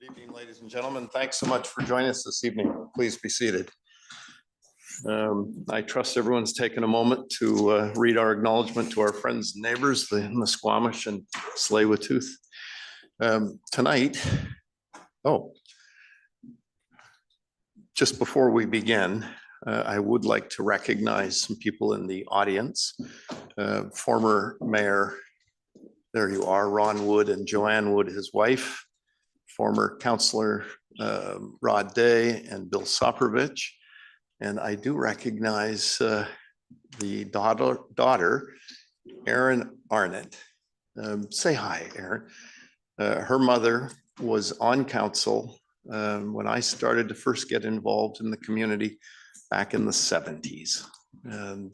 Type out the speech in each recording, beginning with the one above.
Good evening, ladies and gentlemen. Thanks so much for joining us this evening. Please be seated. I trust everyone's taken a moment to read our acknowledgement to our friends and neighbors, the Squamish and Tsleil-Waututh. Tonight, just before we begin, I would like to recognize some people in the audience. Former Mayor, there you are, Ron Wood and Joanne Wood, his wife. Former Councillor Rod Day and Bill Soprovich. And I do recognize the daughter, Erin Arnott. Say hi, Erin. Her mother was on council when I started to first get involved in the community back in the 70s. And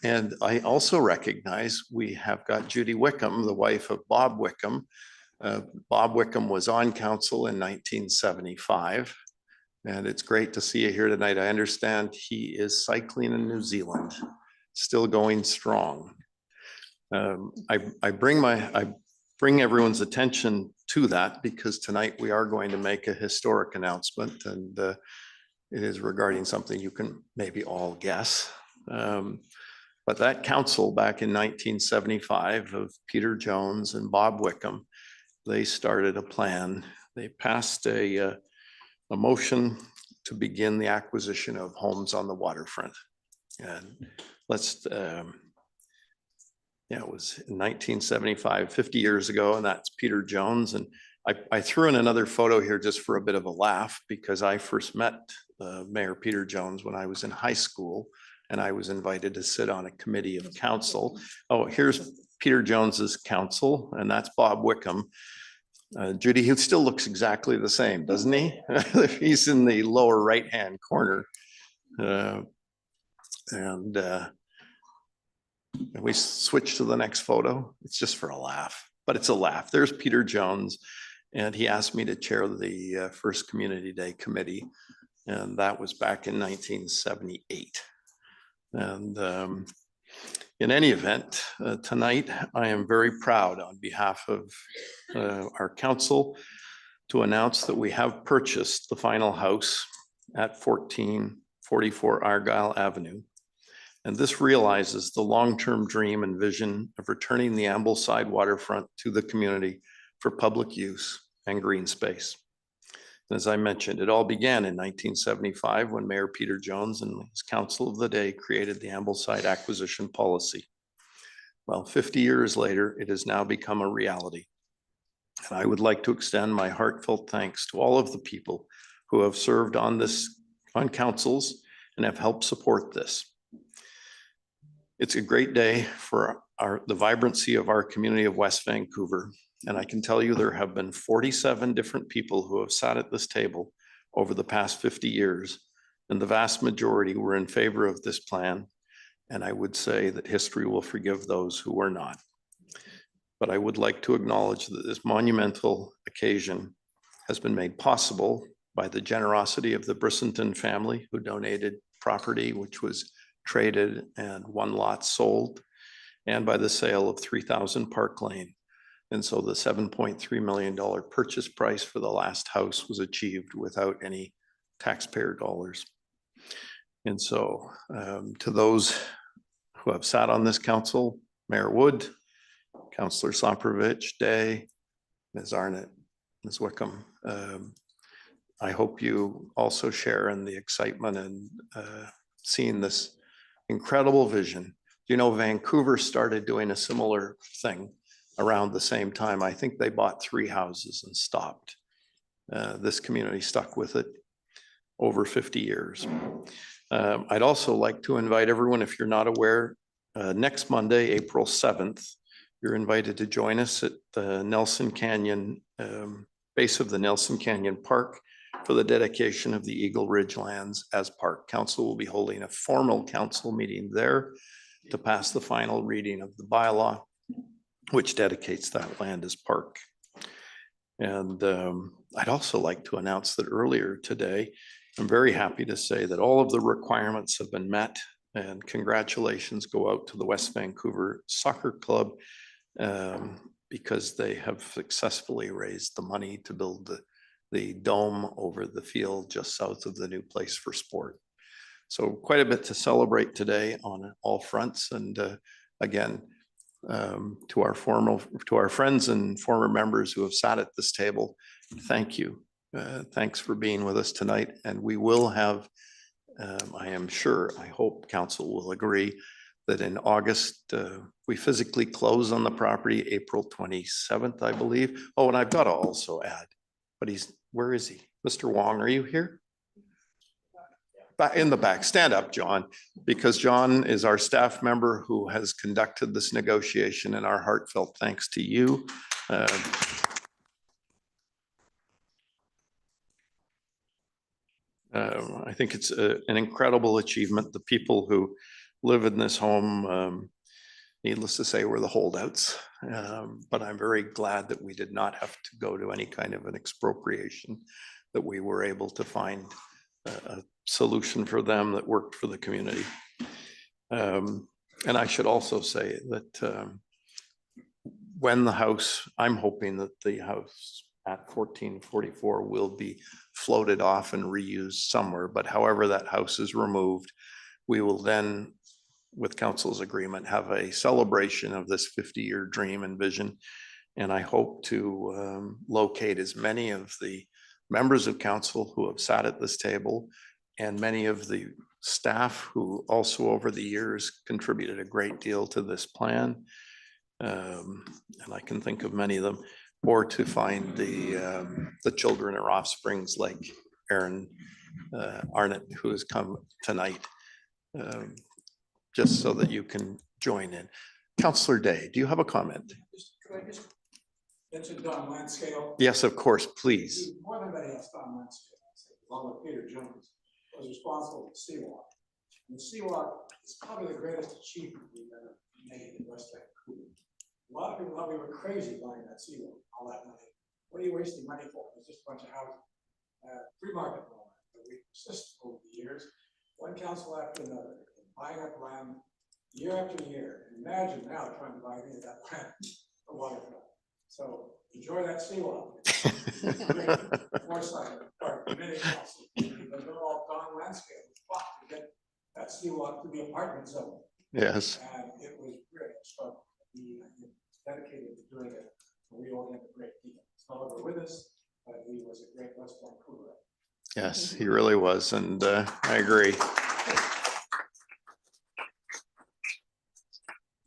and I also recognize we have got Judy Wickham, the wife of Bob Wickham. Bob Wickham was on council in 1975, and it's great to see you here tonight. I understand he is cycling in New Zealand, still going strong. I bring everyone's attention to that because tonight we are going to make a historic announcement, and it is regarding something you can maybe all guess. But that council back in 1975 of Peter Jones and Bob Wickham, they started a plan. They passed a motion to begin the acquisition of homes on the waterfront. And it was in 1975, 50 years ago, and that's Peter Jones. And I threw in another photo here just for a bit of a laugh because I first met Mayor Peter Jones when I was in high school, and I was invited to sit on a committee of council. Oh, here's Peter Jones's council, and that's Bob Wickham. Judy, he still looks exactly the same, doesn't he? He's in the lower right-hand corner. And we switch to the next photo. It's just for a laugh, but it's a laugh. There's Peter Jones, and he asked me to chair the first Community Day Committee, and that was back in 1978. And in any event, tonight I am very proud on behalf of our council to announce that we have purchased the final house at 1444 Argyle Avenue. And this realizes the long-term dream and vision of returning the Ambleside waterfront to the community for public use and green space. And as I mentioned, it all began in 1975 when Mayor Peter Jones and his council of the day created the Ambleside acquisition policy. Well, 50 years later, it has now become a reality. And I would like to extend my heartfelt thanks to all of the people who have served on councils and have helped support this. It's a great day for the vibrancy of our community of West Vancouver. And I can tell you there have been 47 different people who have sat at this table over the past 50 years, and the vast majority were in favor of this plan. And I would say that history will forgive those who were not. But I would like to acknowledge that this monumental occasion has been made possible by the generosity of the Brissenden family, who donated property which was traded and one lot sold, and by the sale of 3000 Park Lane. And so the $7.3 million purchase price for the last house was achieved without any taxpayer dollars. And so to those who have sat on this council, Mayor Wood, Councillor Soprovich, Day, Ms. Arnott, Ms. Wickham, I hope you also share in the excitement and seeing this incredible vision. You know, Vancouver started doing a similar thing around the same time. I think they bought 3 houses and stopped. This community stuck with it over 50 years. I'd also like to invite everyone, if you're not aware, next Monday, April 7th, you're invited to join us at the Nelson Canyon, base of the Nelson Canyon Park for the dedication of the Eagle Ridge lands as park. Council will be holding a formal council meeting there to pass the final reading of the bylaw, which dedicates that land as park. And I'd also like to announce that earlier today, I'm very happy to say that all of the requirements have been met, and congratulations go out to the West Vancouver Soccer Club because they have successfully raised the money to build the dome over the field just south of the new place for sport. So quite a bit to celebrate today on all fronts. And again, to our friends and former members who have sat at this table, thank you. Thanks for being with us tonight. And we will have, I am sure, I hope council will agree that in August, we physically close on the property, April 27th, I believe. Oh, and I've got to also add, but where is he? Mr. Wong, are you here? In the back, stand up, John, because John is our staff member who has conducted this negotiation, and our heartfelt thanks to you. I think it's an incredible achievement. The people who live in this home, needless to say, were the holdouts. But I'm very glad that we did not have to go to any kind of an expropriation, that we were able to find a solution for them that worked for the community. And I should also say that when the house, I'm hoping that the house at 1444 will be floated off and reused somewhere, but however that house is removed, we will then, with council's agreement, have a celebration of this 50-year dream and vision. And I hope to locate as many of the members of council who have sat at this table and many of the staff who also over the years contributed a great deal to this plan. And I can think of many of them, or to find the children or offsprings like Aaron Arnott, who has come tonight, just so that you can join in. Councillor Day, do you have a comment? Could I just mention Don Lanscale? Yes, of course, please. More than anybody else, Don Lanscale, along with Peter Jones, was responsible for the seawalk. And the seawalk is probably the greatest achievement we've ever made in West Vancouver. A lot of people thought we were crazy buying that seawalk, all that money. What are you wasting money for? It's just a bunch of houses. Free market law, but we persisted over the years, one council after another, buying up land year after year. And imagine now trying to buy any of that land for waterfront. So enjoy that seawalk. Foresight, or many councils, because they're all Don Lanscale fought to get that seawalk to the apartment zone. Yes. And it was really a struggle. He dedicated to doing it. We all had a great deal. He's no longer with us, but he was a great West Vancouver. Yes, he really was, and I agree.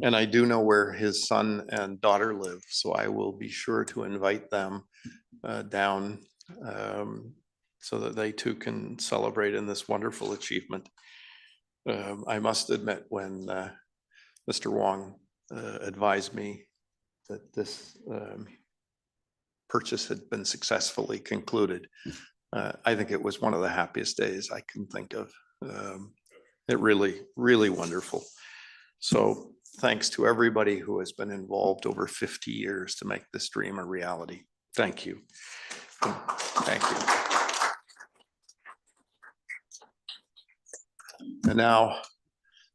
And I do know where his son and daughter live, so I will be sure to invite them down so that they too can celebrate in this wonderful achievement. I must admit, when Mr. Wong advised me that this purchase had been successfully concluded, I think it was one of the happiest days I can think of. It really wonderful. So thanks to everybody who has been involved over 50 years to make this dream a reality. Thank you. Thank you. And now,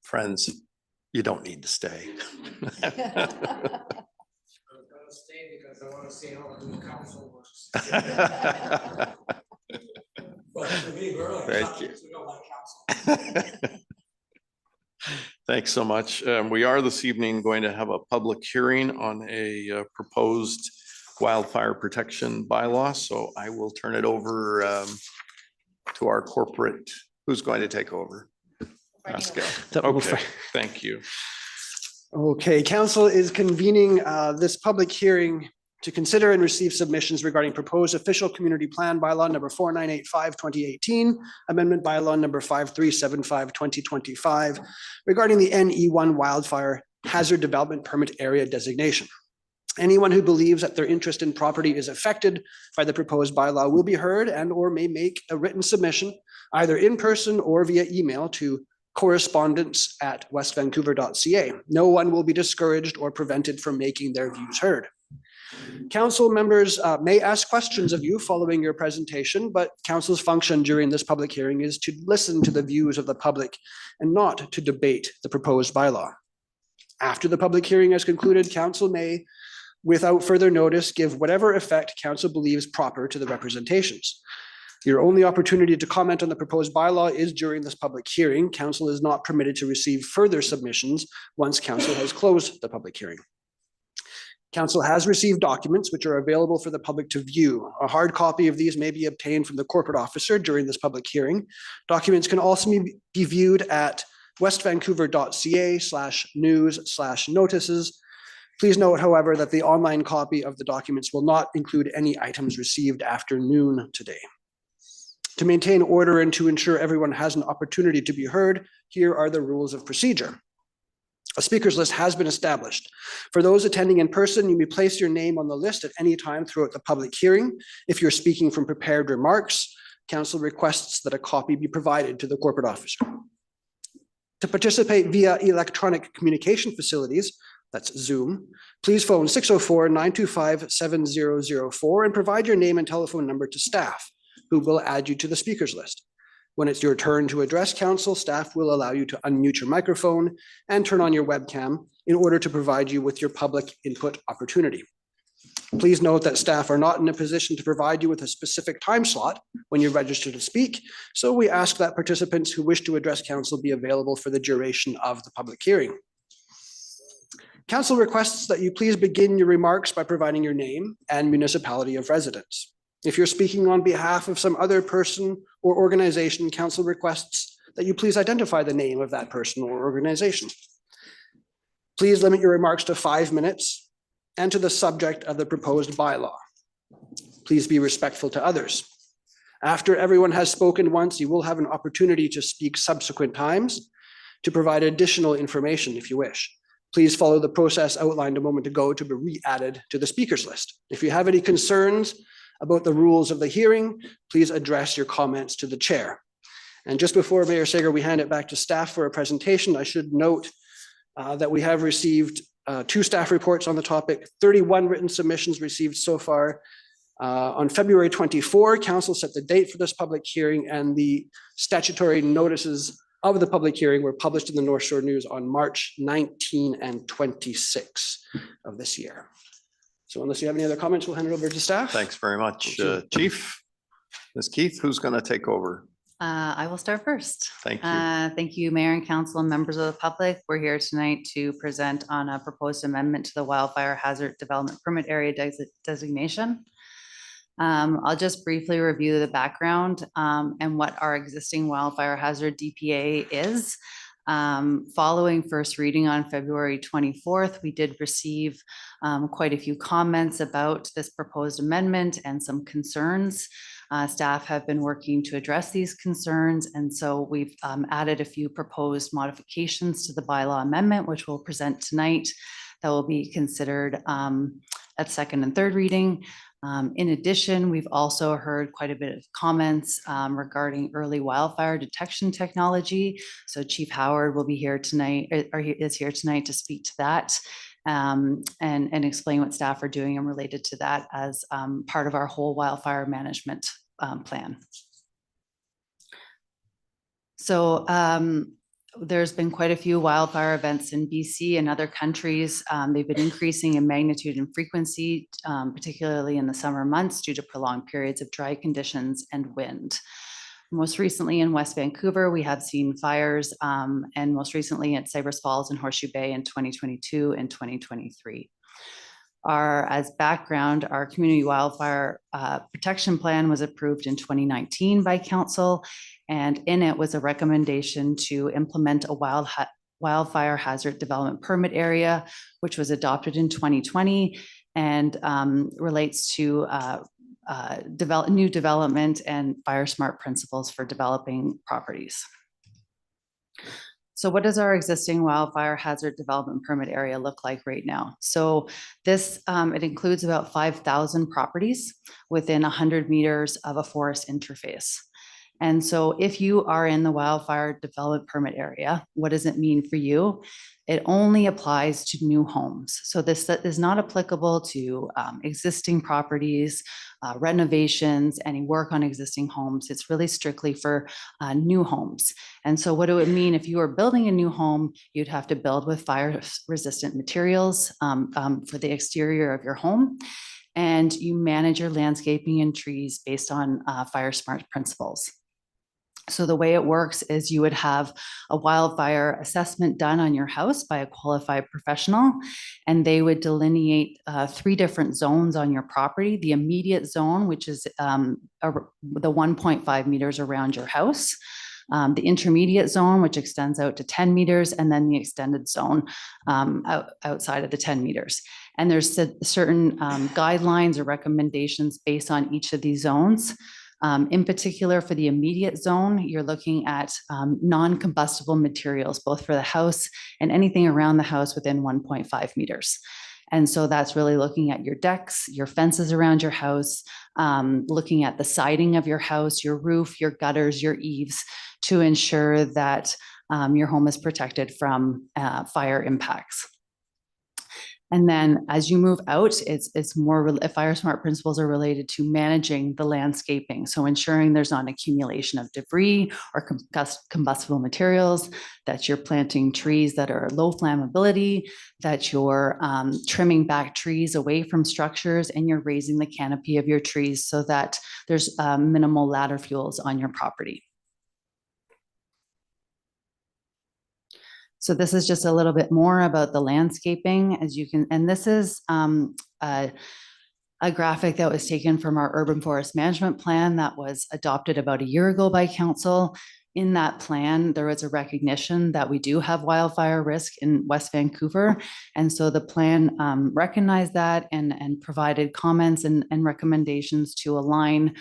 friends, you don't need to stay. I'm gonna stay because I want to see how the new council works. But to leave early, thank you. We don't like council. Thanks so much. We are this evening going to have a public hearing on a proposed wildfire protection bylaw. So I will turn it over to our corporate. Who's going to take over? Pascal. Okay, thank you. Okay, council is convening this public hearing to consider and receive submissions regarding proposed official community plan bylaw number 4985/2018, amendment bylaw number 5375/2025 regarding the NE1 wildfire hazard development permit area designation. Anyone who believes that their interest in property is affected by the proposed bylaw will be heard and or may make a written submission either in person or via email to correspondence@westvancouver.ca. No one will be discouraged or prevented from making their views heard. Council members may ask questions of you following your presentation, but council's function during this public hearing is to listen to the views of the public and not to debate the proposed bylaw. After the public hearing has concluded, council may without further notice, give whatever effect council believes proper to the representations. Your only opportunity to comment on the proposed bylaw is during this public hearing. Council is not permitted to receive further submissions once council has closed the public hearing. Council has received documents which are available for the public to view. A hard copy of these may be obtained from the corporate officer during this public hearing. Documents can also be viewed at westvancouver.ca/news/notices. Please note, however, that the online copy of the documents will not include any items received after noon today. To maintain order and to ensure everyone has an opportunity to be heard, here are the rules of procedure. A speakers list has been established. For those attending in person, you may place your name on the list at any time throughout the public hearing. If you're speaking from prepared remarks, council requests that a copy be provided to the corporate officer. To participate via electronic communication facilities, that's Zoom, please phone 604-925-7004 and provide your name and telephone number to staff, who will add you to the speakers list. When it's your turn to address council, staff will allow you to unmute your microphone and turn on your webcam in order to provide you with your public input opportunity. Please note that staff are not in a position to provide you with a specific time slot when you're registered to speak, so we ask that participants who wish to address council be available for the duration of the public hearing. Council requests that you please begin your remarks by providing your name and municipality of residence. If you're speaking on behalf of some other person or organization, council requests that you please identify the name of that person or organization. Please limit your remarks to 5 minutes and to the subject of the proposed bylaw. Please be respectful to others. After everyone has spoken once, you will have an opportunity to speak subsequent times to provide additional information if you wish. Please follow the process outlined a moment ago to be re-added to the speakers list. If you have any concerns about the rules of the hearing, please address your comments to the chair. And just before Mayor Sager, we hand it back to staff for a presentation, I should note that we have received 2 staff reports on the topic, 31 written submissions received so far. On February 24, council set the date for this public hearing, and the statutory notices of the public hearing were published in the North Shore News on March 19 and 26 of this year. So unless you have any other comments, we'll hand it over to staff. Thanks very much, Chief. Ms. Keith, who's going to take over? I will start first. Thank you. Thank you, Mayor and Council and members of the public. We're here tonight to present on a proposed amendment to the Wildfire Hazard Development Permit Area designation. I'll just briefly review the background and what our existing wildfire hazard DPA is. Following first reading on February 24th, we did receive quite a few comments about this proposed amendment and some concerns. Staff have been working to address these concerns, and so we've added a few proposed modifications to the bylaw amendment, which we'll present tonight, that will be considered at second and third reading. In addition, we've also heard quite a bit of comments regarding early wildfire detection technology. So Chief Howard will be here tonight, or he is here tonight to speak to that and explain what staff are doing and related to that as part of our whole wildfire management plan. So there's been quite a few wildfire events in BC and other countries. They've been increasing in magnitude and frequency, particularly in the summer months due to prolonged periods of dry conditions and wind. Most recently in West Vancouver, we have seen fires, and most recently at Cypress Falls and Horseshoe Bay in 2022 and 2023. As background, our community wildfire protection plan was approved in 2019 by council, and in it was a recommendation to implement a wildfire hazard development permit area, which was adopted in 2020 and relates to new development and fire smart principles for developing properties. So what does our existing wildfire hazard development permit area look like right now? So this, it includes about 5,000 properties within 100 meters of a forest interface. And so if you are in the wildfire development permit area, what does it mean for you? It only applies to new homes. So this is not applicable to existing properties, renovations, any work on existing homes. It's really strictly for new homes. And so what it would mean if you were building a new home, you'd have to build with fire resistant materials for the exterior of your home. And you manage your landscaping and trees based on fire smart principles. So the way it works is you would have a wildfire assessment done on your house by a qualified professional, and they would delineate 3 different zones on your property. The immediate zone, which is the 1.5 meters around your house, the intermediate zone, which extends out to 10 meters, and then the extended zone outside of the 10 meters. And there's certain guidelines or recommendations based on each of these zones. In particular, for the immediate zone, you're looking at non-combustible materials, both for the house and anything around the house within 1.5 meters. And so that's really looking at your decks, your fences around your house, looking at the siding of your house, your roof, your gutters, your eaves, to ensure that your home is protected from fire impacts. And then as you move out, it's more fire smart principles are related to managing the landscaping. So ensuring there's not an accumulation of debris or combustible materials, that you're planting trees that are low flammability, that you're trimming back trees away from structures, and you're raising the canopy of your trees so that there's minimal ladder fuels on your property. So this is just a little bit more about the landscaping, as you can, and this is a graphic that was taken from our urban forest management plan that was adopted about a year ago by council. In that plan, there was a recognition that we do have wildfire risk in West Vancouver. And so the plan recognized that and provided comments and recommendations to align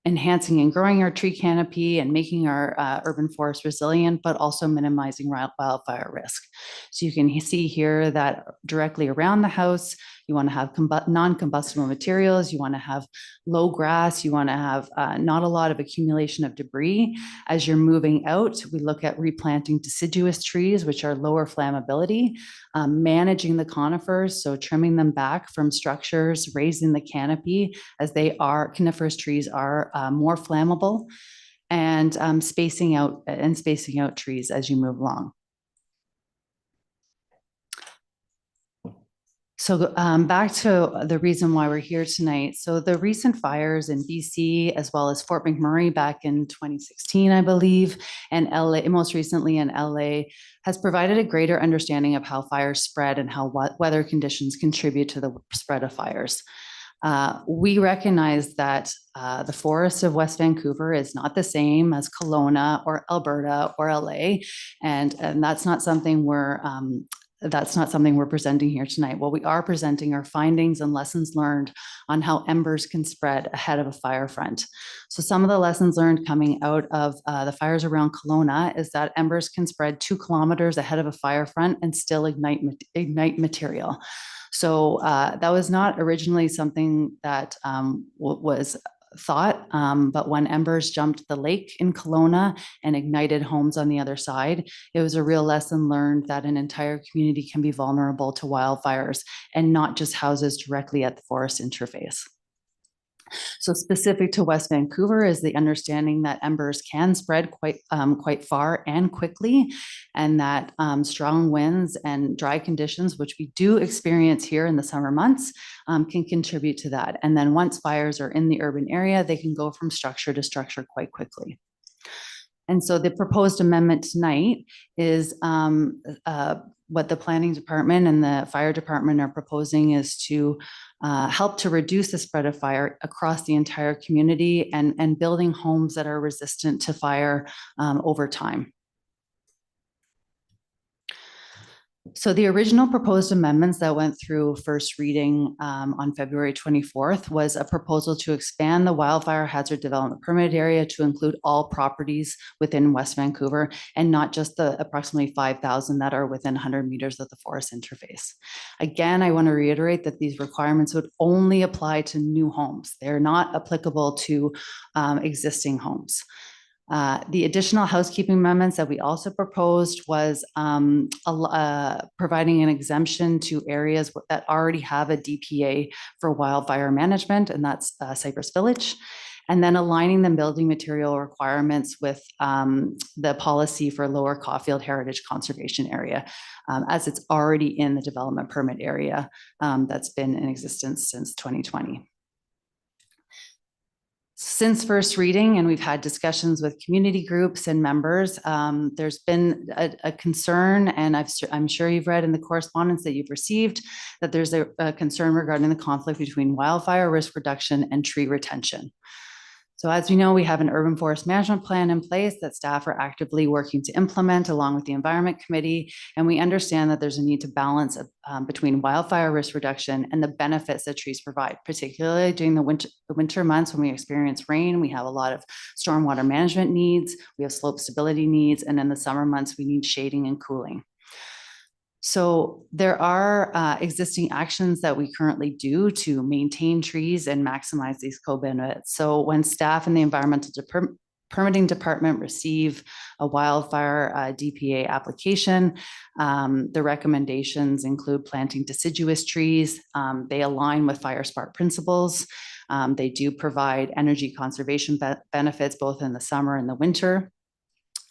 enhancing and growing our tree canopy and making our urban forest resilient, but also minimizing wildfire risk. So you can see here that directly around the house, you want to have non-combustible materials, you want to have low grass, you want to have not a lot of accumulation of debris. As you're moving out, we look at replanting deciduous trees, which are lower flammability, managing the conifers, so trimming them back from structures, raising the canopy, as coniferous trees are more flammable, and spacing out trees as you move along. So back to the reason why we're here tonight. So the recent fires in BC, as well as Fort McMurray back in 2016, I believe, and LA, most recently in LA, has provided a greater understanding of how fires spread and how weather conditions contribute to the spread of fires. We recognize that the forest of West Vancouver is not the same as Kelowna or Alberta or LA, and that's not something we're presenting here tonight. What we are presenting are findings and lessons learned on how embers can spread ahead of a fire front. So some of the lessons learned coming out of the fires around Kelowna is that embers can spread 2 kilometers ahead of a fire front and still ignite material. So that was not originally something that was thought, but when embers jumped the lake in Kelowna and ignited homes on the other side, it was a real lesson learned that an entire community can be vulnerable to wildfires, and not just houses directly at the forest interface. So specific to West Vancouver is the understanding that embers can spread quite far and quickly, and that strong winds and dry conditions, which we do experience here in the summer months, can contribute to that. And then once fires are in the urban area, they can go from structure to structure quite quickly. And so the proposed amendment tonight is what the planning department and the fire department are proposing is to help to reduce the spread of fire across the entire community, and building homes that are resistant to fire over time. So the original proposed amendments that went through first reading on February 24th was a proposal to expand the wildfire hazard development permit area to include all properties within West Vancouver and not just the approximately 5,000 that are within 100 meters of the forest interface. Again, I want to reiterate that these requirements would only apply to new homes. They're not applicable to existing homes. The additional housekeeping amendments that we also proposed was providing an exemption to areas that already have a DPA for wildfire management, and that's Cypress Village. And then aligning the building material requirements with the policy for Lower Caulfield Heritage Conservation Area, as it's already in the development permit area that's been in existence since 2020. Since first reading, and we've had discussions with community groups and members, there's been a concern, and I'm sure you've read in the correspondence that you've received, that there's a concern regarding the conflict between wildfire risk reduction and tree retention. So as we know, we have an urban forest management plan in place that staff are actively working to implement along with the Environment Committee. And we understand that there's a need to balance between wildfire risk reduction and the benefits that trees provide, particularly during the winter months when we experience rain. We have a lot of stormwater management needs, we have slope stability needs, and in the summer months, we need shading and cooling. So there are existing actions that we currently do to maintain trees and maximize these co-benefits. So when staff in the environmental permitting department receive a wildfire DPA application, the recommendations include planting deciduous trees. They align with Fire Spark principles. They do provide energy conservation benefits both in the summer and the winter.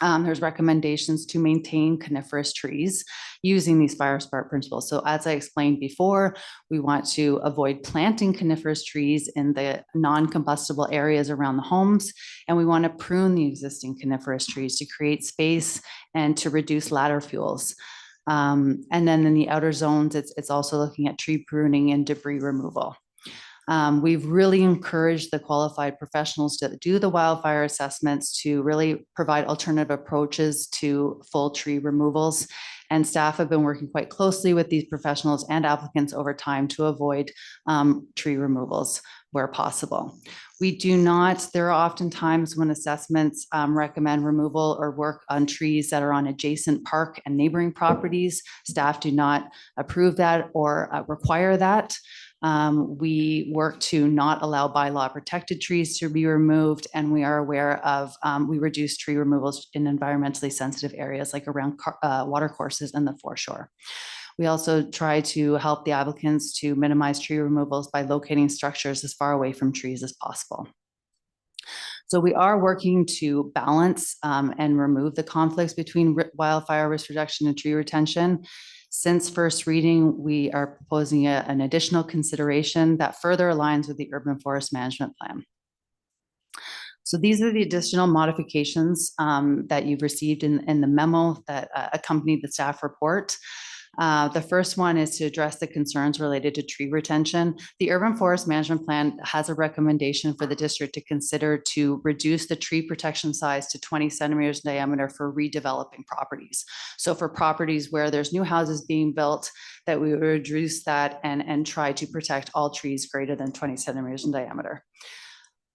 There's recommendations to maintain coniferous trees using these Fire Spark principles. So as I explained before, we want to avoid planting coniferous trees in the non-combustible areas around the homes, and we want to prune the existing coniferous trees to create space and to reduce ladder fuels. And then in the outer zones, it's also looking at tree pruning and debris removal. We've really encouraged the qualified professionals to do the wildfire assessments to really provide alternative approaches to full tree removals. And staff have been working quite closely with these professionals and applicants over time to avoid tree removals where possible. We do not, there are often times when assessments recommend removal or work on trees that are on adjacent park and neighboring properties. Staff do not approve that or require that. We work to not allow bylaw protected trees to be removed, and we are aware of, we reduce tree removals in environmentally sensitive areas like around watercourses and the foreshore. We also try to help the applicants to minimize tree removals by locating structures as far away from trees as possible. So we are working to balance and remove the conflicts between wildfire risk reduction and tree retention. Since first reading, we are proposing an additional consideration that further aligns with the urban forest management plan. So these are the additional modifications that you've received in the memo that accompanied the staff report. The first one is to address the concerns related to tree retention. The urban forest management plan has a recommendation for the district to consider to reduce the tree protection size to 20 centimeters in diameter for redeveloping properties. So for properties where there's new houses being built, that we would reduce that and try to protect all trees greater than 20 centimeters in diameter.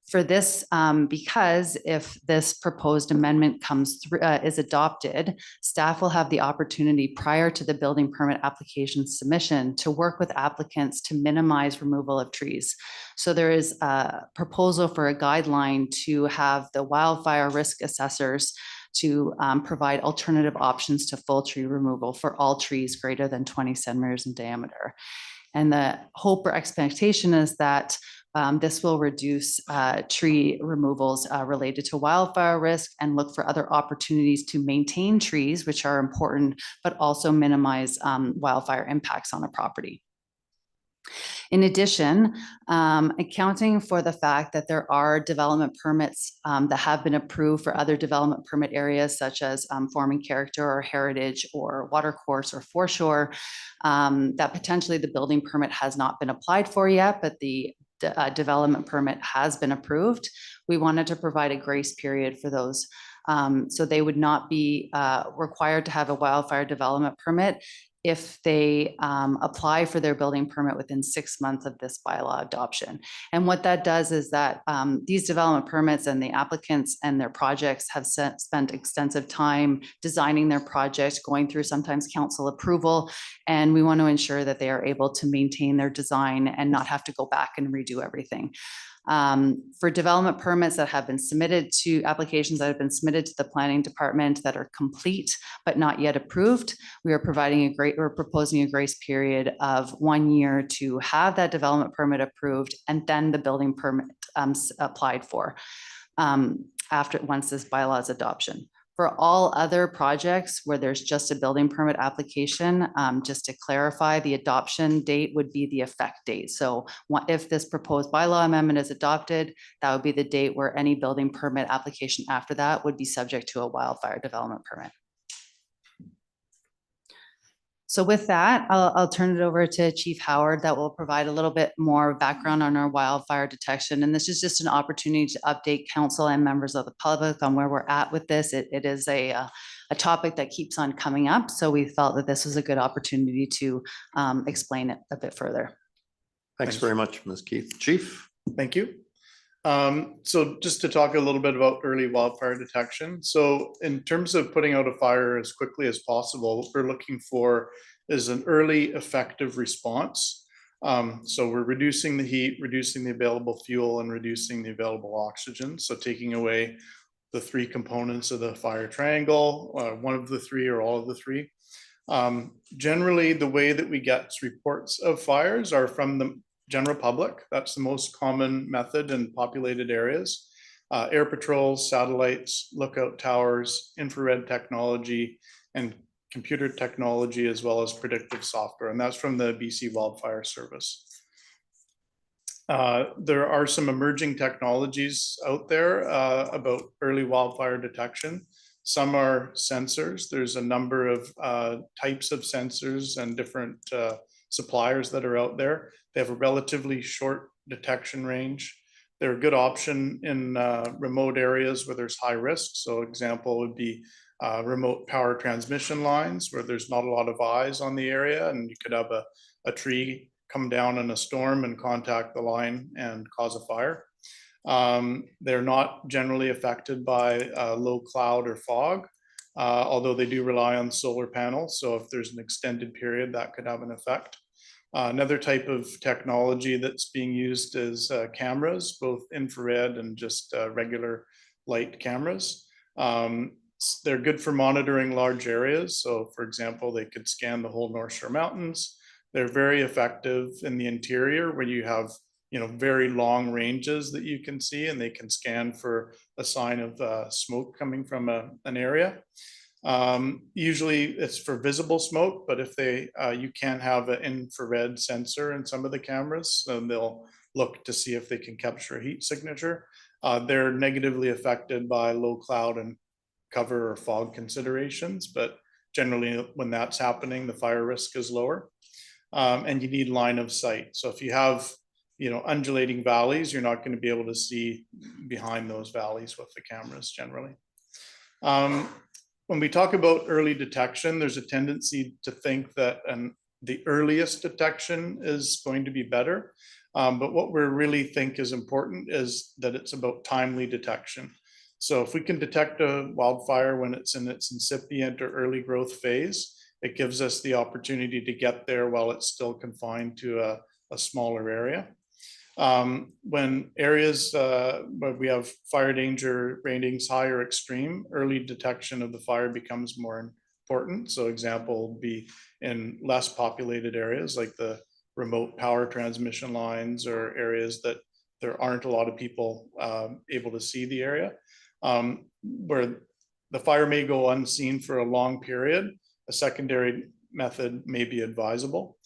For this, because if this proposed amendment comes through, is adopted, staff will have the opportunity prior to the building permit application submission to work with applicants to minimize removal of trees. So there is a proposal for a guideline to have the wildfire risk assessors to provide alternative options to full tree removal for all trees greater than 20 centimeters in diameter. And the hope or expectation is that this will reduce tree removals related to wildfire risk and look for other opportunities to maintain trees, which are important, but also minimize wildfire impacts on a property. In addition, accounting for the fact that there are development permits that have been approved for other development permit areas such as forming character or heritage or watercourse or foreshore, that potentially the building permit has not been applied for yet, but the development permit has been approved. We wanted to provide a grace period for those. So they would not be required to have a wildfire development permit if they apply for their building permit within 6 months of this bylaw adoption. And what that does is that these development permits and the applicants and their projects have spent extensive time designing their project, going through sometimes council approval. And we want to ensure that they are able to maintain their design and not have to go back and redo everything. For development permits that have been submitted to applications that have been submitted to the planning department that are complete but not yet approved, we're proposing a grace period of 1 year to have that development permit approved and then the building permit applied for once this bylaw's adoption. For all other projects where there's just a building permit application, just to clarify, the adoption date would be the effect date. So if this proposed bylaw amendment is adopted, that would be the date where any building permit application after that would be subject to a wildfire development permit. So with that, I'll turn it over to Chief Howard that will provide a little bit more background on our wildfire detection. And this is just an opportunity to update council and members of the public on where we're at with this. It is a topic that keeps on coming up. So we felt that this was a good opportunity to explain it a bit further. Thanks very much, Ms. Keith. Chief? Thank you. So just to talk a little bit about early wildfire detection. So in terms of putting out a fire as quickly as possible, what we're looking for is an early effective response. So we're reducing the heat, reducing the available fuel, and reducing the available oxygen. So taking away the 3 components of the fire triangle, one of the 3 or all of the 3. Generally, the way that we get reports of fires are from the general public. That's the most common method in populated areas. Air patrols, satellites, lookout towers, infrared technology, and computer technology, as well as predictive software. And that's from the BC Wildfire Service. There are some emerging technologies out there about early wildfire detection. Some are sensors. There's a number of types of sensors and different suppliers that are out there. They have a relatively short detection range. They're a good option in remote areas where there's high risk. So example would be remote power transmission lines where there's not a lot of eyes on the area, and you could have a tree come down in a storm and contact the line and cause a fire. They're not generally affected by low cloud or fog, although they do rely on solar panels. So if there's an extended period, that could have an effect. Another type of technology that's being used is cameras, both infrared and just regular light cameras. They're good for monitoring large areas. So for example, they could scan the whole North Shore Mountains. They're very effective in the interior where you have very long ranges that you can see, and they can scan for a sign of smoke coming from an area. Usually it's for visible smoke, but if you can have an infrared sensor in some of the cameras, so they'll look to see if they can capture a heat signature. They're negatively affected by low cloud and cover or fog considerations, but generally when that's happening, the fire risk is lower. And you need line of sight. So if you have undulating valleys, you're not going to be able to see behind those valleys with the cameras generally. When we talk about early detection, there's a tendency to think that the earliest detection is going to be better. But what we really think is important is that it's about timely detection. So if we can detect a wildfire when it's in its incipient or early growth phase, it gives us the opportunity to get there while it's still confined to a smaller area. When areas where we have fire danger ratings high or extreme, early detection of the fire becomes more important. So example would be in less populated areas like the remote power transmission lines or areas that there aren't a lot of people able to see the area, where the fire may go unseen for a long period. A secondary method may be advisable.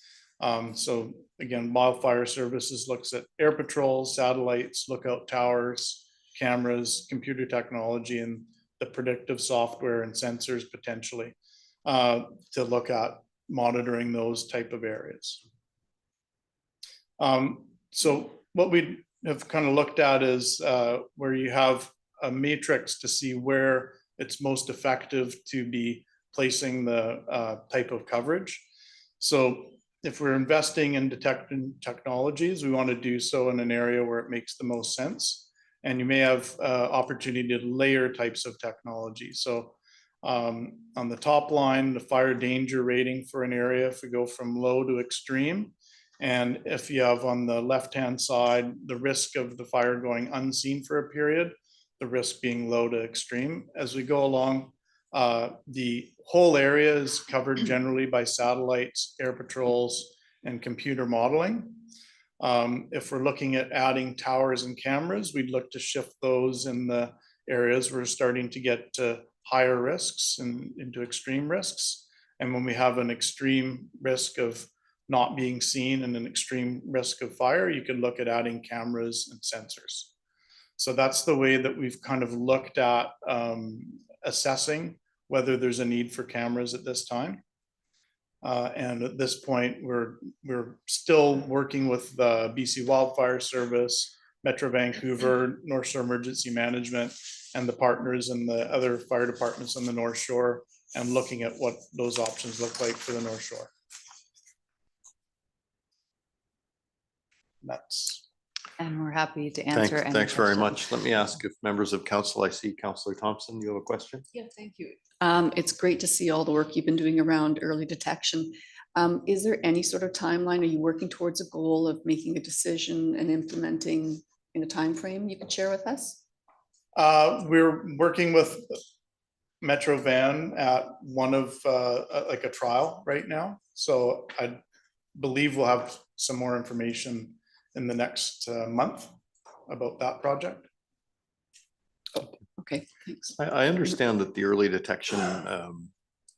So again, Wildfire Services looks at air patrols, satellites, lookout towers, cameras, computer technology, and the predictive software and sensors potentially to look at monitoring those type of areas. So what we have kind of looked at is where you have a matrix to see where it's most effective to be placing the type of coverage. So if we're investing in detecting technologies, we want to do so in an area where it makes the most sense. And you may have opportunity to layer types of technology. So on the top line, the fire danger rating for an area, if we go from low to extreme, and if you have on the left-hand side, the risk of the fire going unseen for a period, the risk being low to extreme. As we go along, the whole area is covered generally by satellites, air patrols, and computer modeling. If we're looking at adding towers and cameras, we'd look to shift those in the areas we're starting to get to higher risks and into extreme risks. And when we have an extreme risk of not being seen and an extreme risk of fire, you can look at adding cameras and sensors. So that's the way that we've kind of looked at assessing whether there's a need for cameras at this time. And at this point, we're still working with the BC Wildfire Service, Metro Vancouver, North Shore Emergency Management, and the partners and the other fire departments on the North Shore, and looking at what those options look like for the North Shore. And we're happy to answer. any Thanks very questions. much. Let me ask if members of council, I see Councillor Thompson, you have a question? Yeah, thank you. It's great to see all the work you've been doing around early detection. Is there any sort of timeline? Are you working towards a goal of making a decision and implementing in a time frame you could share with us? We're working with Metro Van at one of like a trial right now. So I believe we'll have some more information in the next month about that project. Okay, thanks. I understand that the early detection,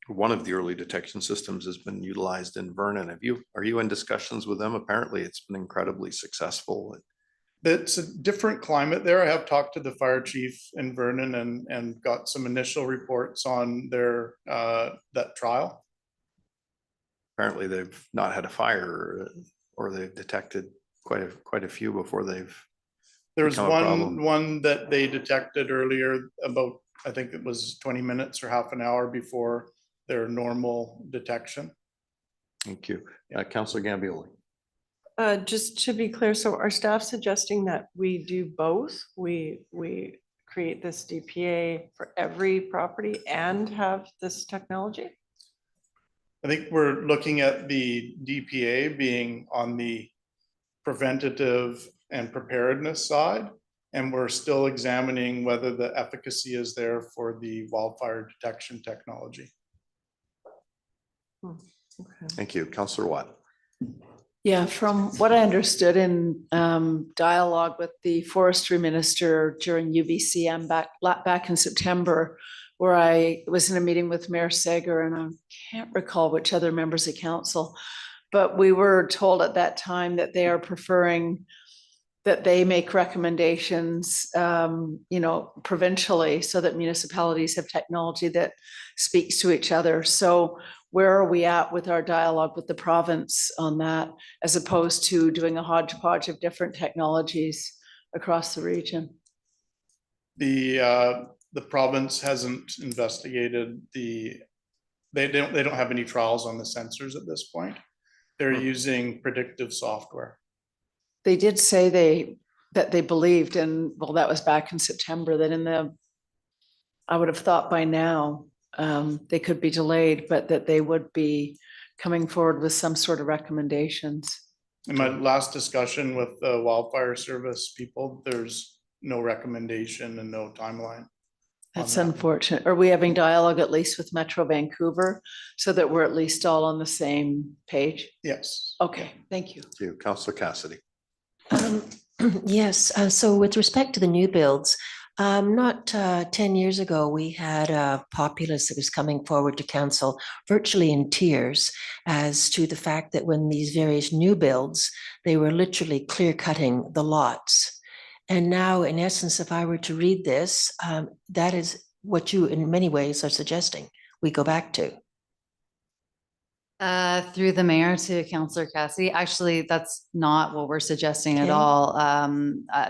one of the early detection systems has been utilized in Vernon. Are you in discussions with them? Apparently it's been incredibly successful. It's a different climate there. I have talked to the fire chief in Vernon and got some initial reports on their that trial. Apparently they've not had a fire, or they've detected quite a few before they've. There was become a problem. one that they detected earlier about, I think it was 20 minutes or half an hour before their normal detection. Thank you. Councillor Gambioli. Just to be clear, so our staff suggesting that we do both? We create this DPA for every property and have this technology? I think we're looking at the DPA being on the preventative and preparedness side, and we're still examining whether the efficacy is there for the wildfire detection technology. Okay. Thank you. Councillor Watt. Yeah, from what I understood in dialogue with the forestry minister during UBCM back in September, where I was in a meeting with Mayor Sager, and I can't recall which other members of council, but we were told at that time that they are preferring that they make recommendations, provincially, so that municipalities have technology that speaks to each other. So where are we at with our dialogue with the province on that, as opposed to doing a hodgepodge of different technologies across the region? The province hasn't investigated they don't have any trials on the sensors at this point. They're using predictive software. They did say that they believed, and well, that was back in September, that I would have thought by now they could be delayed, but that they would be coming forward with some sort of recommendations. In my last discussion with the wildfire service people, there's no recommendation and no timeline. That's unfortunate. Are we having dialogue at least with Metro Vancouver so that we're at least all on the same page? Yes. Okay, thank you. Thank you. Councillor Cassidy. Yes, so with respect to the new builds, not 10 years ago, we had a populace that was coming forward to council virtually in tears as to the fact that when these various new builds, they were literally clear cutting the lots. And now, in essence, if I were to read this, that is what you in many ways are suggesting we go back to. Through the mayor to Councillor Cassidy, actually, that's not what we're suggesting at Okay. all.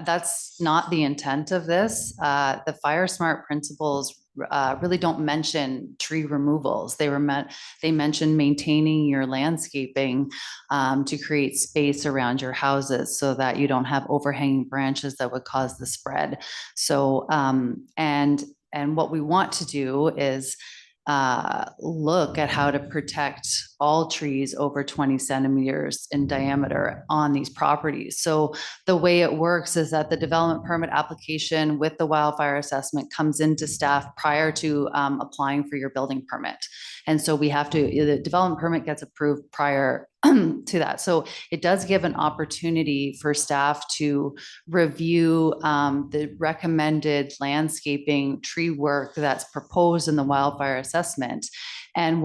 That's not the intent of this. The Fire Smart principles really don't mention tree removals. They mention maintaining your landscaping to create space around your houses so that you don't have overhanging branches that would cause the spread. So, and what we want to do is look at how to protect all trees over 20 centimeters in diameter on these properties. So the way it works is that the development permit application with the wildfire assessment comes into staff prior to applying for your building permit. And so we have to, the development permit gets approved prior to that. So it does give an opportunity for staff to review the recommended landscaping tree work that's proposed in the wildfire assessment. And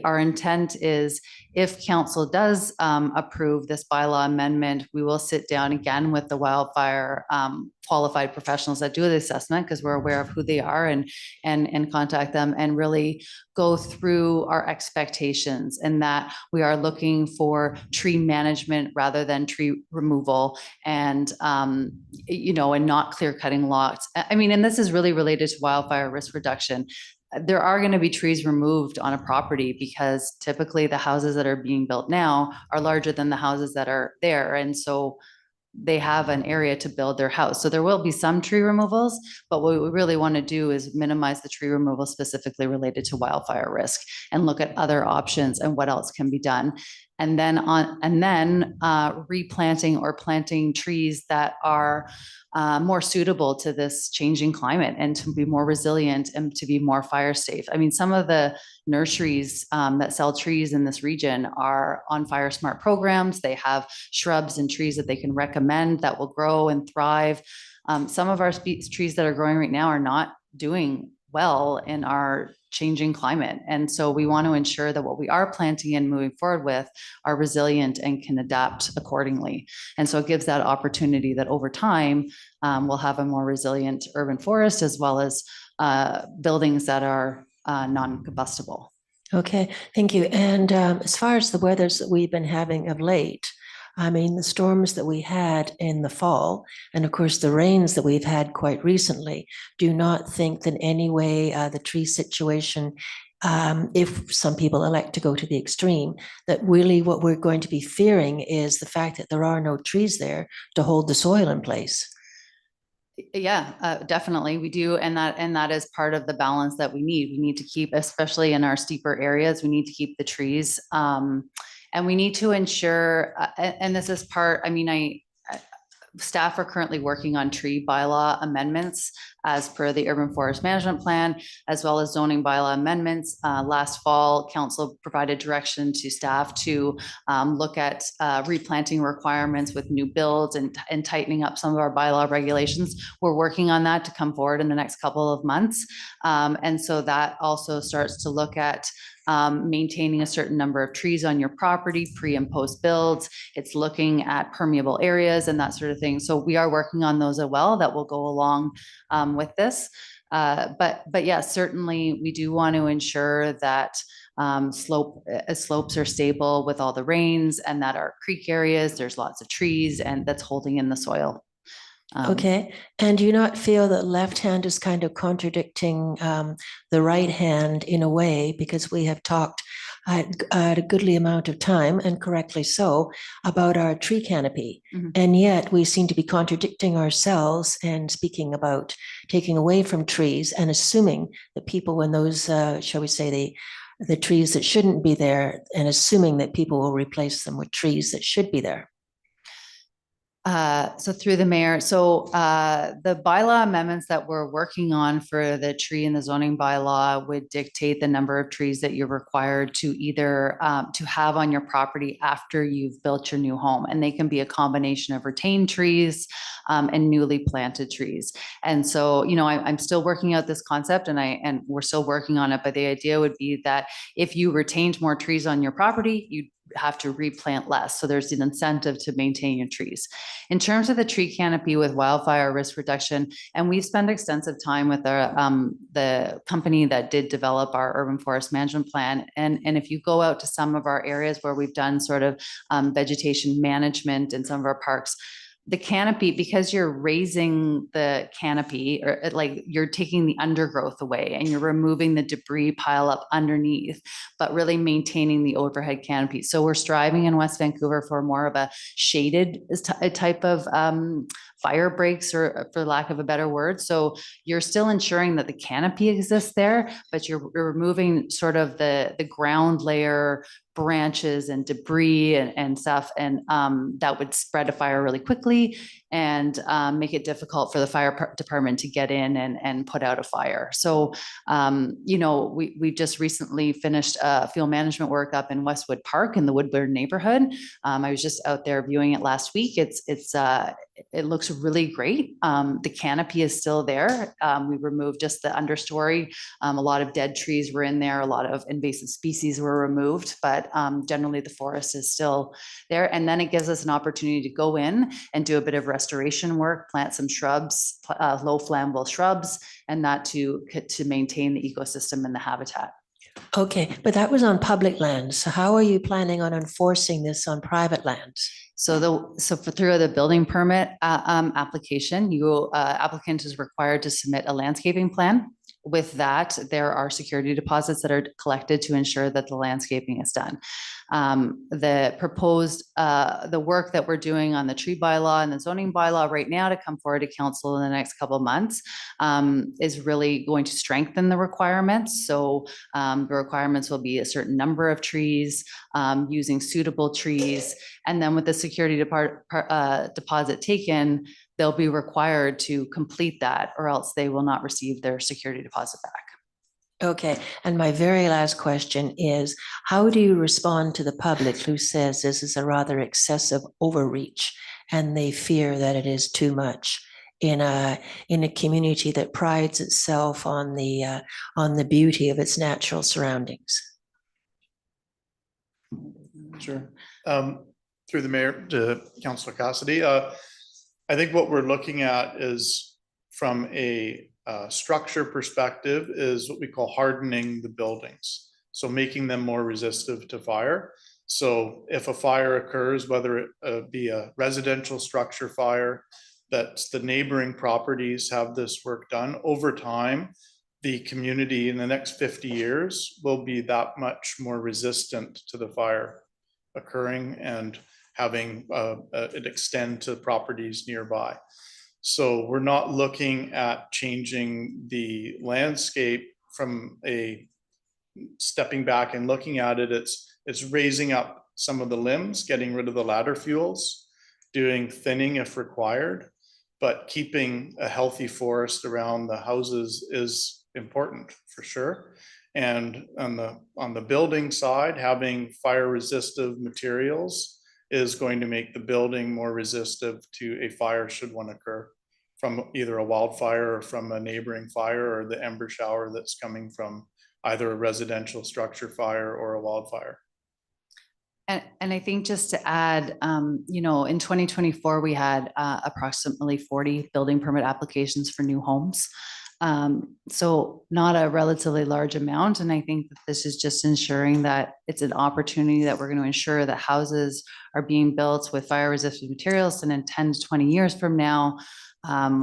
our intent is, if council does approve this bylaw amendment, we will sit down again with the wildfire qualified professionals that do the assessment, because we're aware of who they are, and contact them and really go through our expectations, and that we are looking for tree management rather than tree removal, and and not clear cutting lots. I mean, and this is really related to wildfire risk reduction. There are going to be trees removed on a property because typically the houses that are being built now are larger than the houses that are there. And so they have an area to build their house. So there will be some tree removals, but what we really want to do is minimize the tree removal specifically related to wildfire risk, and look at other options and what else can be done. And then replanting or planting trees that are more suitable to this changing climate, and to be more resilient and to be more fire safe. I mean, some of the nurseries that sell trees in this region are on Fire Smart programs. They have shrubs and trees that they can recommend that will grow and thrive. Some of our trees that are growing right now are not doing well in our changing climate. And so we want to ensure that what we are planting and moving forward with are resilient and can adapt accordingly. And so it gives that opportunity that over time, we'll have a more resilient urban forest, as well as buildings that are non-combustible. Okay, thank you. And as far as the weathers that we've been having of late, I mean, the storms that we had in the fall, and of course the rains that we've had quite recently, do not think that in any way the tree situation, if some people elect to go to the extreme, that really what we're going to be fearing is the fact that there are no trees there to hold the soil in place. Yeah, definitely we do. And that is part of the balance that we need. We need to keep, especially in our steeper areas, we need to keep the trees. And we need to ensure, and this is part, I mean, staff are currently working on tree bylaw amendments as per the urban forest management plan, as well as zoning bylaw amendments. Last fall, council provided direction to staff to look at replanting requirements with new builds and tightening up some of our bylaw regulations. We're working on that to come forward in the next couple of months. And so that also starts to look at maintaining a certain number of trees on your property, pre and post builds. It's looking at permeable areas and that sort of thing. So we are working on those as well that will go along with this. But yeah, certainly we do want to ensure that slopes are stable with all the rains, and that our creek areas, there's lots of trees, and that's holding in the soil. Okay. And do you not feel that left hand is kind of contradicting the right hand in a way? Because we have talked at a goodly amount of time, and correctly so, about our tree canopy. Mhm. And yet we seem to be contradicting ourselves and speaking about taking away from trees and assuming that people, when those, shall we say, the trees that shouldn't be there, and assuming that people will replace them with trees that should be there. So through the mayor, so the bylaw amendments that we're working on for the tree and the zoning bylaw would dictate the number of trees that you're required to either to have on your property after you've built your new home. And they can be a combination of retained trees and newly planted trees. And so, you know, I'm still working out this concept, and we're still working on it. But the idea would be that if you retained more trees on your property, you'd have to replant less. So there's an incentive to maintain your trees. In terms of the tree canopy with wildfire risk reduction, and we've spent extensive time with the company that did develop our urban forest management plan. And if you go out to some of our areas where we've done sort of vegetation management in some of our parks, the canopy, because you're raising the canopy, or like you're taking the undergrowth away and you're removing the debris pile up underneath, but really maintaining the overhead canopy. So we're striving in West Vancouver for more of a shaded type of fire breaks, or for lack of a better word. So you're still ensuring that the canopy exists there, but you're removing sort of the ground layer, branches and debris and stuff, and that would spread a fire really quickly and make it difficult for the fire department to get in and put out a fire. So, you know, we just recently finished field management work up in Westwood Park in the Woodburn neighborhood. I was just out there viewing it last week. It looks really great. The canopy is still there. We removed just the understory. A lot of dead trees were in there. A lot of invasive species were removed, but generally the forest is still there. And then it gives us an opportunity to go in and do a bit of restoration work, plant some shrubs, low flammable shrubs, and that to maintain the ecosystem and the habitat. Okay, but that was on public lands. So how are you planning on enforcing this on private lands? So through the building permit application, applicant is required to submit a landscaping plan. With that, there are security deposits that are collected to ensure that the landscaping is done. The proposed, the work that we're doing on the tree bylaw and the zoning bylaw right now to come forward to council in the next couple of months is really going to strengthen the requirements. So the requirements will be a certain number of trees, using suitable trees. And then with the security deposit taken, they'll be required to complete that, or else they will not receive their security deposit back. Okay, and my very last question is, how do you respond to the public who says this is a rather excessive overreach and they fear that it is too much in a community that prides itself on the beauty of its natural surroundings? Sure. Through the mayor to Councillor Cassidy, I think what we're looking at is, from a structure perspective, is what we call hardening the buildings. So making them more resistive to fire. So if a fire occurs, whether it be a residential structure fire, that the neighboring properties have this work done over time, the community in the next 50 years will be that much more resistant to the fire occurring and having it extend to properties nearby. So we're not looking at changing the landscape from a stepping back and looking at it. It's raising up some of the limbs, getting rid of the ladder fuels, doing thinning if required, but keeping a healthy forest around the houses is important for sure. And on the building side, having fire resistive materials is going to make the building more resistive to a fire should one occur from either a wildfire or from a neighboring fire, or the ember shower that's coming from either a residential structure fire or a wildfire. And I think just to add, you know, in 2024, we had approximately 40 building permit applications for new homes. So not a relatively large amount. And I think that this is just ensuring that it's an opportunity that we're going to ensure that houses are being built with fire resistant materials, and in 10 to 20 years from now,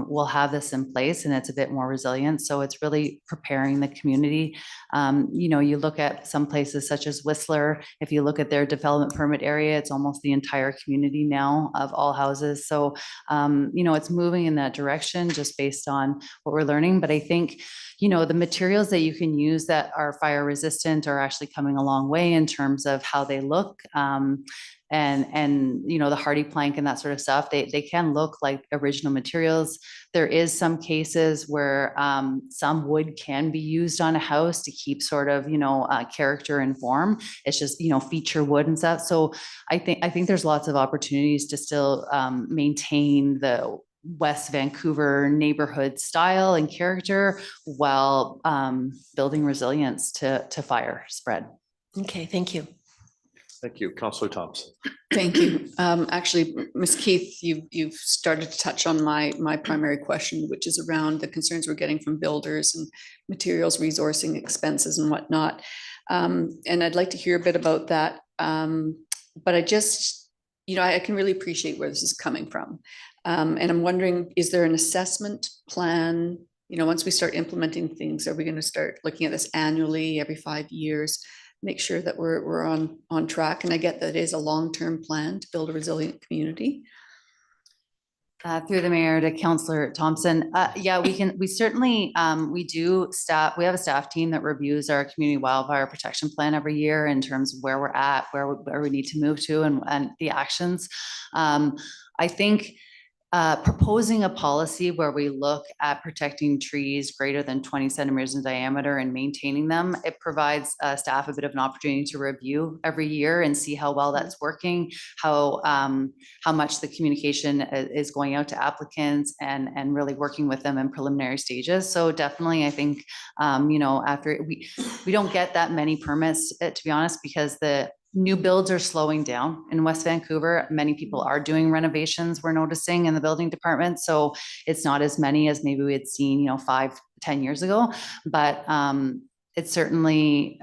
we'll have this in place and it's a bit more resilient. So it's really preparing the community. You know, you look at some places such as Whistler, if you look at their development permit area, it's almost the entire community now of all houses. So, you know, it's moving in that direction just based on what we're learning. But I think, you know, the materials that you can use that are fire resistant are actually coming a long way in terms of how they look. And you know, the hardy plank and that sort of stuff, they can look like original materials. There is some cases where some wood can be used on a house to keep sort of, you know, character and form. It's just, you know, feature wood and stuff. So I think there's lots of opportunities to still maintain the West Vancouver neighborhood style and character while building resilience to fire spread. Okay, thank you. Thank you, Councillor Thompson. Thank you. Actually, Ms. Keith, you've started to touch on my primary question, which is around the concerns we're getting from builders and materials resourcing expenses and whatnot. And I'd like to hear a bit about that. But I just you know, I can really appreciate where this is coming from. And I'm wondering, is there an assessment plan? You know, once we start implementing things, are we going to start looking at this annually, every 5 years? Make sure that we're on track. And I get that it is a long-term plan to build a resilient community. Through the mayor to Councillor Thompson. Yeah, we certainly, we have a staff team that reviews our community wildfire protection plan every year in terms of where we're at, where we need to move to and the actions. I think proposing a policy where we look at protecting trees greater than 20 centimeters in diameter and maintaining them, it provides staff a bit of an opportunity to review every year and see how well that's working, how much the communication is going out to applicants and really working with them in preliminary stages. So definitely, I think, you know, after we don't get that many permits, to be honest, because the new builds are slowing down in West Vancouver. Many people are doing renovations, we're noticing, in the building department. So it's not as many as maybe we had seen, you know, 5-10 years ago. But it certainly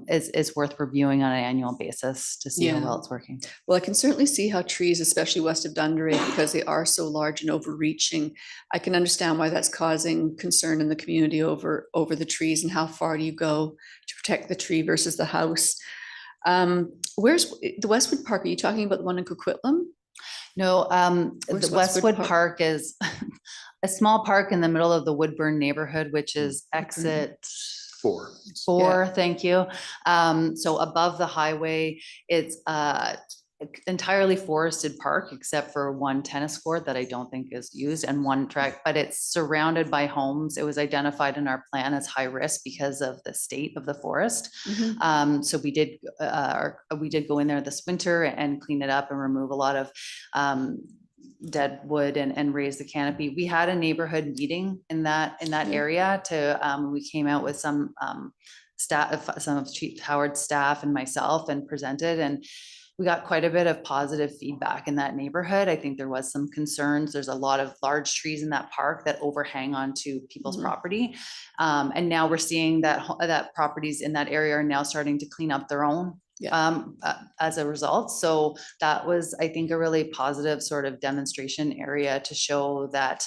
is worth reviewing on an annual basis to see how well it's working. Well, I can certainly see how trees, especially west of Dunderry, because they are so large and overreaching, I can understand why that's causing concern in the community over the trees and how far do you go to protect the tree versus the house. Where's the Westwood Park? Are you talking about the one in Coquitlam? No, Where's the Westwood Westwood Park is a small park in the middle of the Woodburn neighborhood, which is exit 4, thank you. So above the highway, it's entirely forested park except for one tennis court that I don't think is used and one track, but it's surrounded by homes. It was identified in our plan as high risk because of the state of the forest. So we did go in there this winter and clean it up and remove a lot of dead wood and raise the canopy. We had a neighborhood meeting in that area to we came out with some staff, some of Chief Howard's staff and myself, and presented, and we got quite a bit of positive feedback in that neighborhood. I think there was some concerns. There's a lot of large trees in that park that overhang onto people's property. And now we're seeing that properties in that area are now starting to clean up their own as a result. So that was, I think, a really positive sort of demonstration area to show that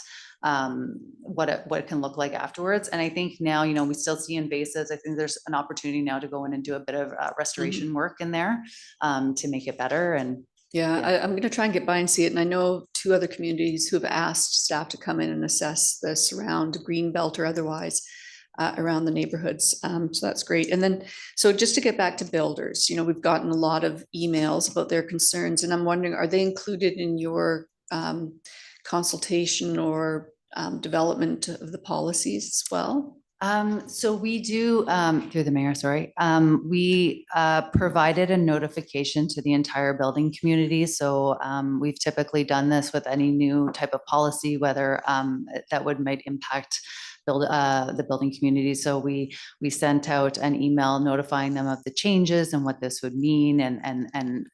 what it can look like afterwards. And I think now, you know, we still see invasives. I think there's an opportunity now to go in and do a bit of restoration work in there to make it better. And I'm going to try and get by and see it. And I know 2 other communities who have asked staff to come in and assess the surround, green belt or otherwise, around the neighborhoods. So that's great. And then, so just to get back to builders, you know, we've gotten a lot of emails about their concerns, and I'm wondering, are they included in your consultation or development of the policies as well? So we do, through the mayor, sorry, we provided a notification to the entire building community. So we've typically done this with any new type of policy, whether that might impact the building community. So we sent out an email notifying them of the changes and what this would mean and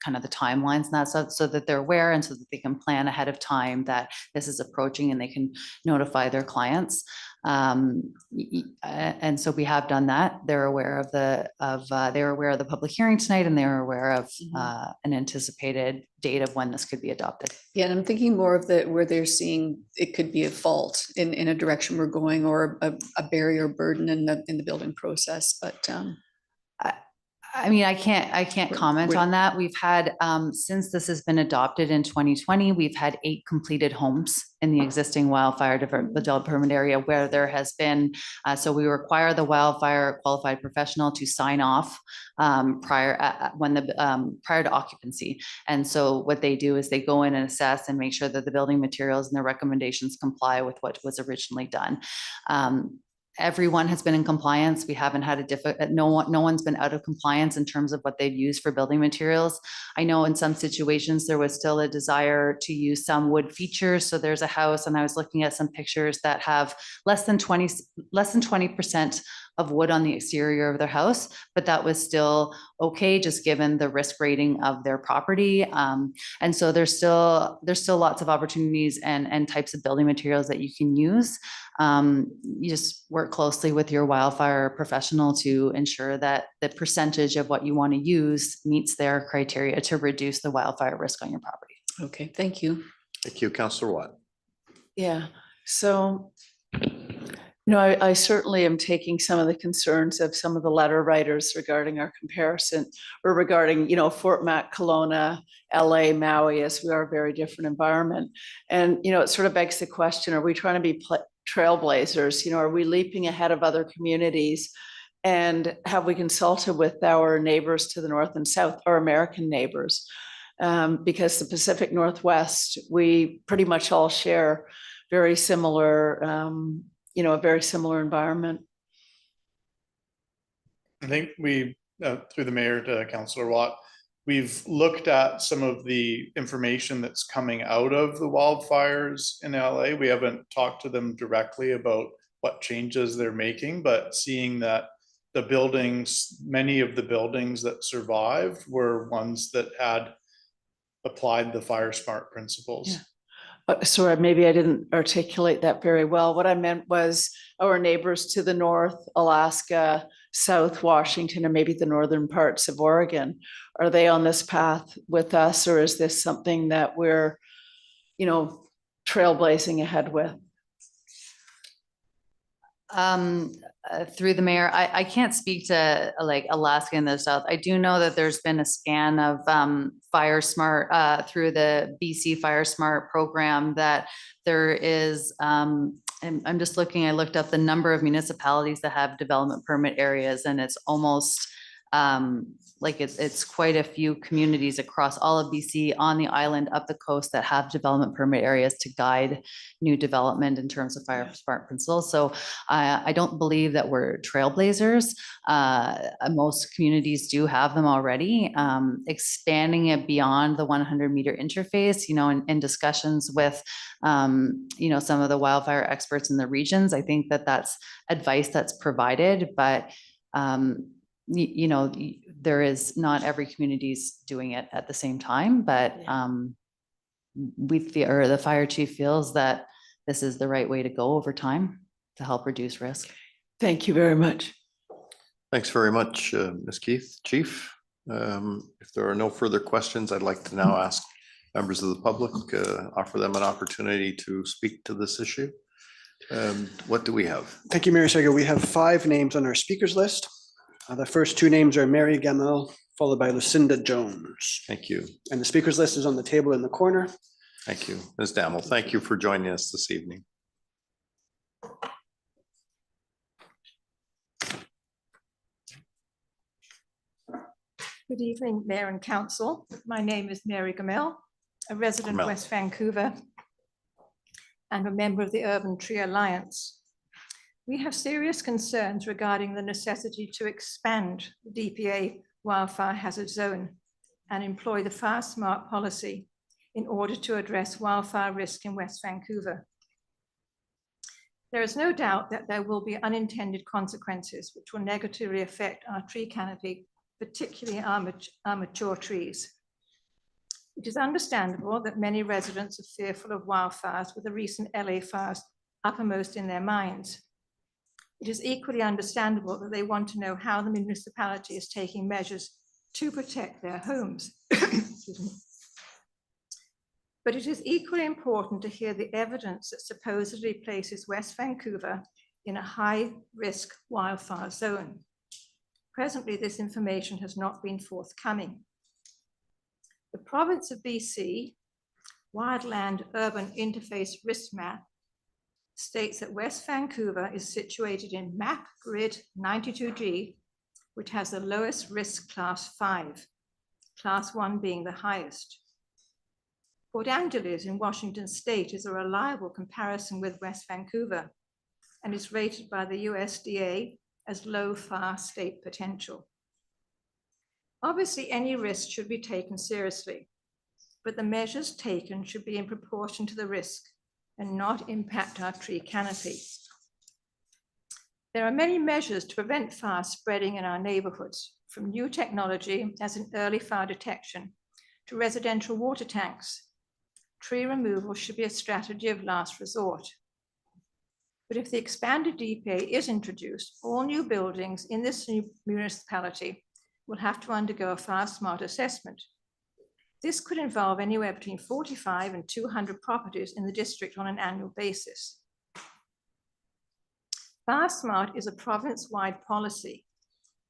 kind of the timelines and that stuff, so that they're aware and so that they can plan ahead of time that this is approaching and they can notify their clients. And so we have done that. They're aware of they're aware of the public hearing tonight, and they're aware of an anticipated date of when this could be adopted. Yeah, and I'm thinking more of where they're seeing it could be a fault in a direction we're going, or a barrier burden in the building process. But I mean, I can't comment on that. We've had, since this has been adopted in 2020, we've had 8 completed homes in the existing wildfire development permit area where there has been, so we require the wildfire qualified professional to sign off prior to occupancy. And so what they do is they go in and assess and make sure that the building materials and the recommendations comply with what was originally done. Everyone has been in compliance. We haven't had no one's been out of compliance in terms of what they've used for building materials. I know in some situations there was still a desire to use some wood features. So there's a house, and I was looking at some pictures that have less than 20% of wood on the exterior of their house, but that was still okay, just given the risk rating of their property. And so there's still lots of opportunities and types of building materials that you can use. You just work closely with your wildfire professional to ensure that the percentage of what you want to use meets their criteria to reduce the wildfire risk on your property. Okay, thank you. Thank you, Councillor Watt. Yeah, so, I certainly am taking some of the concerns of some of the letter writers regarding our comparison or regarding, Fort Mac, Kelowna, LA, Maui, as we are a very different environment. And, it sort of begs the question, are we trying to be trailblazers? Are we leaping ahead of other communities? And have we consulted with our neighbors to the north and south, our American neighbors? Because the Pacific Northwest, we pretty much all share very similar, a very similar environment. I think we, through the mayor to Councillor Watt, we've looked at some of the information that's coming out of the wildfires in LA. We haven't talked to them directly about what changes they're making, but seeing that the buildings, many of the buildings that survived were ones that had applied the Fire Smart principles. Yeah. Sorry, maybe I didn't articulate that very well. What I meant was our neighbors to the north, Alaska, South Washington, and maybe the northern parts of Oregon. Are they on this path with us, or is this something that we're, trailblazing ahead with? Through the mayor, I can't speak to like Alaska and the South. I do know that there's been a scan of Fire Smart through the BC Fire Smart program, that there is, and I'm just looking, I looked up the number of municipalities that have development permit areas, and it's almost like it's quite a few communities across all of BC, on the island, up the coast, that have development permit areas to guide new development in terms of Fire Smart principles. So I don't believe that we're trailblazers. Most communities do have them already. Expanding it beyond the 100-meter interface, in discussions with, some of the wildfire experts in the regions, I think that that's advice that's provided, but there is not every community's doing it at the same time, but the fire chief feels that this is the right way to go over time to help reduce risk. Thank you very much. Thanks very much, Ms. Keith. Chief, if there are no further questions, I'd like to now ask members of the public, offer them an opportunity to speak to this issue. What do we have? Thank you, Mayor Sager. We have 5 names on our speakers list. The first 2 names are Mary Gamel, followed by Lucinda Jones. Thank you. And the speakers list is on the table in the corner. Thank you. Ms. Damel, thank you for joining us this evening. Good evening, Mayor and Council. My name is Mary Gamel, a resident of West Vancouver and a member of the Urban Tree Alliance. We have serious concerns regarding the necessity to expand the DPA wildfire hazard zone and employ the Fire Smart policy in order to address wildfire risk in West Vancouver. There is no doubt that there will be unintended consequences which will negatively affect our tree canopy, particularly our mature trees. It is understandable that many residents are fearful of wildfires, with the recent LA fires uppermost in their minds. It is equally understandable that they want to know how the municipality is taking measures to protect their homes. But it is equally important to hear the evidence that supposedly places West Vancouver in a high-risk wildfire zone. Presently, this information has not been forthcoming. The province of BC Wildland Urban Interface Risk Map states that West Vancouver is situated in Map Grid 92G, which has the lowest risk class 5, class 1 being the highest. Port Angeles in Washington State is a reliable comparison with West Vancouver and is rated by the USDA as low fire state potential. Obviously, any risk should be taken seriously, but the measures taken should be in proportion to the risk and not impact our tree canopy. There are many measures to prevent fire spreading in our neighborhoods, from new technology as in early fire detection to residential water tanks. Tree removal should be a strategy of last resort. But if the expanded DPA is introduced, all new buildings in this new municipality will have to undergo a fire smart assessment. This could involve anywhere between 45 and 200 properties in the district on an annual basis. Fire smart is a province-wide policy.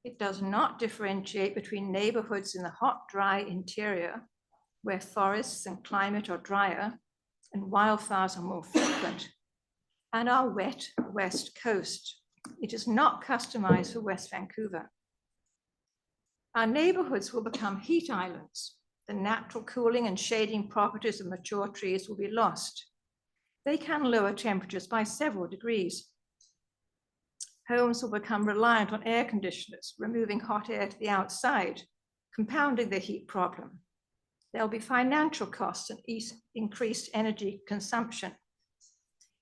It does not differentiate between neighborhoods in the hot, dry interior, where forests and climate are drier and wildfires are more frequent, and our wet west coast. It is not customized for West Vancouver. Our neighborhoods will become heat islands. The natural cooling and shading properties of mature trees will be lost. They can lower temperatures by several degrees. Homes will become reliant on air conditioners, removing hot air to the outside, compounding the heat problem. There'll be financial costs and increased energy consumption.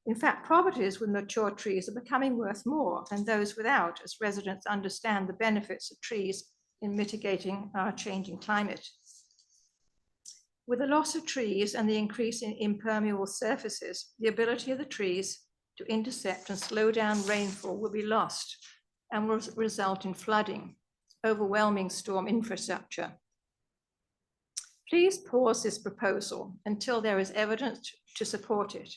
In fact, properties with mature trees are becoming worth more than those without, as residents understand the benefits of trees in mitigating our changing climate. With the loss of trees and the increase in impermeable surfaces, the ability of the trees to intercept and slow down rainfall will be lost and will result in flooding, overwhelming storm infrastructure. Please pause this proposal until there is evidence to support it.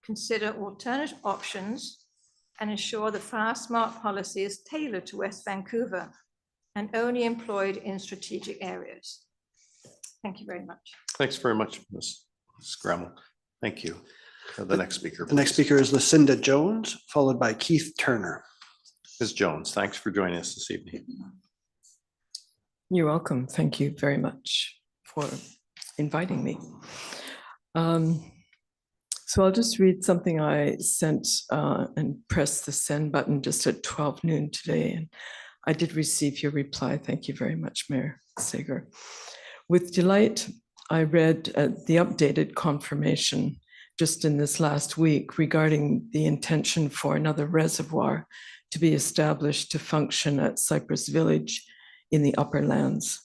Consider alternate options and ensure the fire smart policy is tailored to West Vancouver and only employed in strategic areas. Thank you very much. Thanks very much, Ms. Gremmel. Thank you. The next speaker. The next please. speaker is Lucinda Jones, followed by Keith Turner. Ms. Jones, thanks for joining us this evening. You're welcome. Thank you very much for inviting me. So I'll just read something I sent and press the send button just at 12 noon today. And I did receive your reply. Thank you very much, Mayor Sager. With delight, I read the updated confirmation just in this last week regarding the intention for another reservoir to be established to function at Cypress Village in the Upper Lands.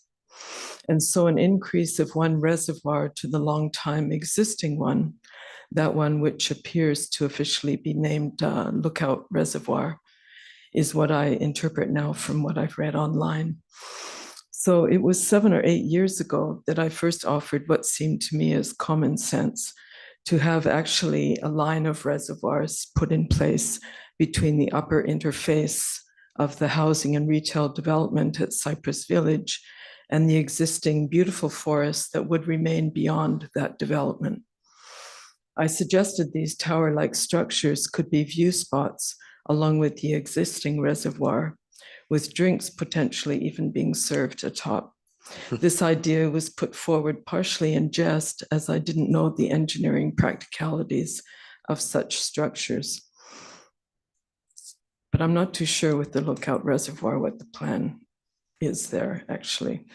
And so an increase of one reservoir to the long time existing one, that one which appears to officially be named Lookout Reservoir, is what I interpret now from what I've read online. So it was 7 or 8 years ago that I first offered what seemed to me as common sense, to have actually a line of reservoirs put in place between the upper interface of the housing and retail development at Cypress Village and the existing beautiful forest that would remain beyond that development. I suggested these tower-like structures could be view spots along with the existing reservoir, with drinks potentially even being served atop. This idea was put forward partially in jest, as I didn't know the engineering practicalities of such structures. But I'm not too sure with the Lookout Reservoir what the plan is there, actually.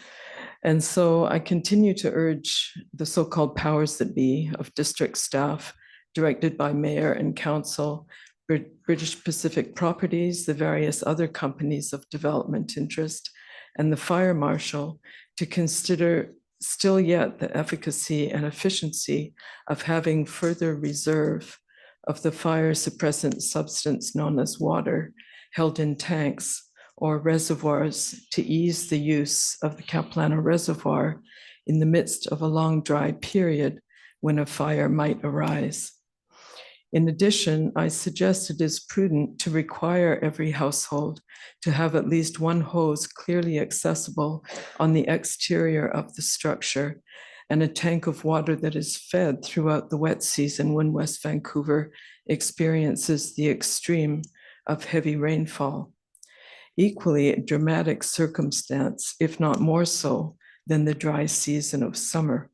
And so I continue to urge the so-called powers that be of district staff, directed by mayor and council, British Pacific Properties, the various other companies of development interest, and the fire marshal to consider still yet the efficacy and efficiency of having further reserve of the fire suppressant substance known as water held in tanks or reservoirs to ease the use of the Capilano Reservoir in the midst of a long dry period when a fire might arise. In addition, I suggest it is prudent to require every household to have at least one hose clearly accessible on the exterior of the structure and a tank of water that is fed throughout the wet season when West Vancouver experiences the extreme of heavy rainfall. Equally a dramatic circumstance, if not more so, than the dry season of summer.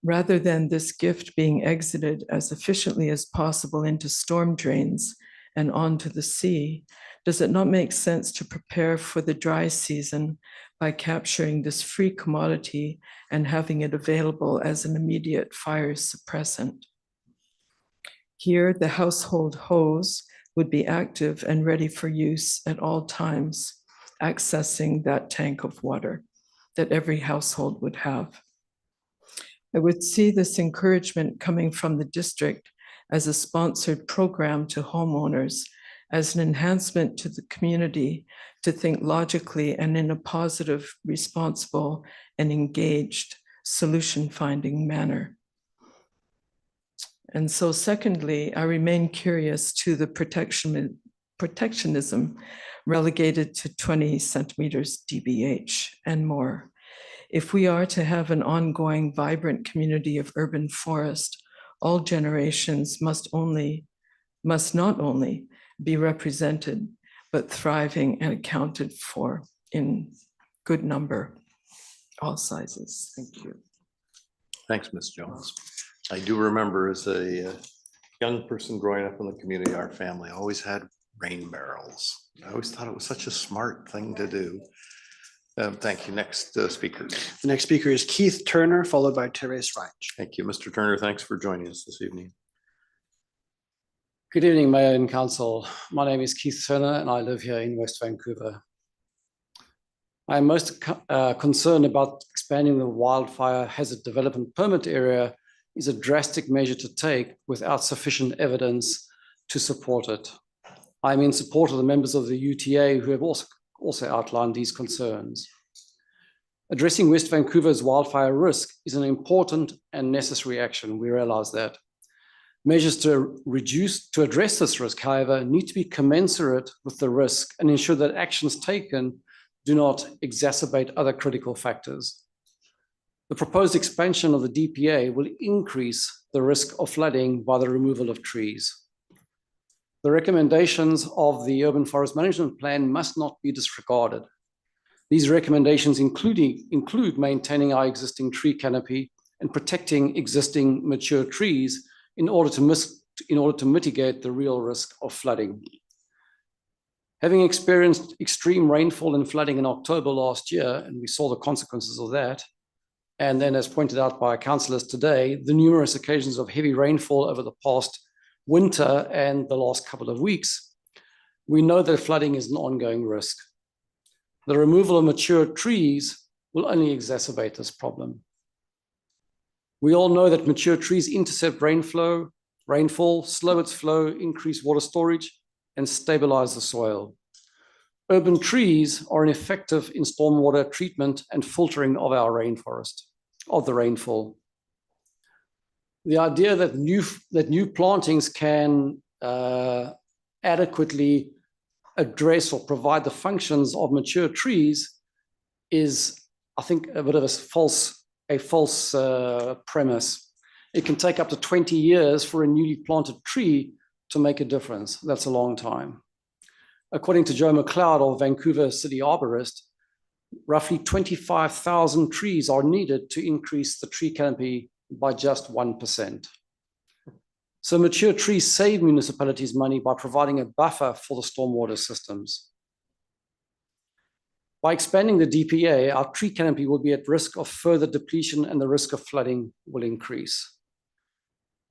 Rather than this gift being exited as efficiently as possible into storm drains and onto the sea, does it not make sense to prepare for the dry season by capturing this free commodity and having it available as an immediate fire suppressant? Here, the household hose would be active and ready for use at all times, accessing that tank of water that every household would have. I would see this encouragement coming from the district as a sponsored program to homeowners, as an enhancement to the community to think logically and in a positive, responsible, and engaged solution-finding manner. And so secondly, I remain curious to the protectionism relegated to 20 centimeters DBH and more. If we are to have an ongoing, vibrant community of urban forest, all generations must not only be represented, but thriving and accounted for in good number, all sizes. Thank you. Thanks, Ms. Jones. I do remember as a young person growing up in the community, our family always had rain barrels. I always thought it was such a smart thing to do. Thank you. Next speaker. The next speaker is Keith Turner, followed by Therese Reich. Thank you, Mr. Turner. Thanks for joining us this evening. Good evening, Mayor and Council. My name is Keith Turner and I live here in West Vancouver. I am most concerned about expanding the wildfire hazard development permit area is a drastic measure to take without sufficient evidence to support it. I'm in support of the members of the UTA who have also outlined these concerns. Addressing West Vancouver's wildfire risk is an important and necessary action. We realize that. Measures to address this risk, however, need to be commensurate with the risk and ensure that actions taken do not exacerbate other critical factors. The proposed expansion of the DPA will increase the risk of flooding by the removal of trees. The recommendations of the Urban Forest Management Plan must not be disregarded. These recommendations include maintaining our existing tree canopy and protecting existing mature trees in order to mitigate the real risk of flooding. Having experienced extreme rainfall and flooding in October last year, and we saw the consequences of that, and then as pointed out by councillors today, the numerous occasions of heavy rainfall over the past winter and the last couple of weeks, we know that flooding is an ongoing risk. The removal of mature trees will only exacerbate this problem. We all know that mature trees intercept rainfall, slow its flow, increase water storage, and stabilize the soil. Urban trees are ineffective in stormwater treatment and filtering of our rainforest, of the rainfall. The idea that new plantings can adequately address or provide the functions of mature trees is, I think, a bit of a false premise. It can take up to 20 years for a newly planted tree to make a difference. That's a long time. According to Joe McLeod of Vancouver City Arborist, roughly 25,000 trees are needed to increase the tree canopy by just 1%. So mature trees save municipalities money by providing a buffer for the stormwater systems. By expanding the DPA, our tree canopy will be at risk of further depletion and the risk of flooding will increase.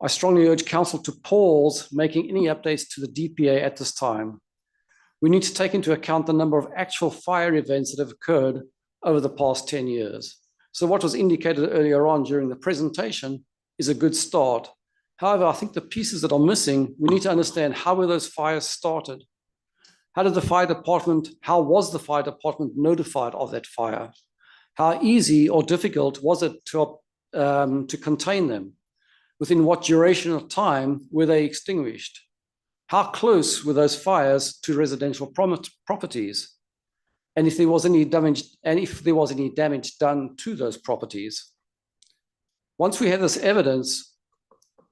I strongly urge Council to pause making any updates to the DPA at this time. We need to take into account the number of actual fire events that have occurred over the past 10 years. So what was indicated earlier on during the presentation is a good start. However, I think the pieces that are missing, we need to understand how were those fires started? How was the fire department notified of that fire? How easy or difficult was it to contain them? Within what duration of time were they extinguished? How close were those fires to residential properties? And if there was any damage done to those properties? Once we have this evidence,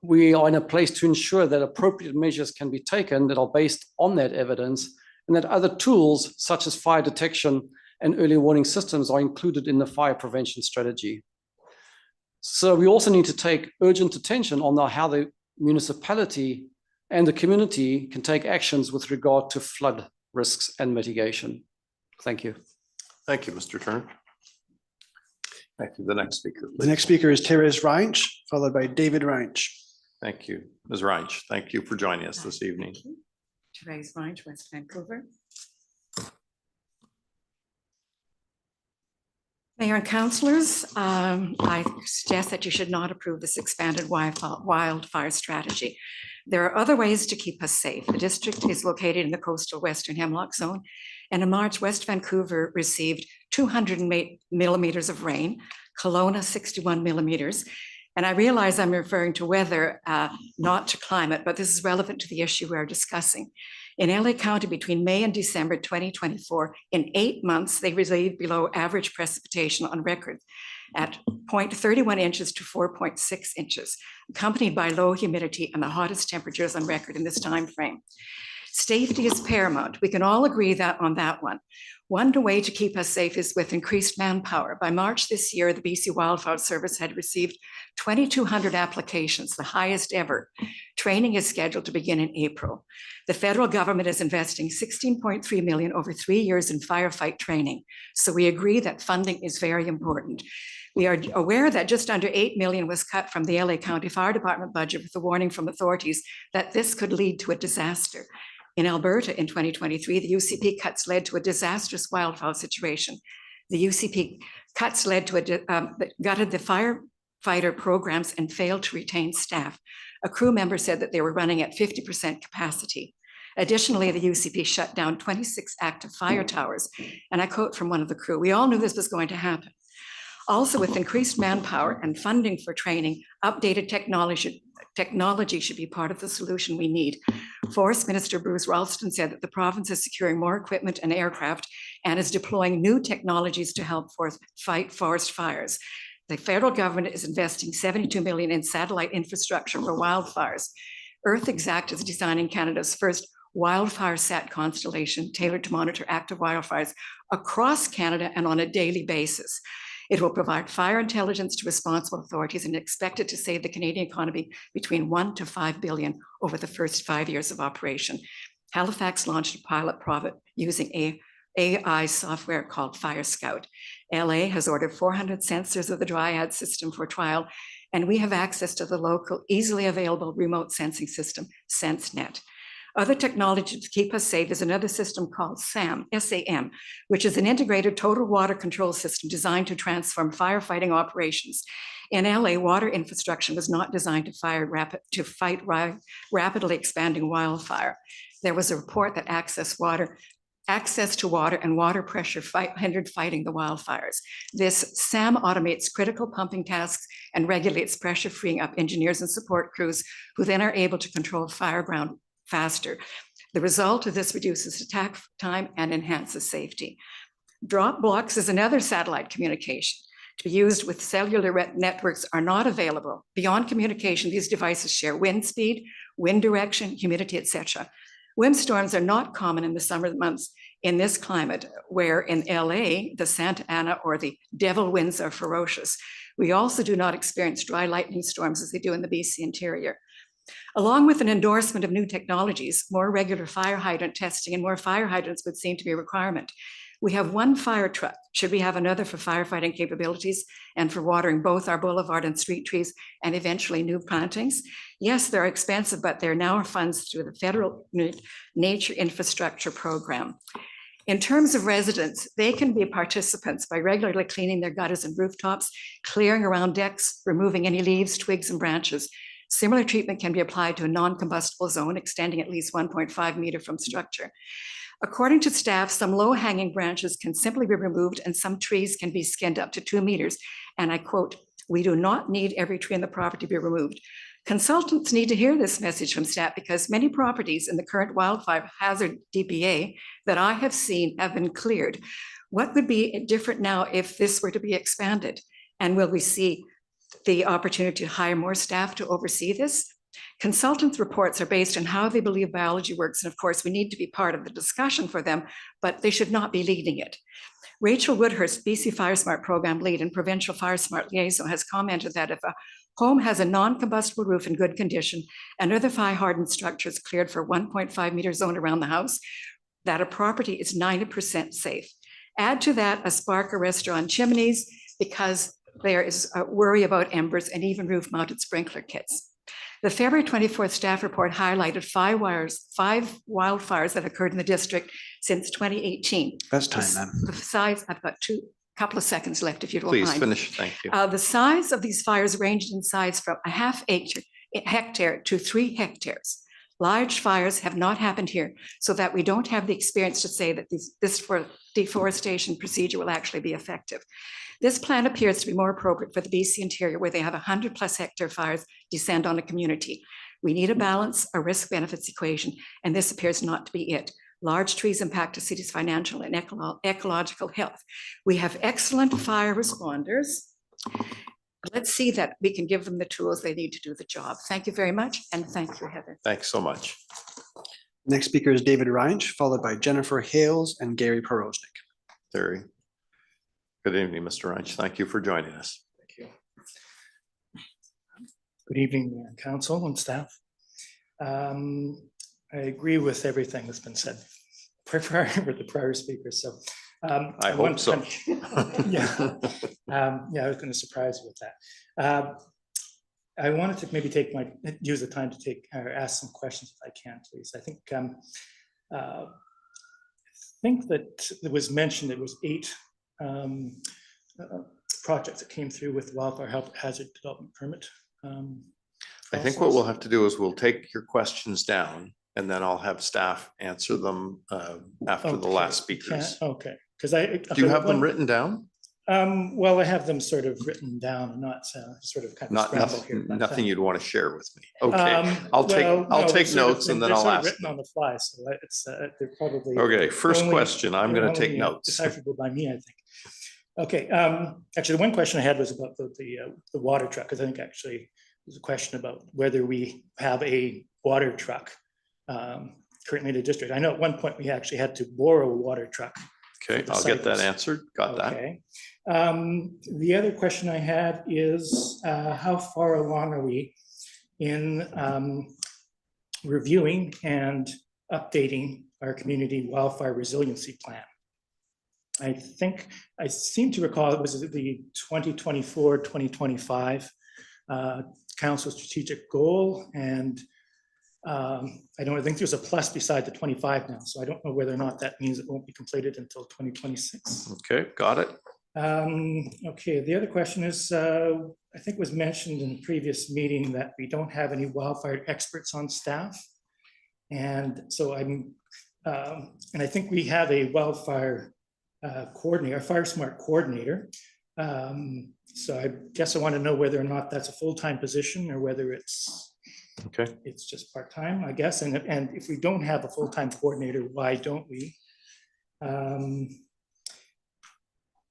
we are in a place to ensure that appropriate measures can be taken that are based on that evidence, and that other tools such as fire detection and early warning systems are included in the fire prevention strategy. So we also need to take urgent attention on how the municipality and the community can take actions with regard to flood risks and mitigation. Thank you. Thank you, Mr. Turner. Thank you. The next speaker, please. The next speaker is Therese Reich, followed by David Reich. Thank you. Ms. Reich, thank you for joining us this evening. Therese Range, West Vancouver. Mayor and councillors, I suggest that you should not approve this expanded wildfire strategy. There are other ways to keep us safe. The district is located in the coastal Western Hemlock Zone, and in March, West Vancouver received 200 millimeters of rain, Kelowna 61 millimeters. And I realize I'm referring to weather, not to climate, but this is relevant to the issue we're discussing. In LA County, between May and December 2024, in 8 months, they received below average precipitation on record at 0.31 inches to 4.6 inches, accompanied by low humidity and the hottest temperatures on record in this time frame. Safety is paramount. We can all agree that on that one. One way to keep us safe is with increased manpower. By March this year, the BC Wildfire Service had received 2,200 applications, the highest ever. Training is scheduled to begin in April. The federal government is investing $16.3 million over 3 years in firefight training. So we agree that funding is very important. We are aware that just under $8 million was cut from the LA County Fire Department budget with a warning from authorities that this could lead to a disaster. In Alberta in 2023, the UCP cuts led to a disastrous wildfire situation. The UCP cuts led to gutted the firefighter programs and failed to retain staff. A crew member said that they were running at 50% capacity. Additionally, the UCP shut down 26 active fire towers. And I quote from one of the crew, "We all knew this was going to happen." Also, with increased manpower and funding for training, updated technology should be part of the solution we need. Forest Minister Bruce Ralston said that the province is securing more equipment and aircraft and is deploying new technologies to help fight forest fires. The federal government is investing $72 million in satellite infrastructure for wildfires. EarthExact is designing Canada's first wildfire sat constellation tailored to monitor active wildfires across Canada and on a daily basis. It will provide fire intelligence to responsible authorities and expected to save the Canadian economy between $1 to $5 billion over the first 5 years of operation. Halifax launched a pilot project using AI software called Fire Scout. LA has ordered 400 sensors of the Dryad system for trial, and we have access to the local, easily available remote sensing system, SenseNet. Other technology to keep us safe is another system called SAM, S-A-M, which is an integrated total water control system designed to transform firefighting operations. In LA, water infrastructure was not designed to fight rapidly expanding wildfire. There was a report that access to water and water pressure hindered fighting the wildfires. This SAM automates critical pumping tasks and regulates pressure, freeing up engineers and support crews who then are able to control fireground faster. The result of this reduces attack time and enhances safety. Dropbox is another satellite communication to be used with cellular networks are not available. Beyond communication, these devices share wind speed, wind direction, humidity, etc. Windstorms are not common in the summer months in this climate, where in LA, the Santa Ana or the devil winds are ferocious. We also do not experience dry lightning storms as they do in the BC interior. Along with an endorsement of new technologies, more regular fire hydrant testing and more fire hydrants would seem to be a requirement. We have one fire truck. Should we have another for firefighting capabilities and for watering both our boulevard and street trees and eventually new plantings? Yes, they're expensive, but there now are funds through the Federal Nature Infrastructure Program. In terms of residents, they can be participants by regularly cleaning their gutters and rooftops, clearing around decks, removing any leaves, twigs, and branches. Similar treatment can be applied to a non-combustible zone extending at least 1.5 meters from structure. According to staff, some low-hanging branches can simply be removed and some trees can be skinned up to 2 meters. And I quote, "We do not need every tree in the property to be removed." Consultants need to hear this message from staff because many properties in the current wildfire hazard DPA that I have seen have been cleared. What would be different now if this were to be expanded? And will we see the opportunity to hire more staff to oversee this? Consultants' reports are based on how they believe biology works. And of course, we need to be part of the discussion for them, but they should not be leading it. Rachel Woodhurst, BC FireSmart program lead and provincial FireSmart liaison, has commented that if a home has a non-combustible roof in good condition and other fire-hardened structures cleared for 1.5 meter zone around the house, that a property is 90% safe. Add to that a spark arrestor on chimneys because there is a worry about embers and even roof-mounted sprinkler kits. The February 24th staff report highlighted five wildfires that occurred in the district since 2018. Best time then. The size, I've got couple of seconds left if you don't mind. Please finish. Thank you. The size of these fires ranged in size from a hectare to 3 hectares. Large fires have not happened here, so that we don't have the experience to say that this deforestation procedure will actually be effective. This plan appears to be more appropriate for the BC interior, where they have 100+ hectare fires descend on a community. We need a balance, a risk benefits equation, and this appears not to be it. Large trees impact a city's financial and ecological health. We have excellent fire responders. Let's see that we can give them the tools they need to do the job. Thank you very much, and thank you, Heather. Thanks so much. Next speaker is David Reinsch, followed by Jennifer Hales and Gary Porosnik. Very good evening, Mr. Reinsch. Thank you for joining us. Thank you. Good evening, Mayor and Council and staff. I agree with everything that's been said for the prior speakers. So I hope so. Yeah, I was going to surprise you with that. I wanted to maybe use the time to ask some questions if I can, please. I think that it was mentioned it was 8 projects that came through with wildfire hazard development permit. I think what we'll have to do is we'll take your questions down, and then I'll have staff answer them after the last speakers. Okay. Do you have them written down? Well, I have them sort of written down, and not sort of kind of scrambled here. Nothing you'd want to share with me. Okay, I'll take notes and then I'll ask. Written on the fly, so it's they're probably. Okay, first question. I'm going to take notes. Decipherable by me, I think. Okay. Actually, the one question I had was about the water truck, because I think actually there's a question about whether we have a water truck currently in the district. I know at one point we actually had to borrow a water truck. Okay, I'll get that answered. Got that. Okay. The other question I had is how far along are we in reviewing and updating our community wildfire resiliency plan? I seem to recall it was the 2024-2025 council strategic goal, and I don't think there's a plus beside the 25 now, so I don't know whether or not that means it won't be completed until 2026. Okay, got it. Okay, the other question is, I think it was mentioned in the previous meeting that we don't have any wildfire experts on staff. And so and I think we have a wildfire coordinator, a Fire Smart coordinator. So I guess I want to know whether or not that's a full-time position or whether it's just part-time, I guess. And if we don't have a full-time coordinator, why don't we?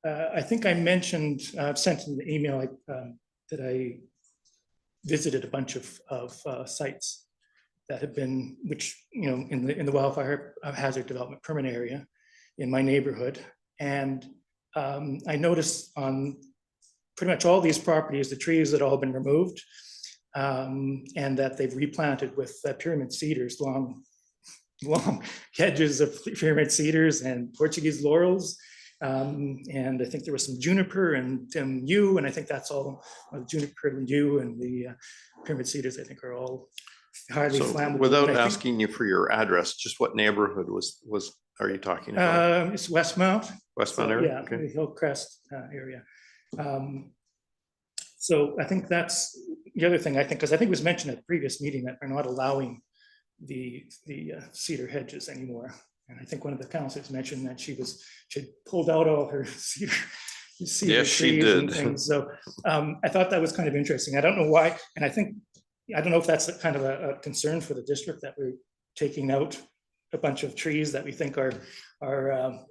I think I mentioned, I've sent an email that I visited a bunch of sites that have been, in the wildfire hazard development permit area in my neighborhood. And I noticed on pretty much all these properties, the trees had all been removed, and that they've replanted with pyramid cedars, long hedges of pyramid cedars and Portuguese laurels. And I think there was some juniper and yew, and I think that's all juniper and yew, and the pyramid cedars I think are all highly flammable. Without asking you for your address, just what neighborhood are you talking about? It's Westmount. Westmount area? Yeah, okay. the Hillcrest area. So I think that's the other thing, I think, because I think it was mentioned at the previous meeting that we're not allowing the cedar hedges anymore. And I think one of the councilors mentioned that she pulled out all her cedar Yes, she trees and did. things. So I thought that was kind of interesting. I don't know why, and I don't know if that's kind of a concern for the district that we're taking out a bunch of trees that we think are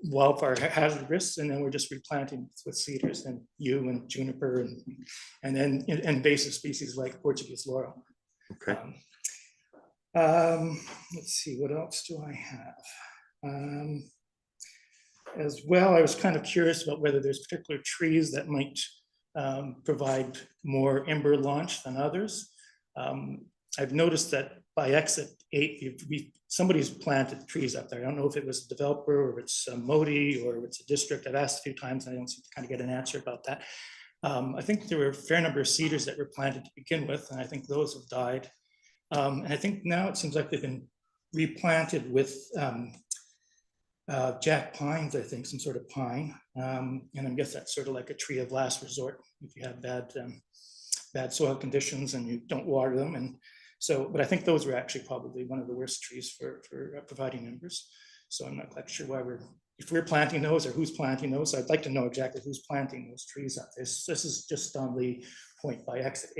wildfire hazard risks, and then we're just replanting with cedars and yew and juniper and then invasive species like Portuguese laurel. Okay. Let's see, what else do I have? As well, I was kind of curious about whether there's particular trees that might provide more ember launch than others. I've noticed that by exit 8, somebody's planted trees up there. I don't know if it was a developer or it's Modi or it's a district. I've asked a few times and I don't seem to kind of get an answer about that. I think there were a fair number of cedars that were planted to begin with, and I think those have died. And I think now it seems like they've been replanted with jack pines, I think, some sort of pine. And I guess that's sort of like a tree of last resort if you have bad soil conditions and you don't water them. And so, but I think those were actually probably one of the worst trees for providing members. So I'm not quite sure why if we're planting those or who's planting those. I'd like to know exactly who's planting those trees up there. This is just on the point by exit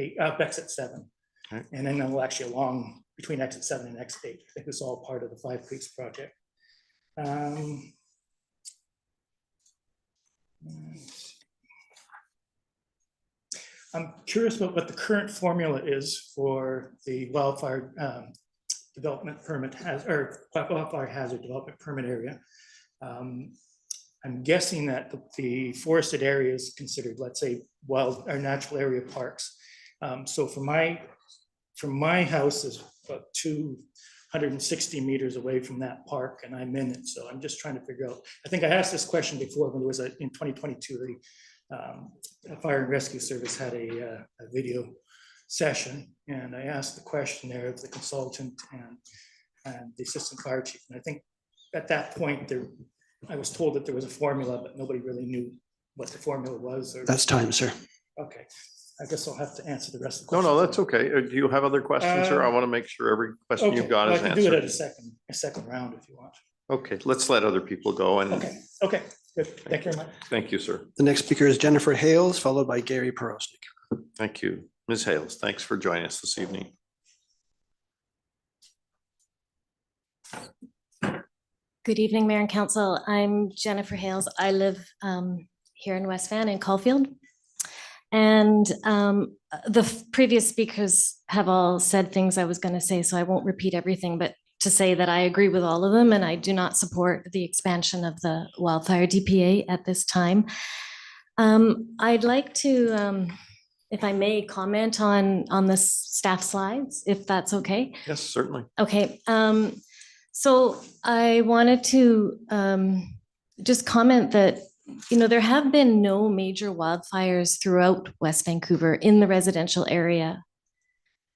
7. Okay. And then actually along between exit 7 and exit 8. I think it's all part of the Five Creeks project. I'm curious about what the current formula is for the wildfire development permit wildfire hazard development permit area. I'm guessing that the forested area is considered, let's say, wild or natural area parks. So from my house is about 260 meters away from that park, and I'm in it. So I'm just trying to figure out. I think I asked this question before when there was in 2022, the Fire and Rescue Service had a video session, and I asked the question there of the consultant and the assistant fire chief. And I think at that point I was told that there was a formula, but nobody really knew what the formula was. That's time, sir. Okay. I guess I'll have to answer the rest of the No, questions. no, that's okay. Do you have other questions, sir? I want to make sure every question you've got I is can do it at answered. a second round if you want. Okay, let's let other people go and Okay, good. Thank you very much. thank you, sir. The next speaker is Jennifer Hales, followed by Gary Perosnik. Thank you. Ms. Hales, thanks for joining us this evening. Good evening, Mayor and Council. I'm Jennifer Hales. I live here in West Van in Caulfield. And the previous speakers have all said things I was going to say, so I won't repeat everything, but to say that I agree with all of them and I do not support the expansion of the wildfire DPA at this time. I'd like to, if I may, comment on the staff slides, if that's okay. Yes, certainly. Okay. So I wanted to just comment that, you know, there have been no major wildfires throughout West Vancouver in the residential area.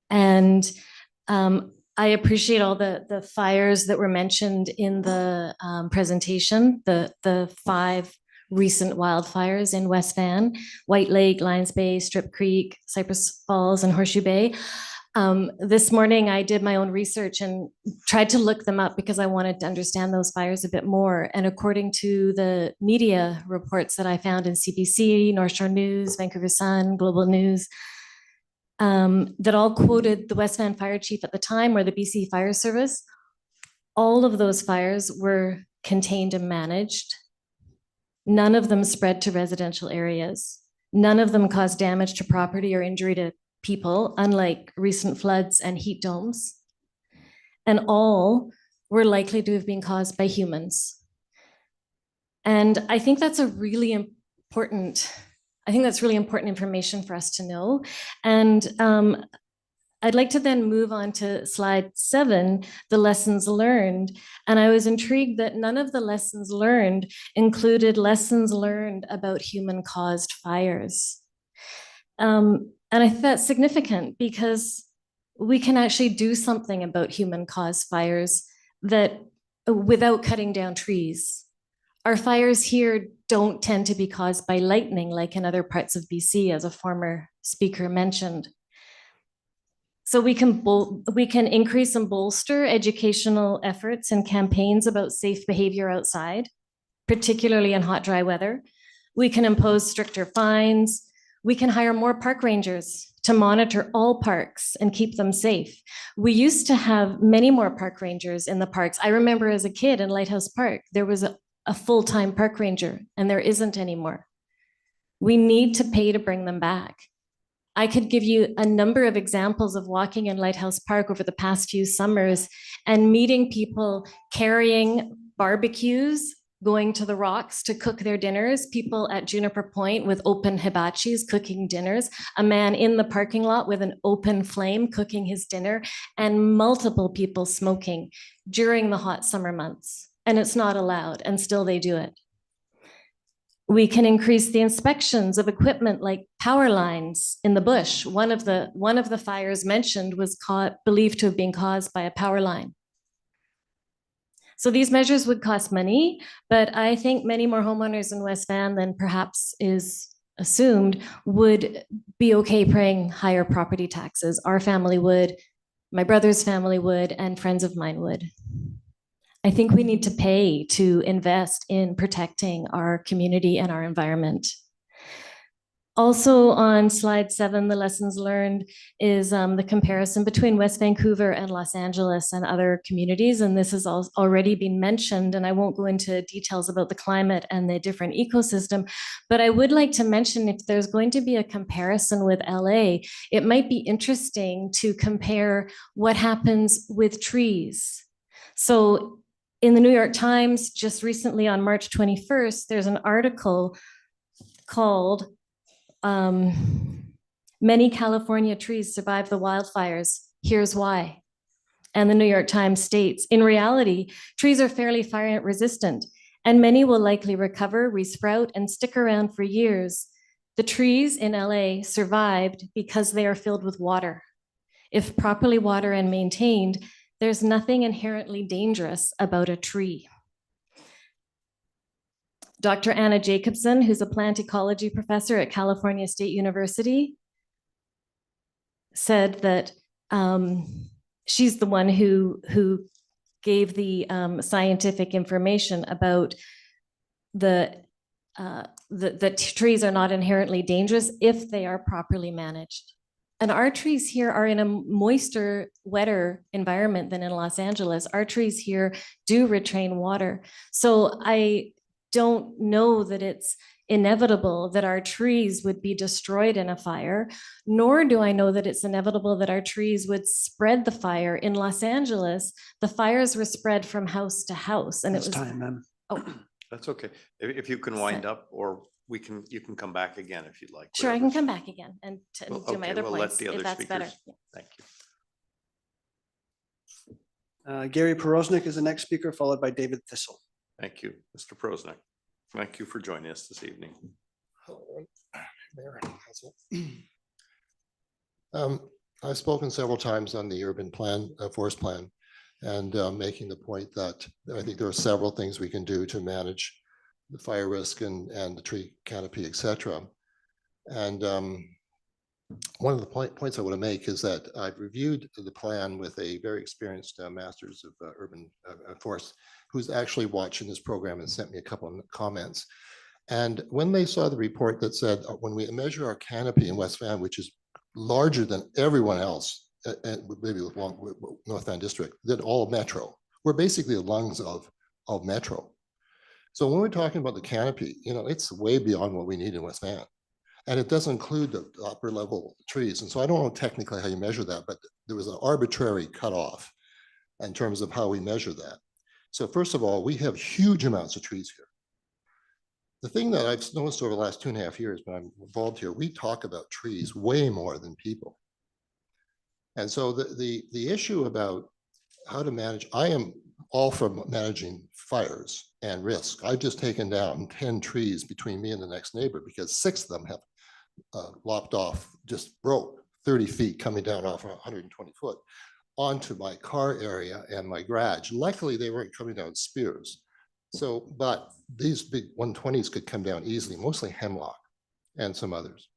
And I appreciate all the fires that were mentioned in the presentation, the 5 recent wildfires in West Van, White Lake, Lions Bay, Strip Creek, Cypress Falls, and Horseshoe Bay. This morning, I did my own research and tried to look them up because I wanted to understand those fires a bit more. And according to the media reports that I found in CBC, North Shore News, Vancouver Sun, Global News, that all quoted the West Van Fire Chief at the time or the BC Fire Service, all of those fires were contained and managed. None of them spread to residential areas. None of them caused damage to property or injury to people, unlike recent floods and heat domes. And all were likely to have been caused by humans. And I think that's really important information for us to know. And I'd like to then move on to slide 7, the lessons learned. And I was intrigued that none of the lessons learned included lessons learned about human-caused fires. And I think that's significant because we can actually do something about human-caused fires that without cutting down trees. Our fires here don't tend to be caused by lightning like in other parts of BC, as a former speaker mentioned. So we can increase and bolster educational efforts and campaigns about safe behavior outside, particularly in hot, dry weather. We can impose stricter fines. We can hire more park rangers to monitor all parks and keep them safe. We used to have many more park rangers in the parks. I remember as a kid in Lighthouse Park, there was a full-time park ranger, and there isn't anymore. We need to pay to bring them back. I could give you a number of examples of walking in Lighthouse Park over the past few summers and meeting people carrying barbecues, going to the rocks to cook their dinners, people at Juniper Point with open hibachis cooking dinners, a man in the parking lot with an open flame cooking his dinner, and multiple people smoking during the hot summer months. And it's not allowed, and still they do it. We can increase the inspections of equipment like power lines in the bush. One of the fires mentioned was believed to have been caused by a power line. So these measures would cost money, but I think many more homeowners in West Van than perhaps is assumed would be okay paying higher property taxes. Our family would, my brother's family would, and friends of mine would. I think we need to pay to invest in protecting our community and our environment. Also on slide 7, the lessons learned is the comparison between West Vancouver and Los Angeles and other communities. And this has already been mentioned, and I won't go into details about the climate and the different ecosystem, but I would like to mention if there's going to be a comparison with LA, it might be interesting to compare what happens with trees. So in the New York Times, just recently on March 21st, there's an article called Many California Trees Survive the Wildfires. Here's why. And the New York Times states, in reality, trees are fairly fire resistant, and many will likely recover, resprout, and stick around for years. The trees in LA survived because they are filled with water. If properly watered and maintained, there's nothing inherently dangerous about a tree. Dr. Anna Jacobson, who's a plant ecology professor at California State University, said that she's the one who gave the scientific information about that trees are not inherently dangerous if they are properly managed. And our trees here are in a moister, wetter environment than in Los Angeles. Our trees here do retain water. So I don't know that it's inevitable that our trees would be destroyed in a fire, nor do I know that it's inevitable that our trees would spread the fire. In Los Angeles, the fires were spread from house to house, and It's it was time, ma'am. Oh, That's okay. If you can wind up, or you can come back again if you'd like. sure, I can whatever's- come back again and Well, do my okay, other we'll let points the if other that's better. speakers- Thank you. Gary Porosnik is the next speaker, followed by David Thistle. Thank you, Mr. Prosnick. Thank you for joining us this evening. Mayor and Council. I've spoken several times on the urban plan, forest plan, and making the point that I think there are several things we can do to manage the fire risk and the tree canopy, et cetera. And one of the points I want to make is that I've reviewed the plan with a very experienced masters of urban forest who's actually watching this program and sent me a couple of comments. And when they saw the report that said, when we measure our canopy in West Van, which is larger than everyone else, maybe with North Van District, than all of Metro, we're basically the lungs of Metro. So when we're talking about the canopy, it's way beyond what we need in West Van. And it doesn't include the upper level trees. And so I don't know technically how you measure that, but there was an arbitrary cutoff in terms of how we measure that. So first of all, we have huge amounts of trees here. The thing that I've noticed over the last 2.5 years when I'm involved here, we talk about trees way more than people. And so the issue about how to manage, I am all for managing fires and risk. I've just taken down 10 trees between me and the next neighbor because 6 of them have lopped off, just broke 30 feet coming down off 120 foot onto my car area and my garage. Luckily, they weren't coming down spears. So, but these big 120s could come down easily, mostly hemlock and some others.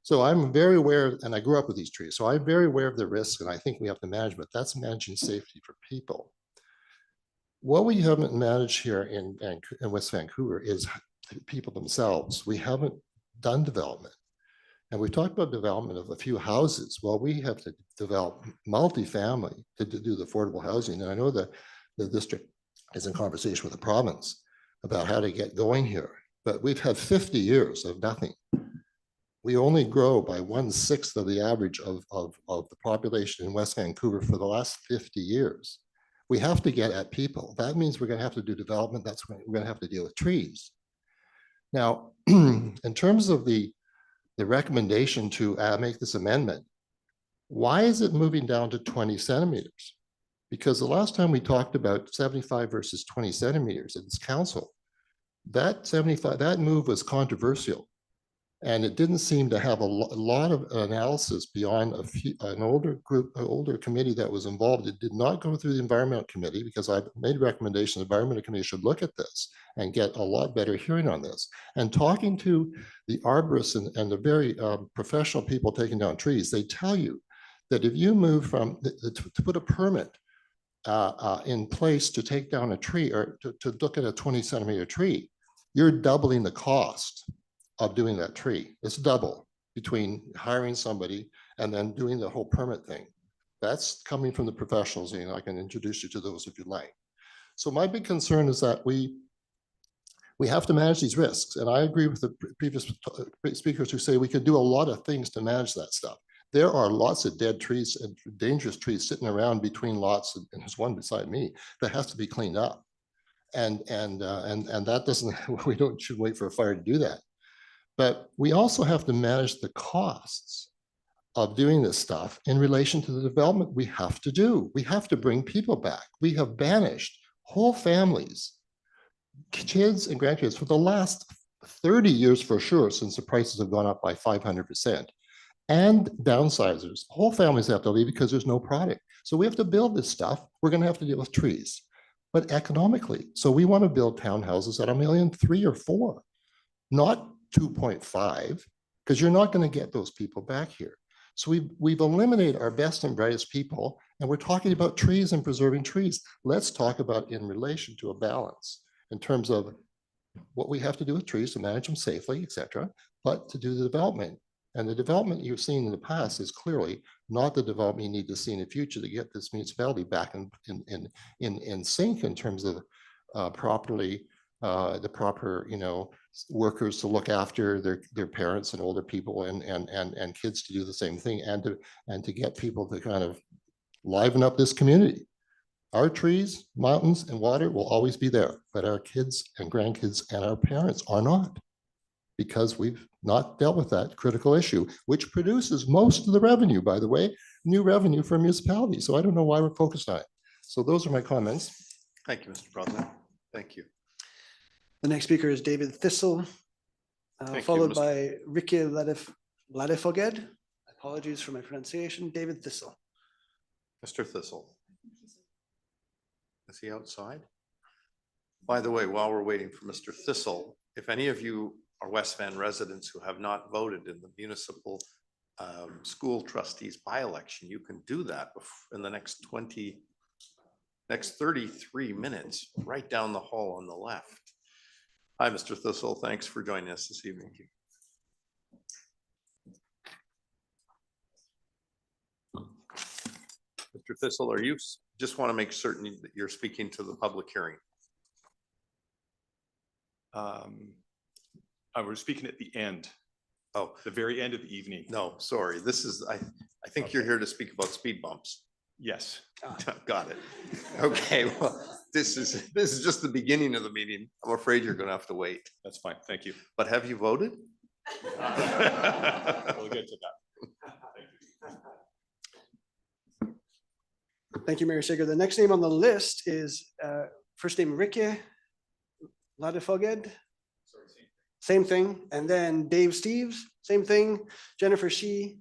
So I'm very aware, and I grew up with these trees, so I'm very aware of the risks, and I think we have to manage, but that's managing safety for people. What we haven't managed here in West Vancouver is people themselves. We haven't done development. And we've talked about development of a few houses. Well, we have to develop multifamily to do the affordable housing. And I know that the district is in conversation with the province about how to get going here. But we've had 50 years of nothing. We only grow by 1/6 of the average of the population in West Vancouver for the last 50 years. We have to get at people. That means we're going to have to do development. That's when we're going to have to deal with trees. Now, in terms of the recommendation to make this amendment, why is it moving down to 20 centimeters? Because the last time we talked about 75 versus 20 centimeters in this council, that 75, that move was controversial. And it didn't seem to have a lot of analysis beyond an older group, an older committee that was involved. It did not go through the environmental committee because I made a recommendation. The environmental committee should look at this and get a lot better hearing on this. And talking to the arborists and the very professional people taking down trees, they tell you that if you move from to put a permit in place to take down a tree or to look at a 20-centimeter tree, you're doubling the cost of doing that tree. It's double between hiring somebody and then doing the whole permit thing. That's coming from the professionals, and I can introduce you to those if you like. So my big concern is that we have to manage these risks. And I agree with the previous speakers who say we could do a lot of things to manage that stuff. There are lots of dead trees and dangerous trees sitting around between lots, and there's one beside me that has to be cleaned up. And that doesn't, should wait for a fire to do that. But we also have to manage the costs of doing this stuff in relation to the development we have to do. We have to bring people back. We have banished whole families, kids and grandkids for the last 30 years for sure, since the prices have gone up by 500%. And downsizers, whole families have to leave because there's no product. So we have to build this stuff. We're going to have to deal with trees, but economically. So we want to build townhouses at $1.3 million or $4 million, not 2.5, because you're not going to get those people back here. So we've eliminated our best and brightest people, and we're talking about trees and preserving trees. Let's talk about in relation to a balance in terms of what we have to do with trees to manage them safely, etc., but to do the development. And the development you've seen in the past is clearly not the development you need to see in the future to get this municipality back in sync in terms of properly the proper, workers to look after their parents and older people and kids to do the same thing, and to get people to kind of liven up this community. Our trees, mountains, and water will always be there, but our kids and grandkids and our parents are not, because we've not dealt with that critical issue, which produces most of the revenue, by the way, new revenue for municipalities. So I don't know why we're focused on it. So those are my comments. Thank you, Mr. President. Thank you. The next speaker is David Thistle, followed by Ricky Ladefoged. Apologies for my pronunciation. David Thistle. Mr. Thistle. Is he outside? By the way, while we're waiting for Mr. Thistle, if any of you are West Van residents who have not voted in the municipal school trustees by-election, you can do that in the next 33 minutes, right down the hall on the left. Hi, Mr. Thistle. Thanks for joining us this evening. Mr. Thistle, are you, just want to make certain that you're speaking to the public hearing? I was speaking at the end. Oh, the very end of the evening. No, sorry. This is, I think you're here to speak about speed bumps. Yes. Got it. Okay, well, this is just the beginning of the meeting. I'm afraid you're going to have to wait. That's fine. Thank you. But have you voted? We'll get to that. Thank you, Mayor Sager. The next name on the list is first name Ricky Ladefoged. Same thing. And then Dave Steves, same thing. Jennifer Shi,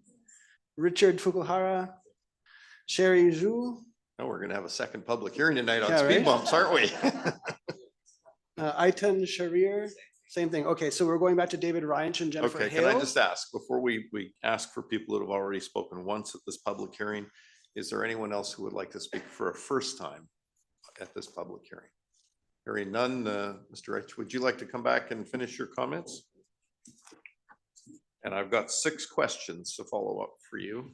Richard Fukuhara, Sherry Zhu. Oh, we're going to have a second public hearing tonight on Yeah, speed right? bumps, aren't we? Aitan Sharir, same thing. Okay, so we're going back to David Ryanch and Jennifer Okay, Hale. can I just ask, before we ask for people that have already spoken once at this public hearing, is there anyone else who would like to speak for a first time at this public hearing? Hearing none, Mr. Rich, would you like to come back and finish your comments? And I've got 6 questions to follow up for you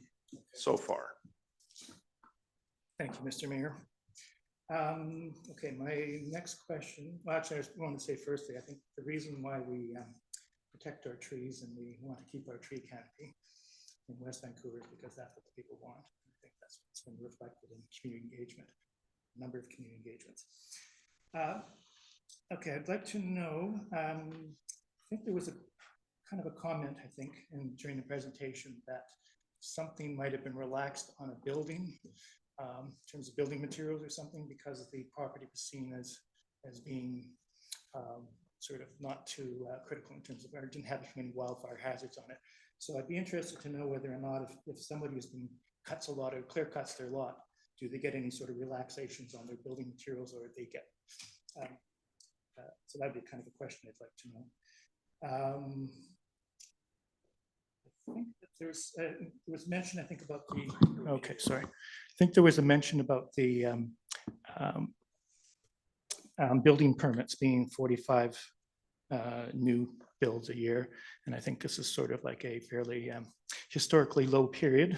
so far. Thank you, Mr. Mayor. Okay, my next question, well, actually, I just want to say firstly, I think the reason why we protect our trees and we want to keep our tree canopy in West Vancouver is because that's what the people want. I think that's what's been reflected in community engagement, a number of community engagements. Okay, I'd like to know, I think there was a kind of a comment, I think, during the presentation that something might have been relaxed on a building in terms of building materials or something because the property was seen as being sort of not too critical in terms of, or didn't have too many wildfire hazards on it. So I'd be interested to know whether or not if somebody has been cuts a lot or clear cuts their lot, do they get any sort of relaxations on their building materials, or they get, so that'd be kind of a question I'd like to know. I think that there was mention, I think, about the, okay, sorry. I think there was a mention about the building permits being 45 new builds a year. And I think this is sort of like a fairly historically low period.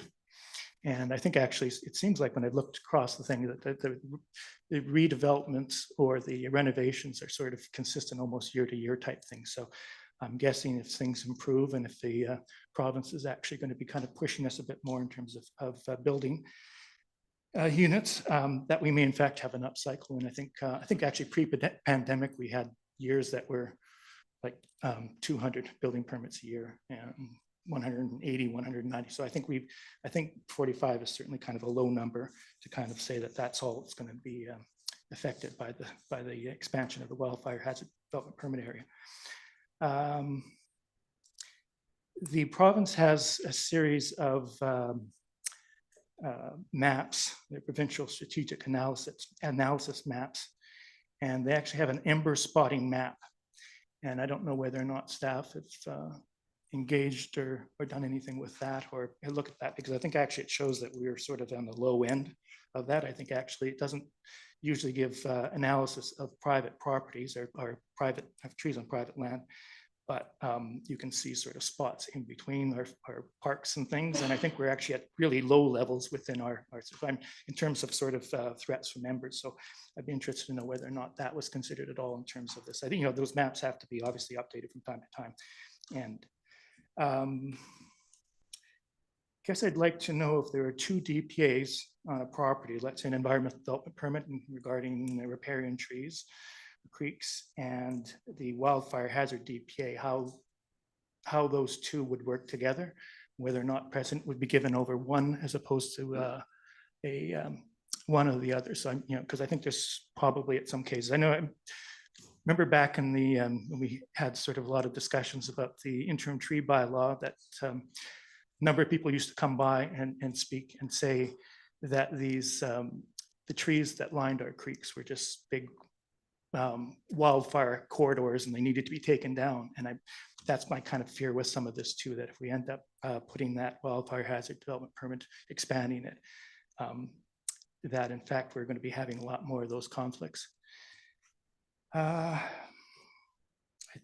And I think actually it seems like when I looked across the thing that the redevelopments or the renovations are sort of consistent almost year to year type things. So I'm guessing if things improve and if the province is actually going to be kind of pushing us a bit more in terms of building units, that we may in fact have an upcycle. And I think actually pre-pandemic we had years that were like 200 building permits a year and 180, 190. So I think 45 is certainly kind of a low number to kind of say that that's all that's going to be affected by the expansion of the wildfire hazard development permit area. The province has a series of maps, the provincial strategic analysis maps, and they actually have an ember spotting map. And I don't know whether or not staff have engaged or done anything with that or look at that, because I think actually it shows that we're sort of on the low end of that. I think actually it doesn't usually give analysis of private properties or private trees on private land, but you can see sort of spots in between our parks and things. And I think we're actually at really low levels within our in terms of sort of threats from embers. So I'd be interested to know whether or not that was considered at all in terms of this. I think, you know, those maps have to be obviously updated from time to time. And I guess I'd like to know if there are two DPAs on a property, let's say an environmental development permit regarding the riparian trees, creeks, and the wildfire hazard DPA, how those two would work together, whether or not precedent would be given over one as opposed to one or the other. So I'm, you know, because I think there's probably at some cases, I know I remember back in the when we had sort of a lot of discussions about the interim tree bylaw, that a number of people used to come by and speak and say that these the trees that lined our creeks were just big wildfire corridors and they needed to be taken down. And that's my kind of fear with some of this too, that if we end up putting that wildfire hazard development permit, expanding it, that in fact we're going to be having a lot more of those conflicts. I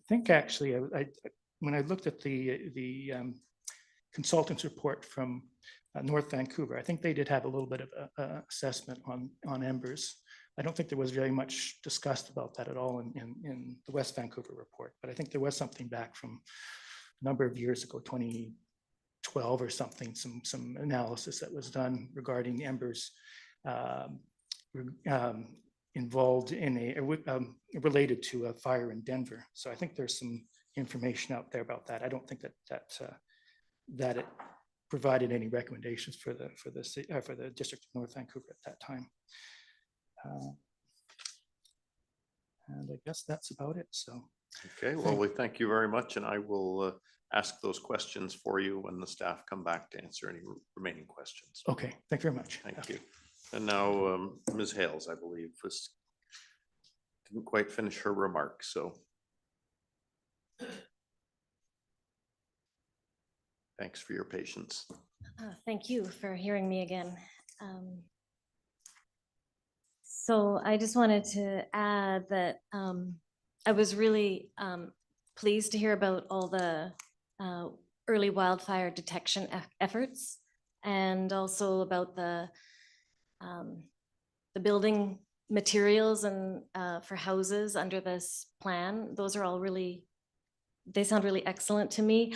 think actually when I looked at the consultant's report from North Vancouver, I think they did have a little bit of a assessment on embers. I don't think there was very much discussed about that at all in the West Vancouver report, but I think there was something back from a number of years ago, 2012 or something, some analysis that was done regarding embers involved in related to a fire in Denver. So I think there's some information out there about that. I don't think that it provided any recommendations for the District of North Vancouver at that time. And I guess that's about it. So. Okay, well, we thank you very much, and I will ask those questions for you when the staff come back to answer any remaining questions. Okay, thank you very much. Thank you. And now Ms. Hales, I believe, didn't quite finish her remarks, so. Thanks for your patience. Thank you for hearing me again. So I just wanted to add that I was really pleased to hear about all the early wildfire detection efforts, and also about the building materials and for houses under this plan. Those are all really, they sound really excellent to me.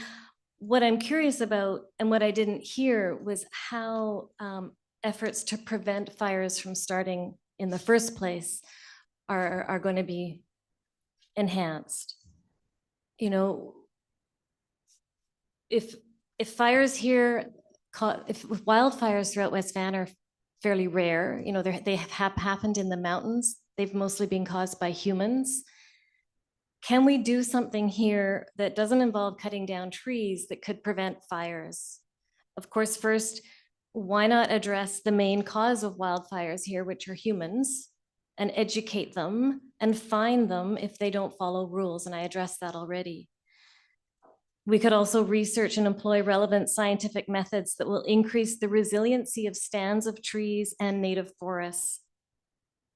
What I'm curious about and what I didn't hear was how efforts to prevent fires from starting in the first place are going to be enhanced. You know, if fires here, if wildfires throughout West Van are fairly rare, you know, they have happened in the mountains. They've mostly been caused by humans. can we do something here that doesn't involve cutting down trees that could prevent fires? Of course, first, why not address the main cause of wildfires here, which are humans, and educate them and fine them if they don't follow rules? And I addressed that already. We could also research and employ relevant scientific methods that will increase the resiliency of stands of trees and native forests,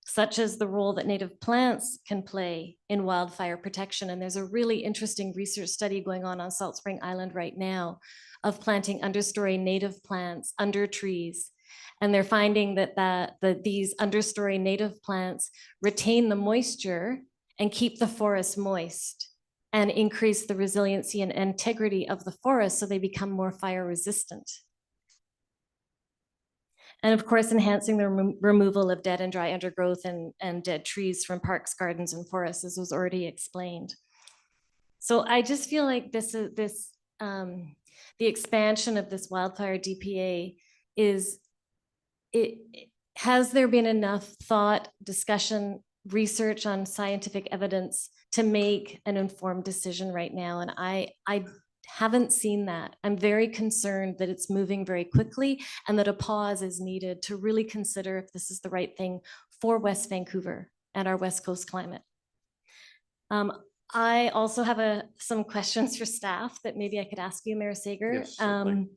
such as the role that native plants can play in wildfire protection. And there's a really interesting research study going on Salt Spring Island right now of planting understory native plants under trees. And they're finding that these understory native plants retain the moisture and keep the forest moist and increase the resiliency and integrity of the forest so they become more fire resistant. And of course, enhancing the removal of dead and dry undergrowth and dead trees from parks, gardens, and forests, as was already explained. So I just feel like the expansion of this wildfire DPA has there been enough thought, discussion, research on scientific evidence to make an informed decision right now? And I haven't seen that. I'm very concerned that it's moving very quickly and that a pause is needed to really consider if this is the right thing for West Vancouver and our West Coast climate. I also have some questions for staff that maybe I could ask you, Mayor Sager. Yes, certainly.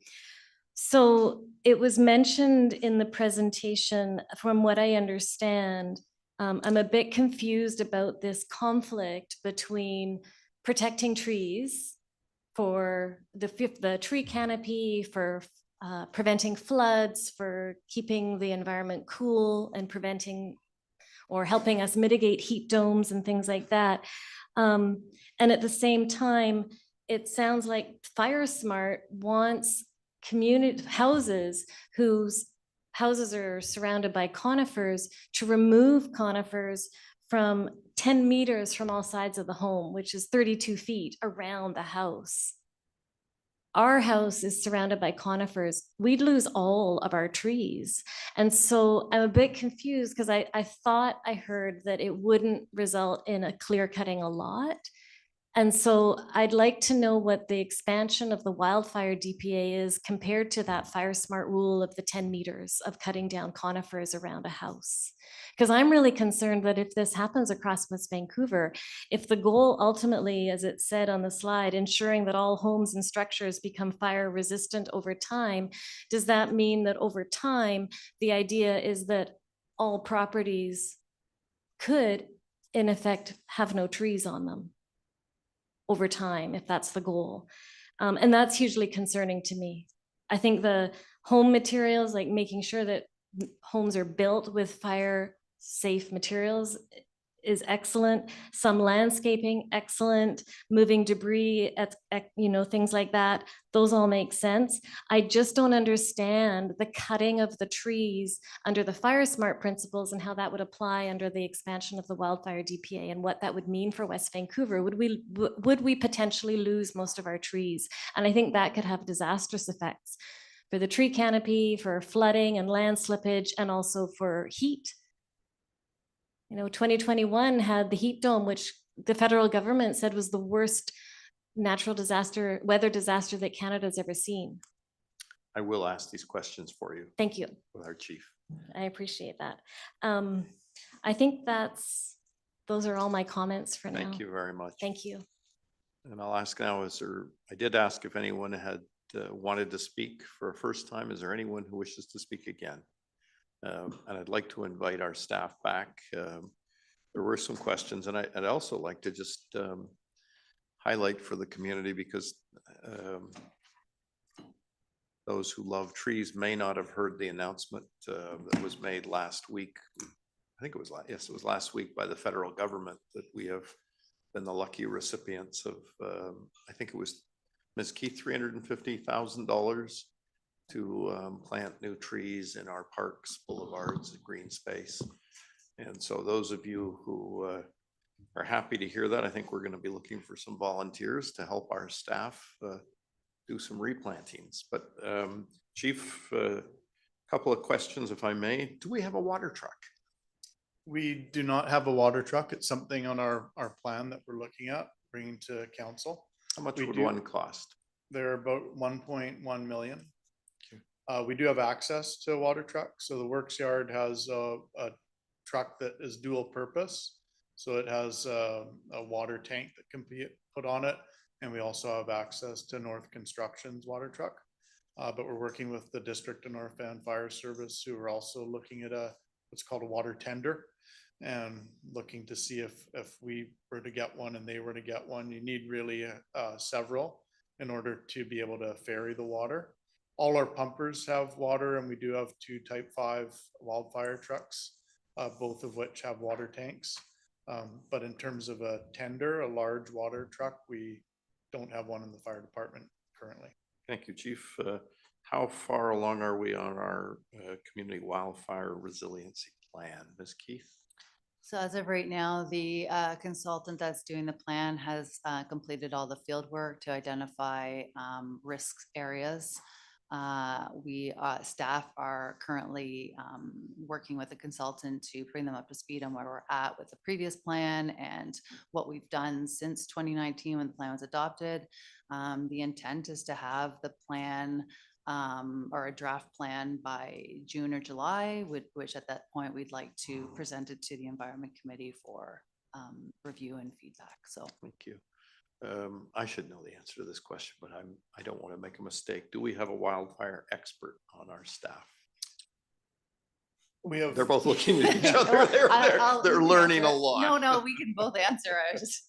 So it was mentioned in the presentation, from what I understand, I'm a bit confused about this conflict between protecting trees for the tree canopy, for preventing floods, for keeping the environment cool and preventing or helping us mitigate heat domes and things like that. And at the same time, it sounds like FireSmart wants community houses whose houses are surrounded by conifers to remove conifers from 10 meters from all sides of the home, which is 32 feet around the house. Our house is surrounded by conifers. We'd lose all of our trees. And so I'm a bit confused because I thought I heard that it wouldn't result in a clear cutting a lot. And so I'd like to know what the expansion of the wildfire DPA is compared to that FireSmart rule of the 10 meters of cutting down conifers around a house. Because I'm really concerned that if this happens across West Vancouver, if the goal ultimately, as it said on the slide, ensuring that all homes and structures become fire resistant over time, does that mean that over time, the idea is that all properties could, in effect, have no trees on them over time, if that's the goal? And that's hugely concerning to me. I think the home materials, like making sure that homes are built with fire safe materials, is excellent. Some landscaping, excellent. Moving debris, things like that, those all make sense. I just don't understand the cutting of the trees under the FireSmart principles and how that would apply under the expansion of the wildfire DPA and what that would mean for West Vancouver. Would we potentially lose most of our trees? And I think that could have disastrous effects for the tree canopy, for flooding and land slippage, and also for heat. 2021 had the heat dome, which the federal government said was the worst natural disaster, weather disaster that Canada's ever seen. I will ask these questions for you. Thank you. With our chief. I appreciate that. I think those are all my comments for now. Thank you very much. Thank you. And I'll ask now, I did ask if anyone had wanted to speak for a first time. Is there anyone who wishes to speak again? And I'd like to invite our staff back. There were some questions, and I'd also like to just highlight for the community, because those who love trees may not have heard the announcement that was made last week. I think it was last week by the federal government that we have been the lucky recipients of, I think it was, Ms. Keith, $350,000 to plant new trees in our parks, boulevards, and green space. And so those of you who are happy to hear that, I think we're going to be looking for some volunteers to help our staff do some replantings. But Chief, a couple of questions, if I may. Do we have a water truck? We do not have a water truck. It's something on our plan that we're looking at bringing to council. How much We would do- one cost? They're about 1.1 million. We do have access to a water truck. So the works yard has a truck that is dual purpose. So it has a water tank that can be put on it. And we also have access to North Construction's water truck. But we're working with the District of North Van Fire Service, who are also looking at what's called a water tender, and looking to see if we were to get one and they were to get one. You need really several in order to be able to ferry the water. All our pumpers have water, and we do have 2 Type 5 wildfire trucks, both of which have water tanks. But in terms of a tender, a large water truck, we don't have one in the fire department currently. Thank you, Chief. How far along are we on our community wildfire resiliency plan? Ms. Keith? So as of right now, the consultant that's doing the plan has completed all the field work to identify risk areas. Staff are currently working with a consultant to bring them up to speed on where we're at with the previous plan and what we've done since 2019 when the plan was adopted. The intent is to have the plan or a draft plan by June or July, which at that point we'd like to present it to the Environment Committee for review and feedback. So thank you. I should know the answer to this question, but I don't want to make a mistake. Do we have a wildfire expert on our staff? We have. They're both looking at each other. They're learning a lot. No, we can both answer.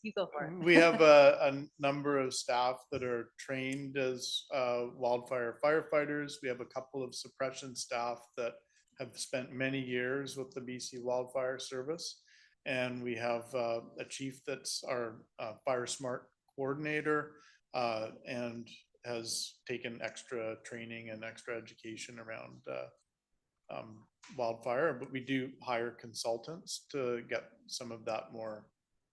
You go for it. We have a number of staff that are trained as wildfire firefighters. We have a couple of suppression staff that have spent many years with the BC Wildfire Service. And we have a chief that's our Fire Smart coordinator and has taken extra training and extra education around wildfire, but we do hire consultants to get some of that more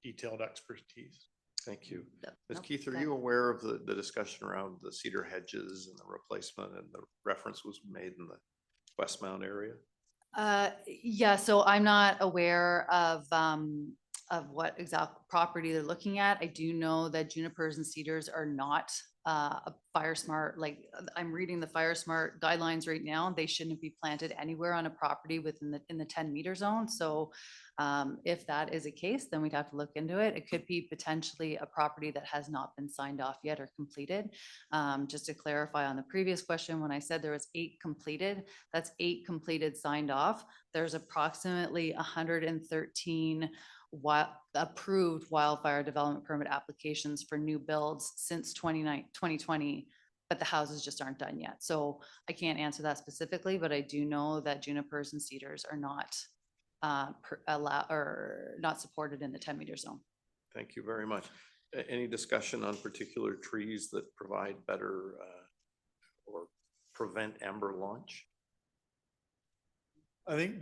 detailed expertise. Thank you. Ms. Keith, are you aware of the discussion around the cedar hedges and the replacement, and the reference was made in the Westmount area? Yeah, so I'm not aware of what exact property they're looking at. I do know that junipers and cedars are not a fire smart, like I'm reading the fire smart guidelines right now. They shouldn't be planted anywhere on a property within the 10-meter zone. So if that is a case, then we'd have to look into it. It could be potentially a property that has not been signed off yet or completed. Just to clarify on the previous question, when I said there was 8 completed, that's 8 completed signed off. There's approximately 113 approved wildfire development permit applications for new builds since 2020, but the houses just aren't done yet. So I can't answer that specifically, but I do know that junipers and cedars are not not supported in the 10-meter zone. Thank you very much. Any discussion on particular trees that provide better or prevent ember launch? I think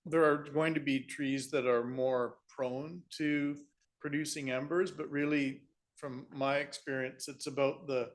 there are going to be trees that are more prone to producing embers, but really from my experience, it's about the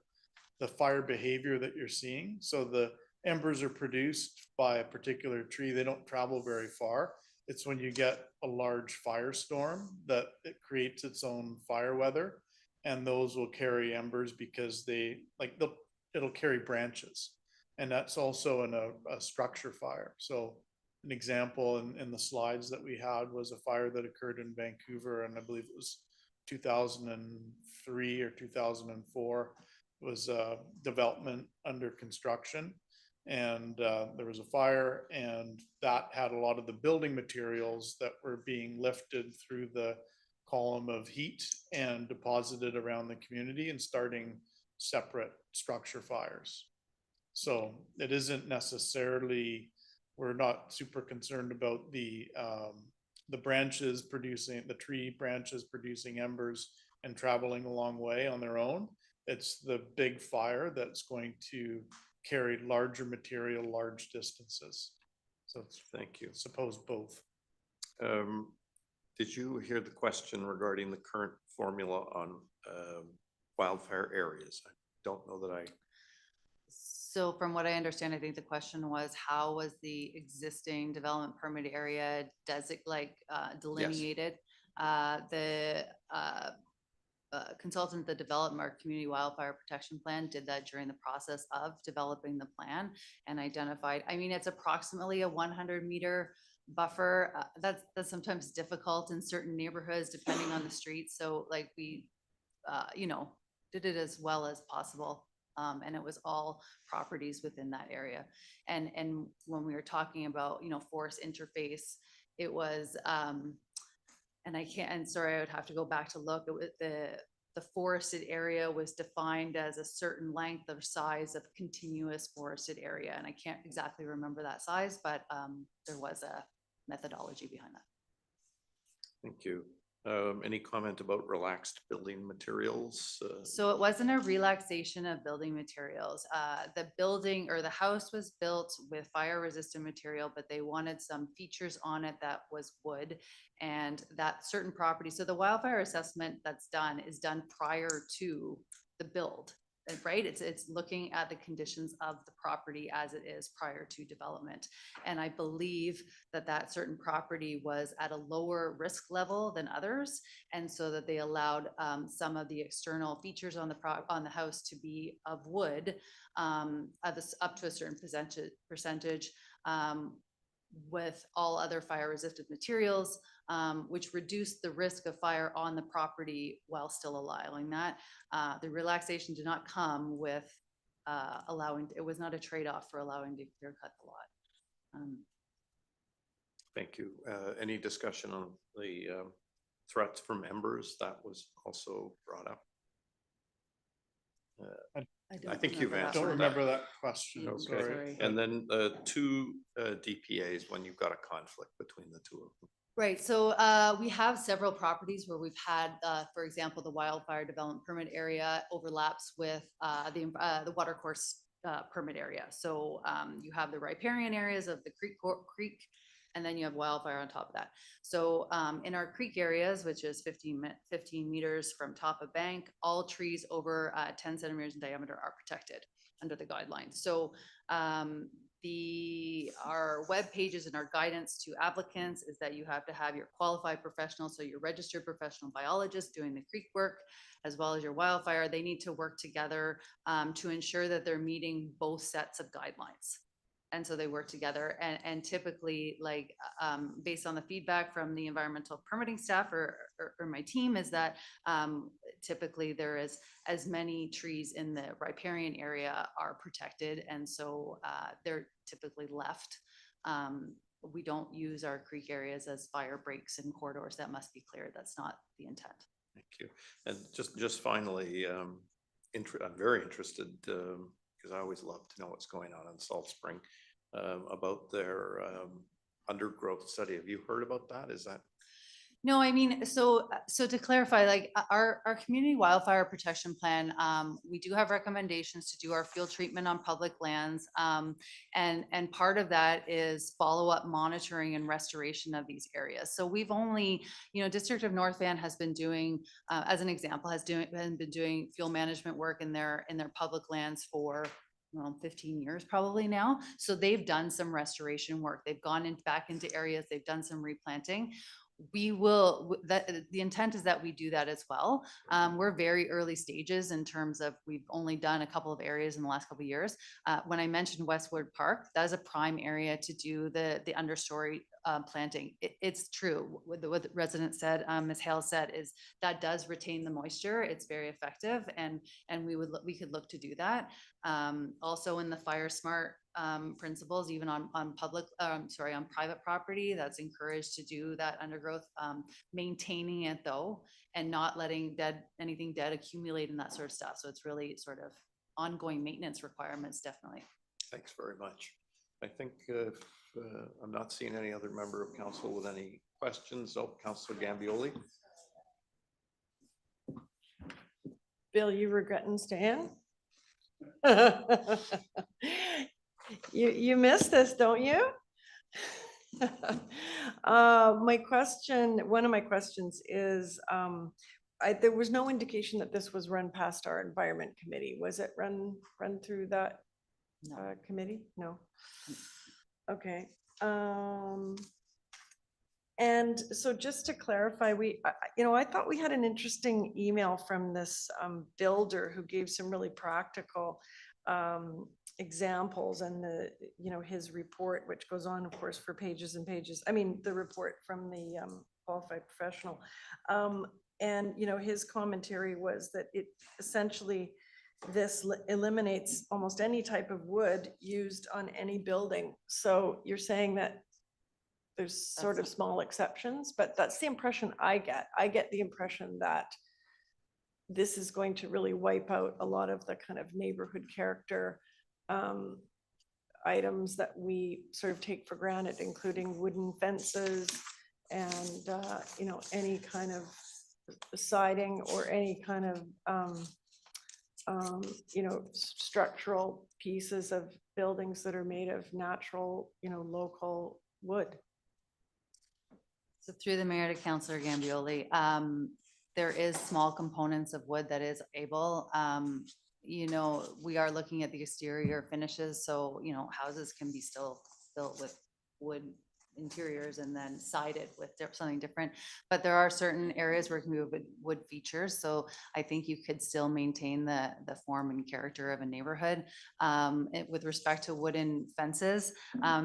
fire behavior that you're seeing. So the embers are produced by a particular tree. They don't travel very far. It's when you get a large firestorm that it creates its own fire weather, and those will carry embers because it'll carry branches. And that's also in a structure fire. So an example in the slides that we had was a fire that occurred in Vancouver, and I believe it was 2003 or 2004. It was a development under construction, and there was a fire, and that had a lot of the building materials that were being lifted through the column of heat and deposited around the community and starting separate structure fires. So it isn't necessarily, we're not super concerned about the branches producing, the tree branches producing embers and traveling a long way on their own. It's the big fire that's going to carry larger material, large distances. So it's, thank you. Suppose both. Did you hear the question regarding the current formula on wildfire areas? I don't know that I. So from what I understand, I think the question was, how was the existing development permit area delineated? The consultant that developed our community wildfire protection plan did that during the process of developing the plan and identified, I mean, it's approximately a 100-meter buffer. That's sometimes difficult in certain neighborhoods depending on the street. So like we, did it as well as possible. And it was all properties within that area. And when we were talking about, forest interface, it was, and sorry, I would have to go back to look. It was the forested area was defined as a certain length or size of continuous forested area. And I can't exactly remember that size, but there was a methodology behind that. Thank you. Any comment about relaxed building materials? So it wasn't a relaxation of building materials. The building or the house was built with fire resistant material, but they wanted some features on it that was wood and that certain property. So the wildfire assessment that's done is done prior to the build, right? It's looking at the conditions of the property as it is prior to development. And I believe that certain property was at a lower risk level than others. And so that they allowed some of the external features on the house to be of wood up to a certain percentage with all other fire resistant materials, which reduced the risk of fire on the property while still allowing that. The relaxation did not come with it was not a trade-off for allowing to clear cut the lot. Thank you. Any discussion on the threats from members? That was also brought up. I think you've answered. Don't remember that question. Okay. Sorry. And then two DPAs when you've got a conflict between the two of them. Right. So we have several properties where we've had, for example, the wildfire development permit area overlaps with the watercourse permit area. So you have the riparian areas of the creek, and then you have wildfire on top of that. So in our creek areas, which is 15 meters from top of bank, all trees over 10 centimeters in diameter are protected under the guidelines. So our web pages and our guidance to applicants is that you have to have your qualified professional, so your registered professional biologist doing the creek work, as well as your wildfire. They need to work together to ensure that they're meeting both sets of guidelines. And so they work together, and typically, like based on the feedback from the environmental permitting staff or my team, is that typically there is as many trees in the riparian area are protected, and so they're typically left. We don't use our creek areas as fire breaks and corridors. That must be clear. That's not the intent. Thank you. And just finally, I'm very interested because I always love to know what's going on in Salt Spring about their undergrowth study. Have you heard about that? Is that? No, I mean, so to clarify, like our community wildfire protection plan, we do have recommendations to do our field treatment on public lands. And part of that is follow-up monitoring and restoration of these areas. So we've only, District of North Van has been doing, as an example, been doing field management work in their public lands for 15 years probably now. So they've done some restoration work. They've gone back into areas, they've done some replanting. The intent is that we do that as well. We're very early stages in terms of, we've only done a couple of areas in the last couple of years. When I mentioned Westwood Park, that is a prime area to do the understory planting. It's true. What the resident said, Ms. Hale said, is that does retain the moisture. It's very effective, and we could look to do that. Also in the Fire Smart principles, even on private property, that's encouraged to do that undergrowth, maintaining it though, and not letting anything dead accumulate and that sort of stuff. So it's really sort of ongoing maintenance requirements, definitely. Thanks very much. I think I'm not seeing any other member of council with any questions. Oh, Councillor Gambioli. Bill, you regretting staying? You missed this, don't you? One of my questions is, there was no indication that this was run past our environment committee. Was it run through that committee? No. Okay. And so just to clarify, I thought we had an interesting email from this builder who gave some really practical examples, and his report, which goes on, of course, for pages and pages. I mean, the report from the qualified professional. And, his commentary was that it essentially, this eliminates almost any type of wood used on any building. So you're saying that there's sort of small exceptions, but that's the impression I get. I get the impression that this is going to really wipe out a lot of the kind of neighborhood character items that we sort of take for granted, including wooden fences and, any kind of siding or any kind of, structural pieces of buildings that are made of natural, local wood. So through the mayor to Councillor Gambioli, there is small components of wood that is able, we are looking at the exterior finishes, so, houses can be still built with wood interiors and then sided with something different. But there are certain areas where it can be with wood features. So I think you could still maintain the form and character of a neighborhood. With respect to wooden fences,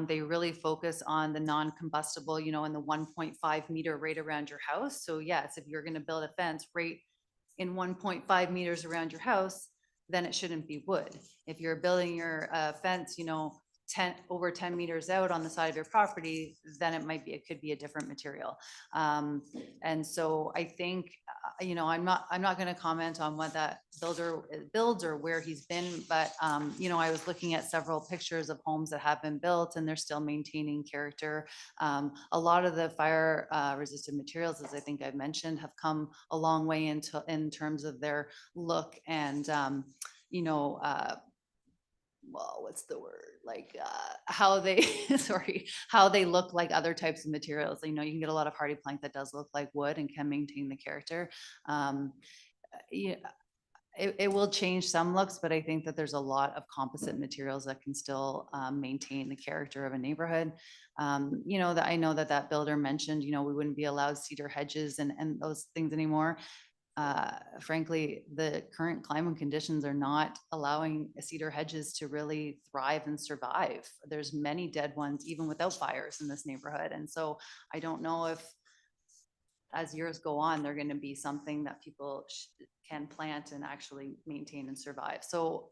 they really focus on the non-combustible, in the 1.5 meter right around your house. So yes, if you're going to build a fence right in 1.5 meters around your house, then it shouldn't be wood. If you're building your fence, over 10 meters out on the side of your property, then it could be a different material. And so I think, I'm not going to comment on what that builder builds or where he's been, but, I was looking at several pictures of homes that have been built and they're still maintaining character. A lot of the fire resistant materials, as I think I've mentioned, have come a long way in terms of their look and, well, what's the word? Like how they, how they look like other types of materials. You can get a lot of hardy plank that does look like wood and can maintain the character. It will change some looks, but I think that there's a lot of composite materials that can still maintain the character of a neighborhood. That I know that builder mentioned, we wouldn't be allowed cedar hedges and those things anymore. Frankly, the current climate conditions are not allowing cedar hedges to really thrive and survive. There's many dead ones, even without fires in this neighborhood. And so I don't know if as years go on, they're going to be something that people can plant and actually maintain and survive. So,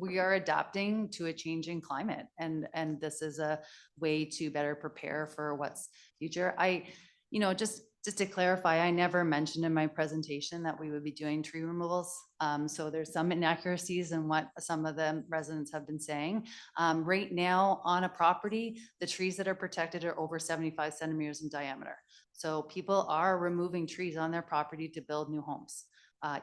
we are adapting to a changing climate, and this is a way to better prepare for what's future. Just to clarify, I never mentioned in my presentation that we would be doing tree removals. So there's some inaccuracies in what some of the residents have been saying. Right now on a property, the trees that are protected are over 75 centimeters in diameter. So people are removing trees on their property to build new homes,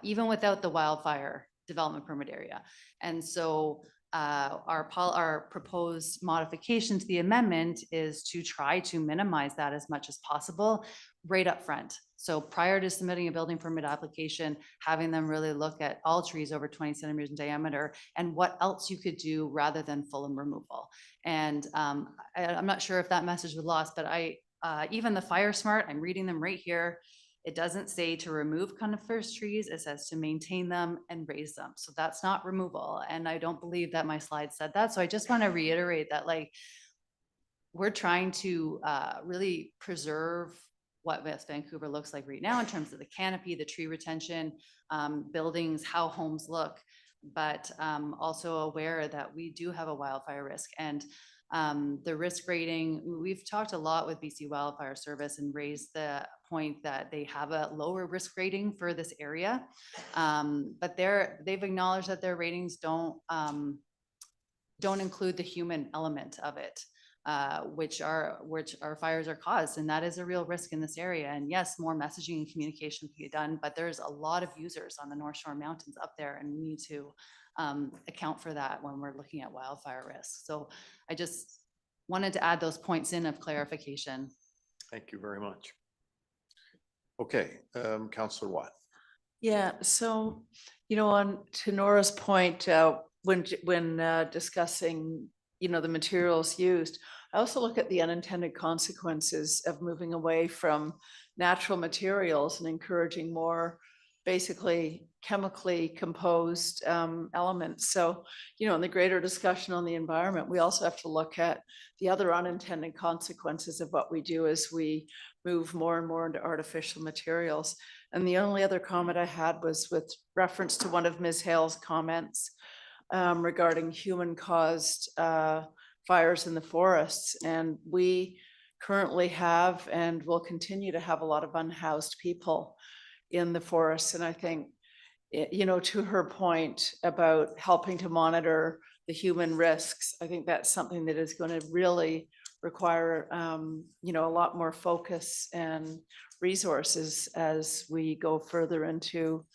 even without the wildfire development permit area. And so our proposed modification to the amendment is to try to minimize that as much as possible right up front. So prior to submitting a building permit application, having them really look at all trees over 20 centimeters in diameter and what else you could do rather than full removal. And I'm not sure if that message was lost, but even the Fire Smart, I'm reading them right here. It doesn't say to remove coniferous trees, it says to maintain them and raise them. So that's not removal. And I don't believe that my slide said that. So I just want to reiterate that, we're trying to really preserve what West Vancouver looks like right now in terms of the canopy, the tree retention, buildings, how homes look, but also aware that we do have a wildfire risk. And the risk rating, we've talked a lot with BC Wildfire Service and raised the point that they have a lower risk rating for this area. But they've acknowledged that their ratings don't include the human element of it, which our fires are caused. And that is a real risk in this area. And yes, more messaging and communication can be done, but there's a lot of users on the North Shore Mountains up there, and we need to account for that when we're looking at wildfire risks. So I just wanted to add those points in of clarification. Thank you very much. Okay, Councillor Watt. Yeah, so, on to Nora's point, when discussing, the materials used. I also look at the unintended consequences of moving away from natural materials and encouraging more basically chemically composed elements. So, in the greater discussion on the environment, we also have to look at the other unintended consequences of what we do as we move more and more into artificial materials. And the only other comment I had was with reference to one of Ms. Hale's comments regarding human-caused fires in the forests. And we currently have and will continue to have a lot of unhoused people in the forests. And I think, to her point about helping to monitor the human risks, I think that's something that is going to really require, a lot more focus and resources as we go further into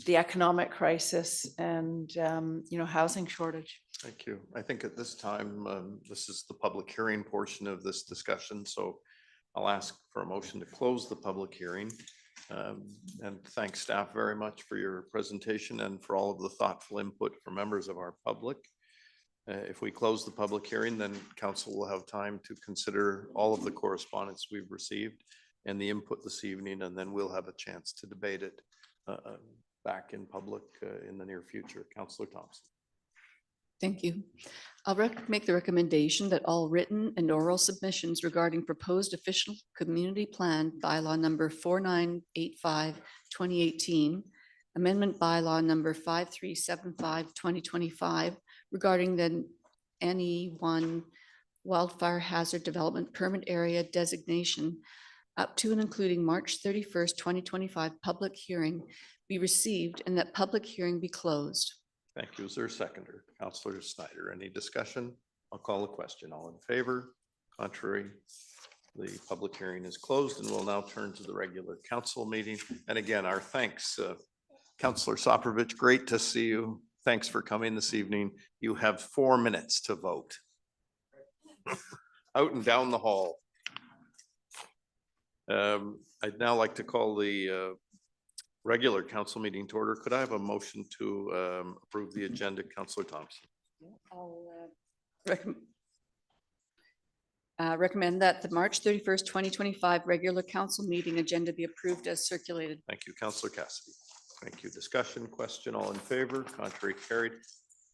the economic crisis and, housing shortage. Thank you. I think at this time, this is the public hearing portion of this discussion, so I'll ask for a motion to close the public hearing. And thank staff very much for your presentation and for all of the thoughtful input from members of our public. If we close the public hearing, then council will have time to consider all of the correspondence we've received and the input this evening, and then we'll have a chance to debate it back in public in the near future. Councillor Thompson. Thank you. I'll make the recommendation that all written and oral submissions regarding proposed official community plan bylaw number 4985, 2018, amendment bylaw number 5375, 2025, regarding the NE1 wildfire hazard development permit area designation up to and including March 31st, 2025 public hearing be received and that public hearing be closed. Thank you. Is there a seconder? Councillor Snyder, any discussion? I'll call the question. All in favor? Contrary? The public hearing is closed, and we'll now turn to the regular council meeting. And again, our thanks, Councillor Soprovich, great to see you. Thanks for coming this evening. You have 4 minutes to vote. Out and down the hall. I'd now like to call the regular council meeting to order. Could I have a motion to approve the agenda, Councillor Thompson? I'll recommend that the March 31st, 2025 regular council meeting agenda be approved as circulated. Thank you, Councillor Cassidy. Thank you. Discussion, question, all in favor? Contrary, carried.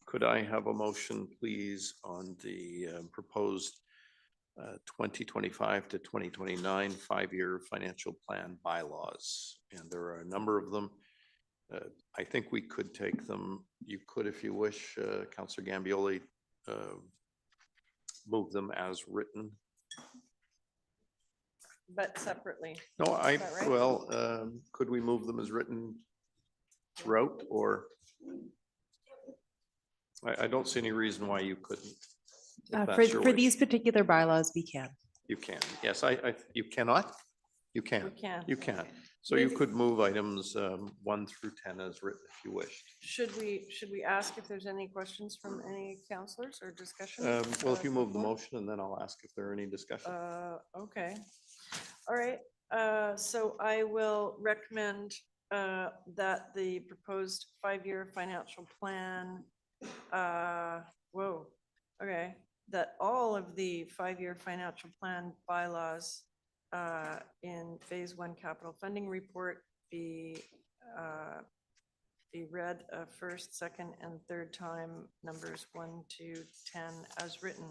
Could I have a motion, please, on the proposed 2025 to 2029 5-year financial plan bylaws? And there are a number of them. I think we could take them. You could, if you wish, Councillor Gambioli, move them as written. But separately. No, Is that right? well, could we move them as written throughout, or? I don't see any reason why you couldn't. if that's your For wish. these particular bylaws, we can. You can, yes, you cannot? You can. We can. You can. So you could move items 1 through 10 as written if you wish. Should we ask if there's any questions from any counselors or discussion? Well, if you move the motion, and then I'll ask if there are any discussion. Okay. All right. So I will recommend that the proposed 5-year financial plan, okay, that all of the 5-year financial plan bylaws in phase 1 capital funding report be read a first, second, and third time, numbers 1 to 10 as written.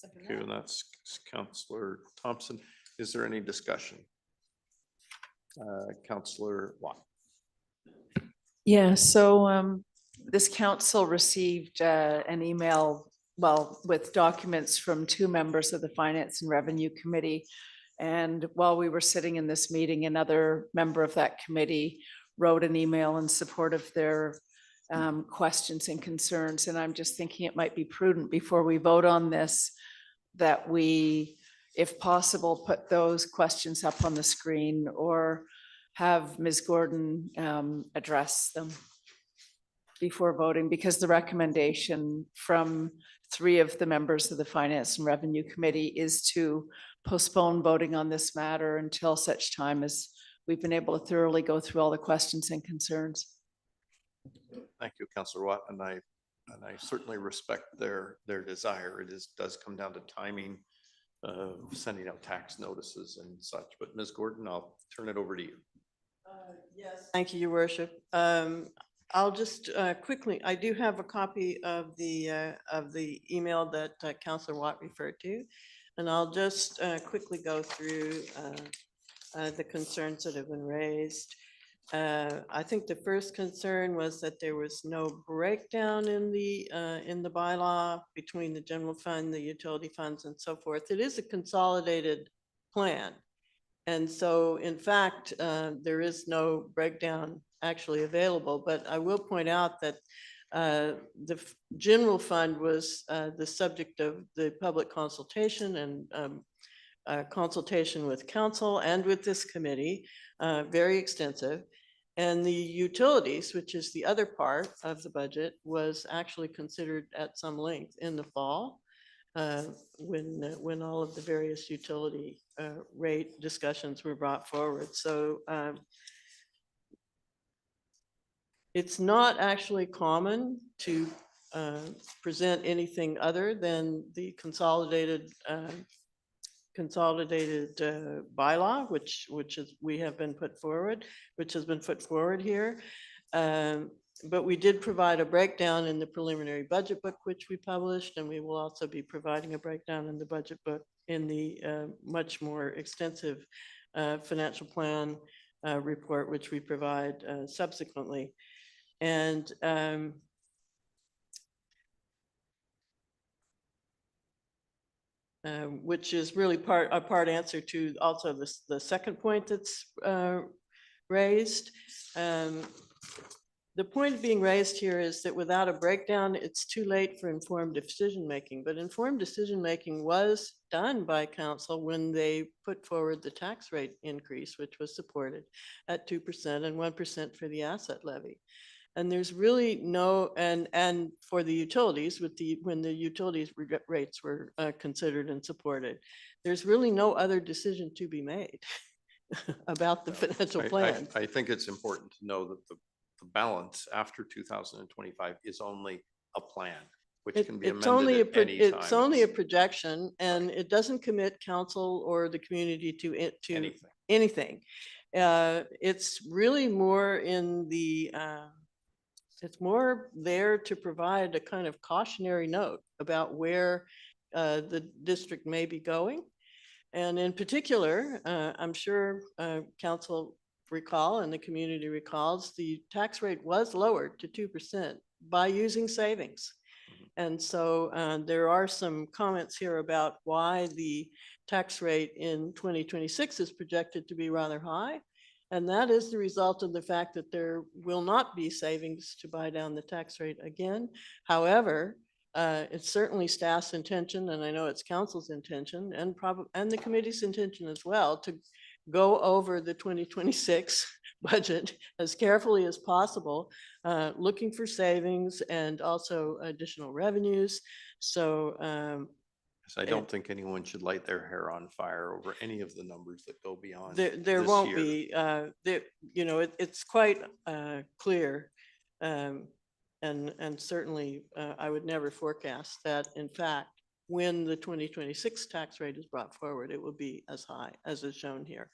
Thank you, and that's Councillor Thompson. Is there any discussion? Councillor Watt. Yeah, so this council received an email, with documents from 2 members of the Finance and Revenue Committee. And while we were sitting in this meeting, another member of that committee wrote an email in support of their questions and concerns. And I'm just thinking it might be prudent before we vote on this, that we, if possible, put those questions up on the screen or have Ms. Gordon address them before voting, because the recommendation from 3 of the members of the Finance and Revenue Committee is to postpone voting on this matter until such time as we've been able to thoroughly go through all the questions and concerns. Thank you, Councillor Watt. And I And I certainly respect their desire. It does come down to timing of sending out tax notices and such. But Ms. Gordon, I'll turn it over to you. Yes. Thank you, Your Worship. I'll just quickly, I do have a copy of the email that Councillor Watt referred to. And I'll just quickly go through the concerns that have been raised. I think the first concern was that there was no breakdown in the bylaw between the general fund, the utility funds, and so forth. It is a consolidated plan. And so, in fact, there is no breakdown actually available, but I will point out that the general fund was the subject of the public consultation and consultation with council and with this committee, very extensive. And the utilities, which is the other part of the budget, was actually considered at some length in the fall when all of the various utility rate discussions were brought forward. So it's not actually common to present anything other than the consolidated bylaw, which has been put forward here. But we did provide a breakdown in the preliminary budget book, which we published, and we will also be providing a breakdown in the budget book in the much more extensive financial plan report, which we provide subsequently. And which is really a part answer to also the second point that's raised. The point being raised here is that without a breakdown, it's too late for informed decision-making, but informed decision-making was done by council when they put forward the tax rate increase, which was supported at 2% and 1% for the asset levy. And there's really no, and for the utilities, when the utilities rates were considered and supported, there's really no other decision to be made about the financial plan. I think it's important to know that the balance after 2025 is only a plan, which can be amended at any time. It's only a projection, and it doesn't commit council or the community to anything. It's really more in the it's more there to provide a kind of cautionary note about where the district may be going. And in particular, I'm sure council recall and the community recalls, the tax rate was lowered to 2% by using savings. And so there are some comments here about why the tax rate in 2026 is projected to be rather high. And that is the result of the fact that there will not be savings to buy down the tax rate again. However, it's certainly staff's intention, and I know it's council's intention, and the committee's intention as well, to go over the 2026 budget as carefully as possible, looking for savings and also additional revenues. So I don't think anyone should light their hair on fire over any of the numbers that go beyond there this won't year. be, it's quite clear. And certainly I would never forecast that, in fact, when the 2026 tax rate is brought forward, it will be as high as is shown here.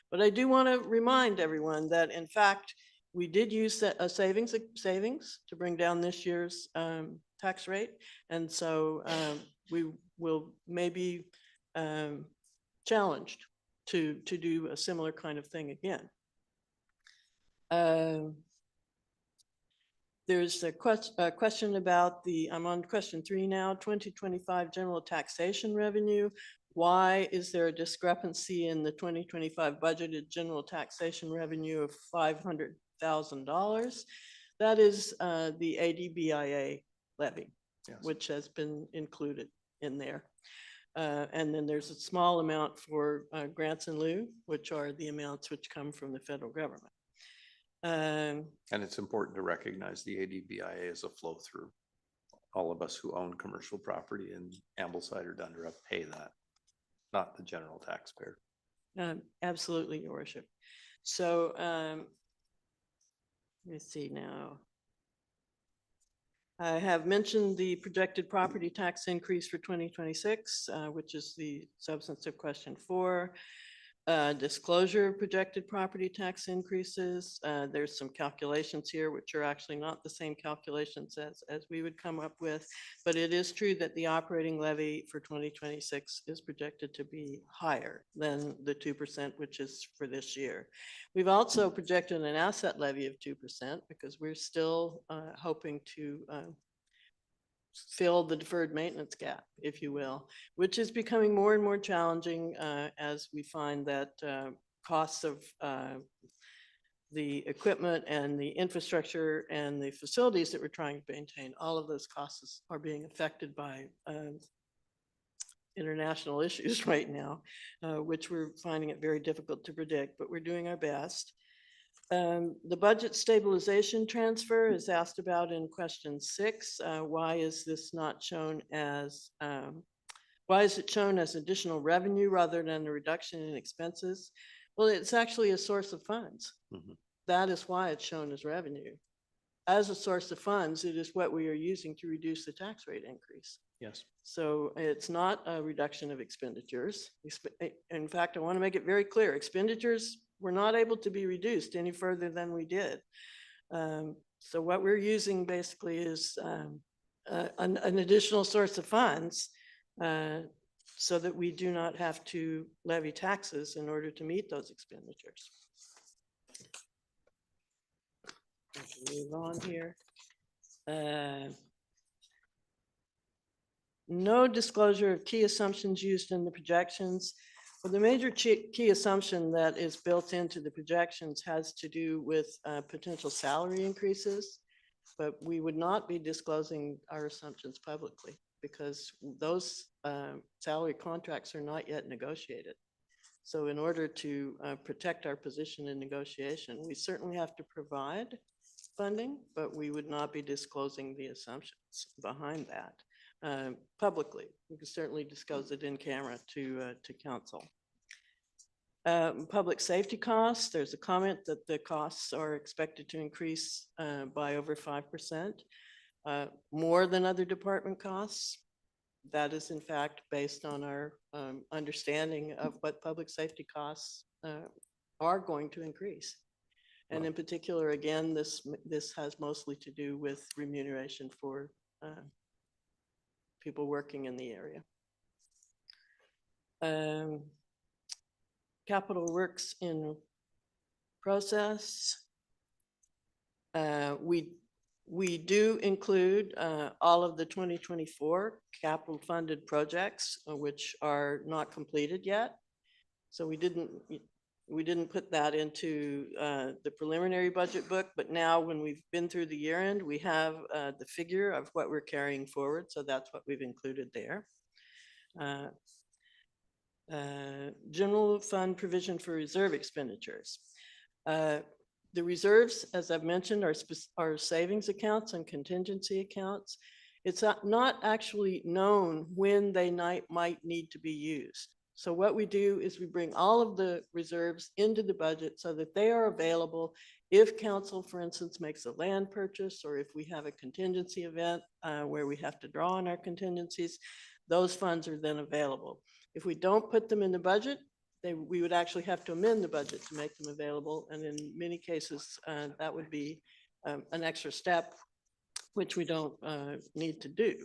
But I do want to remind everyone that, in fact, we did use a savings to bring down this year's tax rate. And so we will maybe challenged to do a similar kind of thing again. There's a question about I'm on question 3 now, 2025 general taxation revenue. Why is there a discrepancy in the 2025 budgeted general taxation revenue of $500,000? That is the ADBIA levy, yes, which has been included in there. And then there's a small amount for grants in lieu, which are the amounts which come from the federal government. And it's important to recognize the ADBIA as a flow through. All of us who own commercial property in Ambleside or Dundera pay that, not the general taxpayer. Absolutely, Your Worship. So let me see now. I have mentioned the projected property tax increase for 2026, which is the substance of question 4. Disclosure of projected property tax increases. There's some calculations here, which are actually not the same calculations as we would come up with, but it is true that the operating levy for 2026 is projected to be higher than the 2%, which is for this year. We've also projected an asset levy of 2% because we're still hoping to fill the deferred maintenance gap, if you will, which is becoming more and more challenging as we find that costs of the equipment and the infrastructure and the facilities that we're trying to maintain, all of those costs are being affected by international issues right now, which we're finding it very difficult to predict, but we're doing our best. The budget stabilization transfer is asked about in question 6. Why is this not shown as, why is it shown as additional revenue rather than a reduction in expenses? Well, it's actually a source of funds. That is why it's shown as revenue. As a source of funds, it is what we are using to reduce the tax rate increase. Yes. So it's not a reduction of expenditures. In fact, I want to make it very clear, expenditures were not able to be reduced any further than we did. So what we're using basically is an additional source of funds so that we do not have to levy taxes in order to meet those expenditures. Move on here. No disclosure of key assumptions used in the projections. Well, the major key assumption that is built into the projections has to do with potential salary increases, but we would not be disclosing our assumptions publicly because those salary contracts are not yet negotiated. So in order to protect our position in negotiation, we certainly have to provide funding, but we would not be disclosing the assumptions behind that publicly. We can certainly disclose it in camera to council. Public safety costs, there's a comment that the costs are expected to increase by over 5%, more than other department costs. That is in fact based on our understanding of what public safety costs are going to increase. And in particular, again, this has mostly to do with remuneration for people working in the area. Capital works in process. We do include all of the 2024 capital funded projects, which are not completed yet. So we didn't put that into the preliminary budget book, but now when we've been through the year end, we have the figure of what we're carrying forward. So that's what we've included there. General fund provision for reserve expenditures. The reserves, as I've mentioned, are savings accounts and contingency accounts. It's not actually known when they might need to be used. So what we do is we bring all of the reserves into the budget so that they are available if council, for instance, makes a land purchase, or if we have a contingency event where we have to draw on our contingencies, those funds are then available. If we don't put them in the budget, we would actually have to amend the budget to make them available. And in many cases, that would be an extra step, which we don't need to do.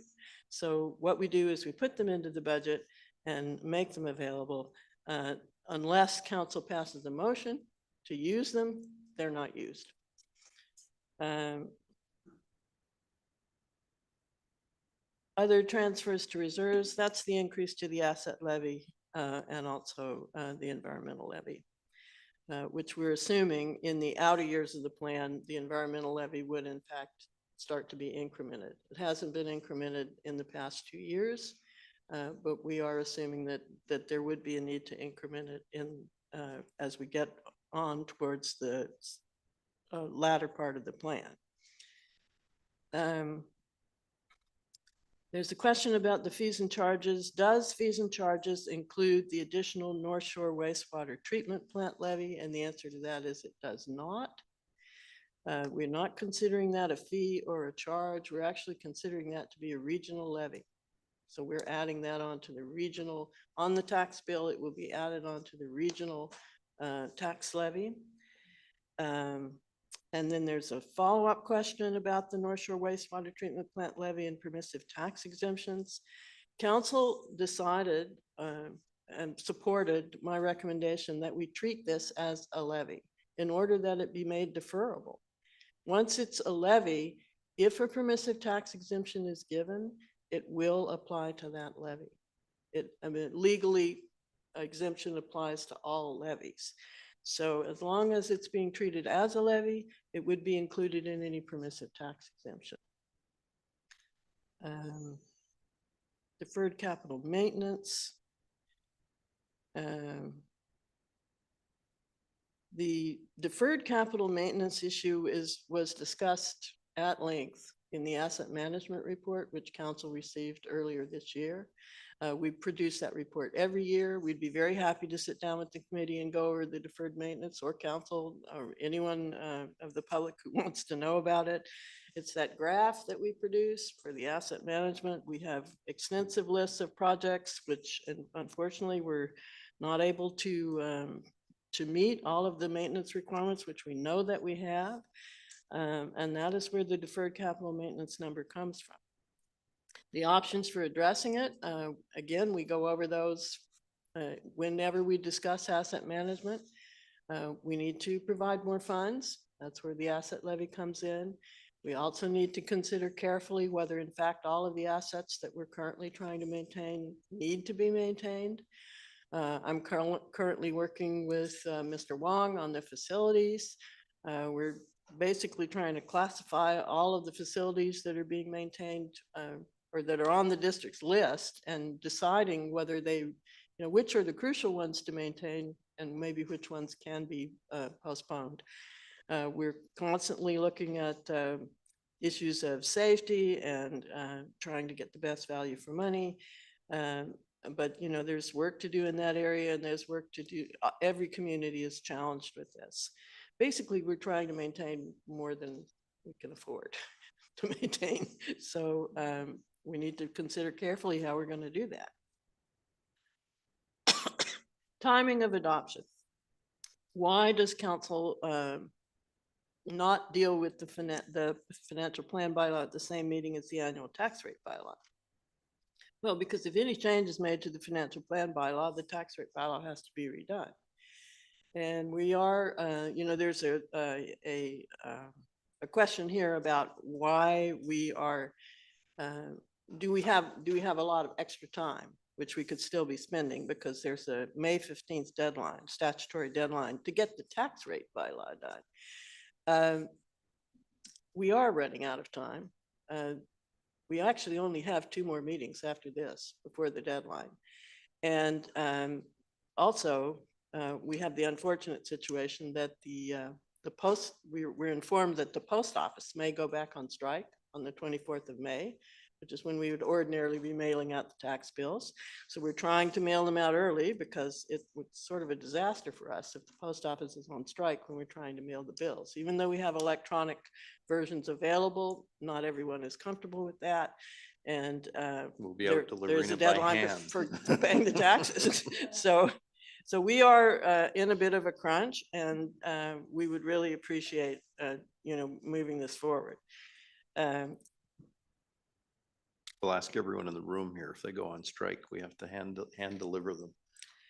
So what we do is we put them into the budget and make them available. Unless council passes a motion to use them, they're not used. Other transfers to reserves, that's the increase to the asset levy and also the environmental levy, which we're assuming in the outer years of the plan, the environmental levy would in fact start to be incremented. It hasn't been incremented in the past 2 years, but we are assuming that there would be a need to increment it in as we get on towards the latter part of the plan. There's a question about the fees and charges. Does fees and charges include the additional North Shore wastewater treatment plant levy? And the answer to that is it does not. We're not considering that a fee or a charge. We're actually considering that to be a regional levy. So we're adding that onto the regional, on the tax bill, it will be added onto the regional tax levy. And then there's a follow-up question about the North Shore wastewater treatment plant levy and permissive tax exemptions. Council decided and supported my recommendation that we treat this as a levy in order that it be made deferrable. Once it's a levy, if a permissive tax exemption is given, it will apply to that levy. I mean, legally, exemption applies to all levies. So as long as it's being treated as a levy, it would be included in any permissive tax exemption. Deferred capital maintenance. The deferred capital maintenance issue was discussed at length in the asset management report, which council received earlier this year. We produce that report every year. We'd be very happy to sit down with the committee and go over the deferred maintenance, or council or anyone of the public who wants to know about it. It's that graph that we produce for the asset management. We have extensive lists of projects, which unfortunately we're not able to meet all of the maintenance requirements, which we know that we have. And that is where the deferred capital maintenance number comes from. The options for addressing it, again, we go over those whenever we discuss asset management. We need to provide more funds. That's where the asset levy comes in. We also need to consider carefully whether in fact all of the assets that we're currently trying to maintain need to be maintained. I'm currently working with Mr. Wong on the facilities. We're basically trying to classify all of the facilities that are being maintained or that are on the district's list, and deciding whether they, which are the crucial ones to maintain and maybe which ones can be postponed. We're constantly looking at issues of safety and trying to get the best value for money. But there's work to do in that area, and there's work to do. Every community is challenged with this. Basically, we're trying to maintain more than we can afford to maintain. So we need to consider carefully how we're going to do that. Timing of adoption. Why does council not deal with the financial plan bylaw at the same meeting as the annual tax rate bylaw? Well, because if any change is made to the financial plan bylaw, the tax rate bylaw has to be redone. And we are, there's a question here about why we are, do we have a lot of extra time, which we could still be spending, because there's a May 15th deadline, statutory deadline, to get the tax rate bylaw done. We are running out of time. We actually only have 2 more meetings after this before the deadline. And also, we have the unfortunate situation that we're informed that the post office may go back on strike on the 24th of May, which is when we would ordinarily be mailing out the tax bills. So we're trying to mail them out early, because it's sort of a disaster for us if the post office is on strike when we're trying to mail the bills. Even though we have electronic versions available, not everyone is comfortable with that. And we'll be out delivering there's a it by deadline hand. for paying the taxes. So we are in a bit of a crunch, and we would really appreciate moving this forward. We'll ask everyone in the room here, if they go on strike, we have to hand deliver them.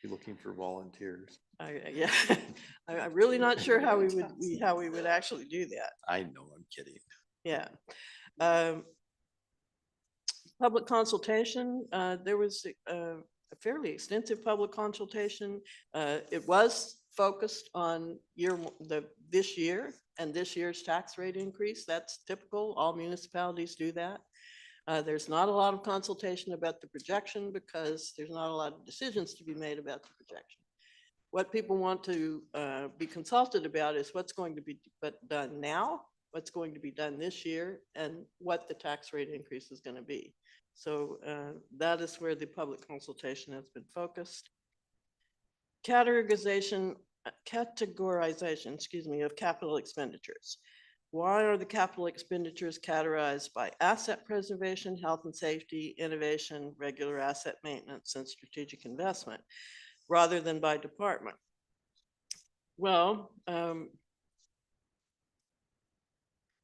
Be looking for volunteers. Yeah, I'm really not sure how we would actually do that. I know, I'm kidding. Yeah. Public consultation. There was a fairly extensive public consultation. It was focused on this year and this year's tax rate increase. That's typical. All municipalities do that. There's not a lot of consultation about the projection, because there's not a lot of decisions to be made about the projection. What people want to be consulted about is what's going to be done now, what's going to be done this year, and what the tax rate increase is going to be. So that is where the public consultation has been focused. Categorization, of capital expenditures. Why are the capital expenditures categorized by asset preservation, health and safety, innovation, regular asset maintenance, and strategic investment, rather than by department? Well,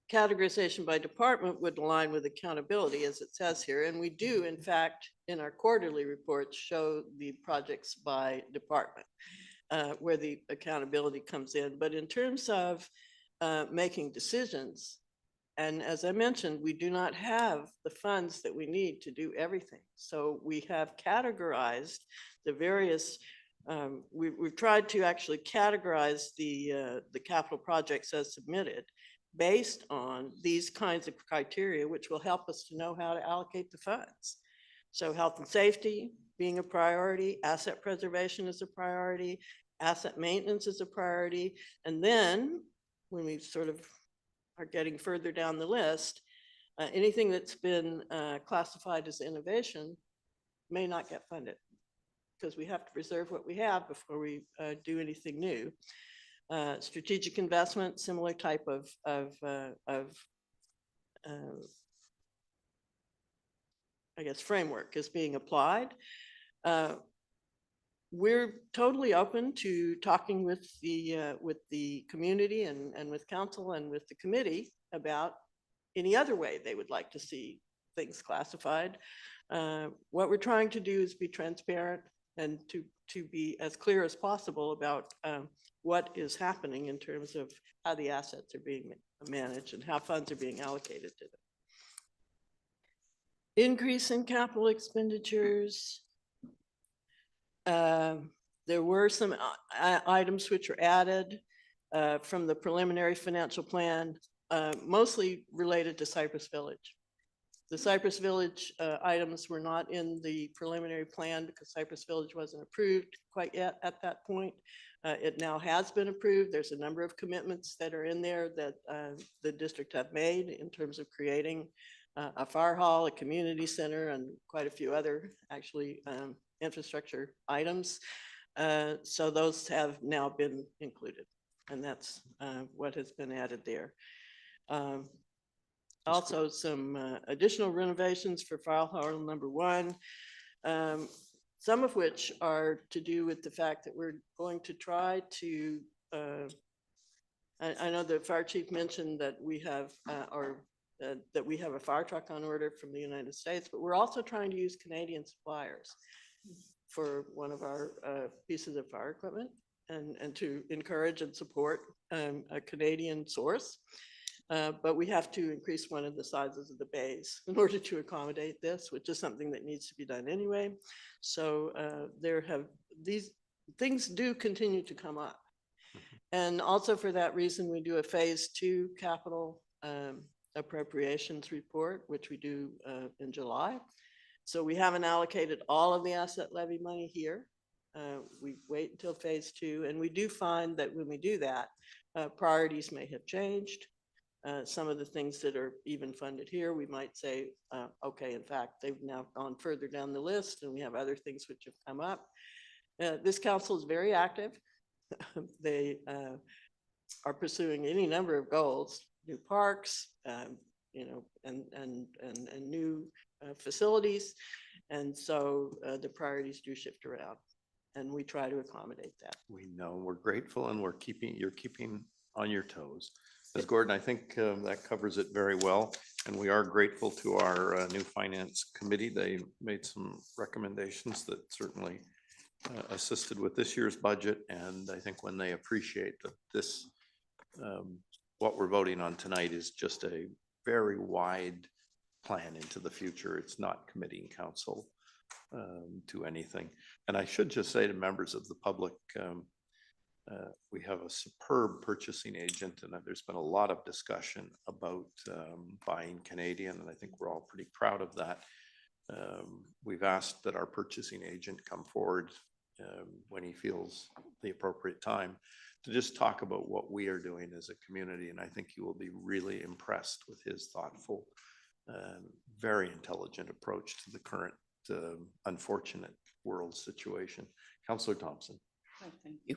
categorization by department would align with accountability, as it says here. And we do, in fact, in our quarterly reports, show the projects by department, where the accountability comes in. But in terms of making decisions, and as I mentioned, we do not have the funds that we need to do everything. So we have categorized the various, we've tried to actually categorize the capital projects as submitted based on these kinds of criteria, which will help us to know how to allocate the funds. So health and safety being a priority, asset preservation is a priority, asset maintenance is a priority. And then when we sort of are getting further down the list, anything that's been classified as innovation may not get funded because we have to preserve what we have before we do anything new. Strategic investment, similar type of I guess framework is being applied. We're totally open to talking with the community and with council and with the committee about any other way they would like to see things classified. What we're trying to do is be transparent and to be as clear as possible about what is happening in terms of how the assets are being managed and how funds are being allocated to them. Increase in capital expenditures. There were some items which were added from the preliminary financial plan, mostly related to Cypress Village. The Cypress Village items were not in the preliminary plan because Cypress Village wasn't approved quite yet at that point. It now has been approved. There's a number of commitments that are in there that the district have made in terms of creating a fire hall, a community center, and quite a few other actually infrastructure items. So those have now been included, and that's what has been added there. Also, some additional renovations for fire hall number 1, some of which are to do with the fact that we're going to try to, I know the fire chief mentioned that we have, that we have a fire truck on order from the United States, but we're also trying to use Canadian suppliers for one of our pieces of fire equipment and to encourage and support a Canadian source. But we have to increase one of the sizes of the bays in order to accommodate this, which is something that needs to be done anyway. So these things do continue to come up. And also for that reason, we do a phase 2 capital appropriations report, which we do in July. So we haven't allocated all of the asset levy money here. We wait until phase 2. And we do find that when we do that, priorities may have changed. Some of the things that are even funded here, we might say, okay, in fact, they've now gone further down the list and we have other things which have come up. This council is very active. They are pursuing any number of goals, new parks, you know, and new facilities. And so the priorities do shift around and we try to accommodate that. We know, we're grateful, and you're keeping on your toes. Ms. Gordon, I think that covers it very well, and we are grateful to our new finance committee. They made some recommendations that certainly assisted with this year's budget, and I think when they appreciate that this, what we're voting on tonight is just a very wide plan into the future. It's not committing council to anything. And I should just say to members of the public, we have a superb purchasing agent, and there's been a lot of discussion about buying Canadian, and I think we're all pretty proud of that. We've asked that our purchasing agent come forward when he feels the appropriate time to just talk about what we are doing as a community, and I think you will be really impressed with his thoughtful, very intelligent approach to the current unfortunate world situation. Councillor Thompson. Thank you.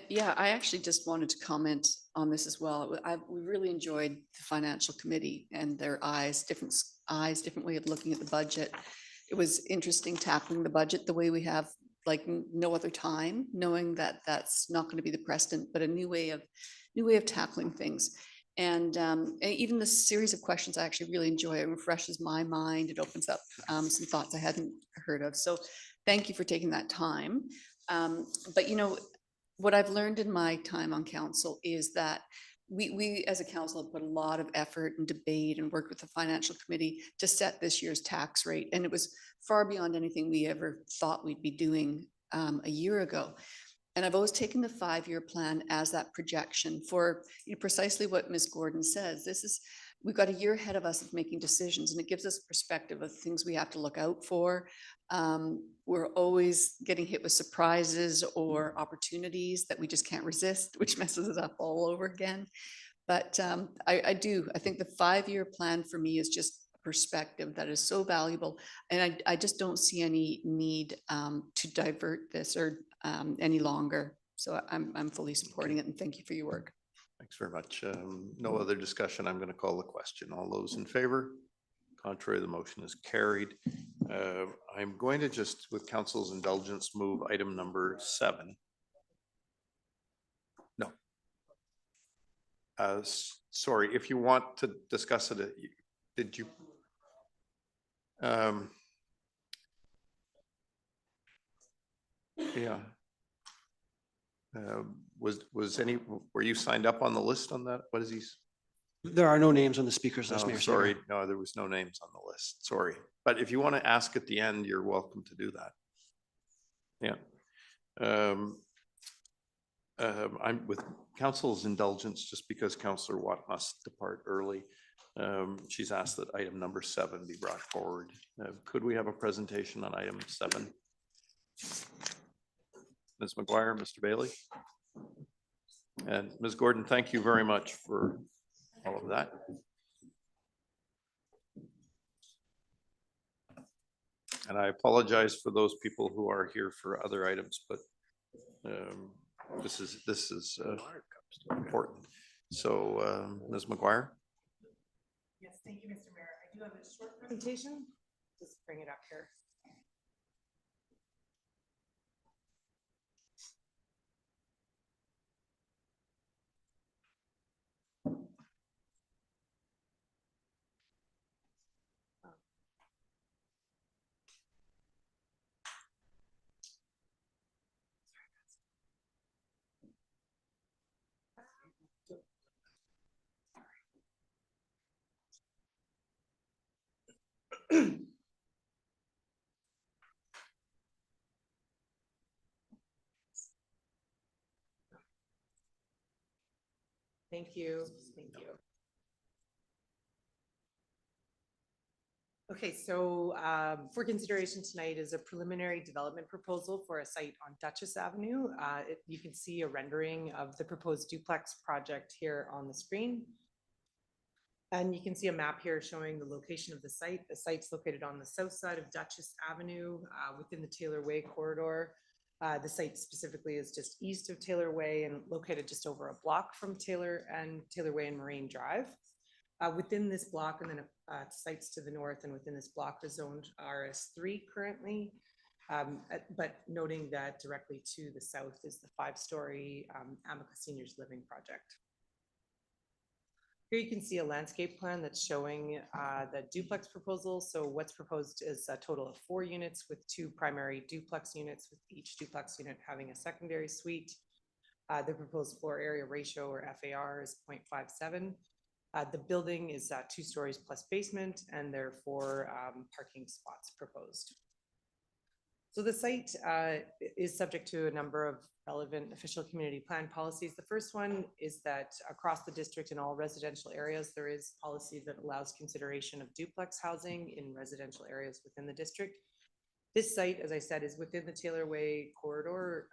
Yeah, I actually just wanted to comment on this as well. We really enjoyed the financial committee and their eyes, different way of looking at the budget. It was interesting tackling the budget the way we have like no other time, knowing that that's not going to be the precedent, but a new way of tackling things. And even the series of questions I actually really enjoy. It refreshes my mind. It opens up some thoughts I hadn't heard of. So thank you for taking that time. But you know, what I've learned in my time on council is that we as a council have put a lot of effort and debate and worked with the financial committee to set this year's tax rate. And it was far beyond anything we ever thought we'd be doing a year ago. And I've always taken the 5-year plan as that projection for precisely what Ms. Gordon says. We've got a year ahead of us of making decisions, and it gives us a perspective of things we have to look out for. We're always getting hit with surprises or opportunities that we just can't resist, which messes it up all over again. But I think the 5-year plan for me is just perspective that is so valuable. And I just don't see any need to divert this or any longer. So I'm fully supporting it, and thank you for your work. Thanks very much. No other discussion. I'm going to call the question. All those in favor? Contrary, the motion is carried. I'm going to just, with council's indulgence, move item number 7. No. Sorry, if you want to discuss it, did you? Yeah. Were you signed up on the list on that? What is he? There are no names on the speakers list, Oh, Mayor. sorry, no, there was no names on the list. Sorry. But if you want to ask at the end, you're welcome to do that. Yeah. I'm with council's indulgence, just because Councillor Watt must depart early. She's asked that item number 7 be brought forward. Could we have a presentation on item 7? Ms. McGuire, Mr. Bailey. And Ms. Gordon, thank you very much for all of that. And I apologize for those people who are here for other items, but this is important. So Ms. McGuire. Yes, thank you, Mr. Mayor. I do have a short presentation. Just bring it up here. Thank you. Thank you. Okay, so for consideration tonight is a preliminary development proposal for a site on Duchess Avenue. You can see a rendering of the proposed duplex project here on the screen. And you can see a map here showing the location of the site. The site's located on the south side of Duchess Avenue within the Taylor Way corridor. The site specifically is just east of Taylor Way and located just over a block from Taylor Way and Marine Drive. Within this block, and then sites to the north, and within this block are zoned RS3 currently, but noting that directly to the south is the 5-story Amica Seniors Living project. Here you can see a landscape plan that's showing the duplex proposal. So what's proposed is a total of 4 units with 2 primary duplex units, with each duplex unit having a secondary suite. The proposed floor area ratio, or FAR, is 0.57. The building is 2 stories plus basement, and there are 4 parking spots proposed. So the site is subject to a number of relevant official community plan policies. The first one is that across the district in all residential areas, there is policy that allows consideration of duplex housing in residential areas within the district. This site, as I said, is within the Taylor Way corridor,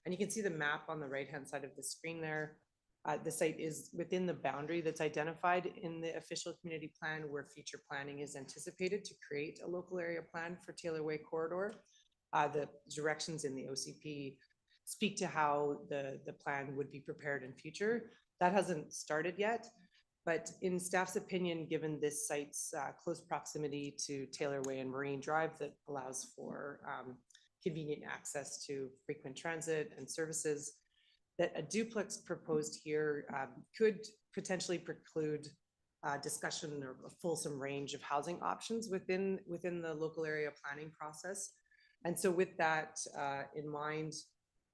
and you can see the map on the right-hand side of the screen there. The site is within the boundary that's identified in the official community plan, where future planning is anticipated to create a local area plan for Taylor Way corridor. The directions in the OCP speak to how the plan would be prepared in future. That hasn't started yet, but in staff's opinion, given this site's close proximity to Taylor Way and Marine Drive that allows for convenient access to frequent transit and services, that a duplex proposed here could potentially preclude discussion or a fulsome range of housing options within the local area planning process. And so with that in mind,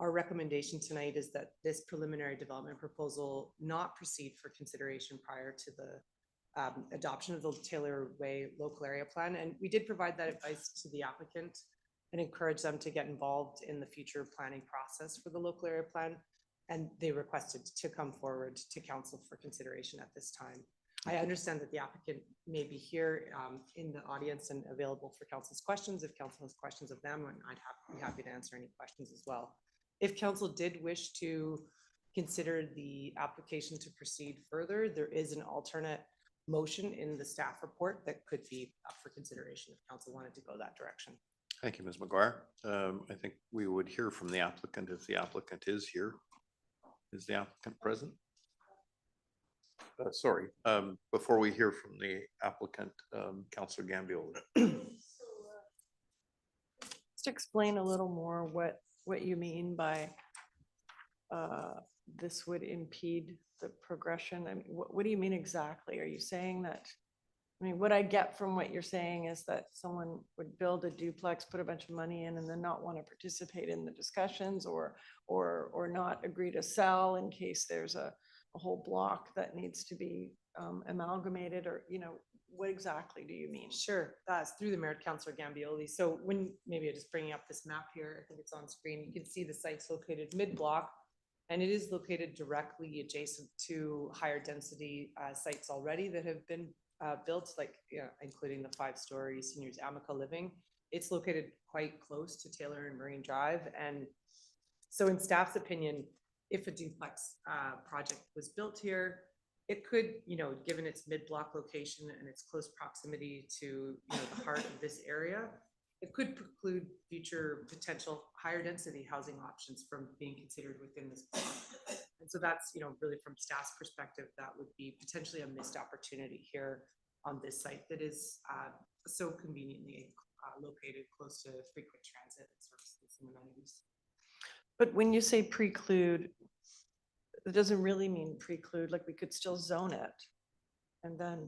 our recommendation tonight is that this preliminary development proposal not proceed for consideration prior to the adoption of the Taylor Way local area plan. And we did provide that advice to the applicant and encourage them to get involved in the future planning process for the local area plan. And they requested to come forward to council for consideration at this time. I understand that the applicant may be here in the audience and available for council's questions. If council has questions of them, and I'd be happy to answer any questions as well. If council did wish to consider the application to proceed further, there is an alternate motion in the staff report that could be up for consideration if council wanted to go that direction. Thank you, Ms. McGuire. I think we would hear from the applicant if the applicant is here. Is the applicant present? Sorry, before we hear from the applicant, Councillor Gambioli. Just explain a little more what you mean by this would impede the progression. I mean, what do you mean exactly? Are you saying that? I mean, what I get from what you're saying is that someone would build a duplex, put a bunch of money in, and then not want to participate in the discussions, or not agree to sell in case there's a whole block that needs to be amalgamated, or what exactly do you mean? Sure, that's through the Mayor, Councillor Gambioli. So maybe I'm just bringing up this map here. I think it's on screen. You can see the site's located mid-block, and it is located directly adjacent to higher density sites already that have been built, like including the 5-story seniors Amica Living. It's located quite close to Taylor and Marine Drive, and so in staff's opinion, if a duplex project was built here, it could, given its mid-block location and its close proximity to the heart of this area, it could preclude future potential higher density housing options from being considered within this block. And so that's, really from staff's perspective, that would be potentially a missed opportunity here on this site that is so conveniently located close to frequent transit and services and amenities. But when you say preclude, it doesn't really mean preclude, like we could still zone it. And then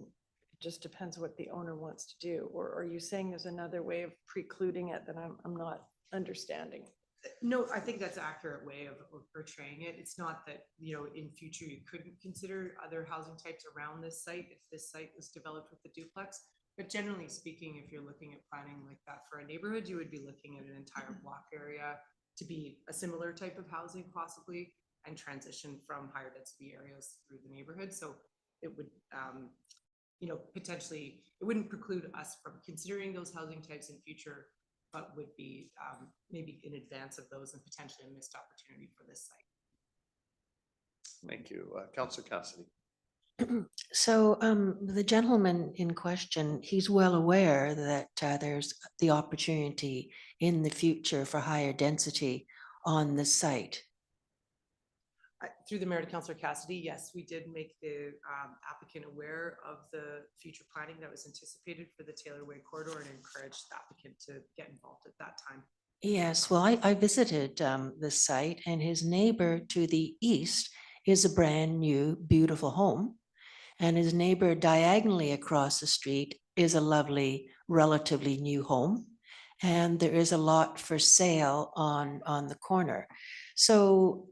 it just depends what the owner wants to do. Or are you saying there's another way of precluding it that I'm not understanding? No, I think that's an accurate way of portraying it. It's not that, in future you couldn't consider other housing types around this site if this site was developed with the duplex. But generally speaking, if you're looking at planning like that for a neighborhood, you would be looking at an entire block area to be a similar type of housing possibly, and transition from higher density areas through the neighborhood. So it would, potentially, it wouldn't preclude us from considering those housing types in future, but would be maybe in advance of those and potentially a missed opportunity for this site. Thank you. Councillor Cassidy. So the gentleman in question, he's well aware that there's the opportunity in the future for higher density on the site. Through the Mayor to Councillor Cassidy, yes, we did make the applicant aware of the future planning that was anticipated for the Taylor Way corridor and encouraged the applicant to get involved at that time. Yes, well, I visited the site, and his neighbor to the east is a brand new, beautiful home. And his neighbor diagonally across the street is a lovely, relatively new home. And there is a lot for sale on the corner. So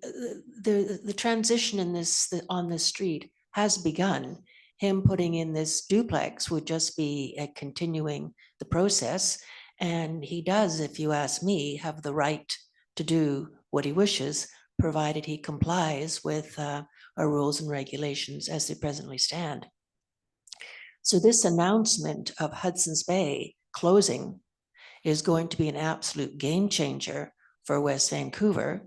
the transition in on this street has begun. Him putting in this duplex would just be continuing the process. And he does, if you ask me, have the right to do what he wishes, provided he complies with our rules and regulations as they presently stand. So this announcement of Hudson's Bay closing is going to be an absolute game changer for West Vancouver,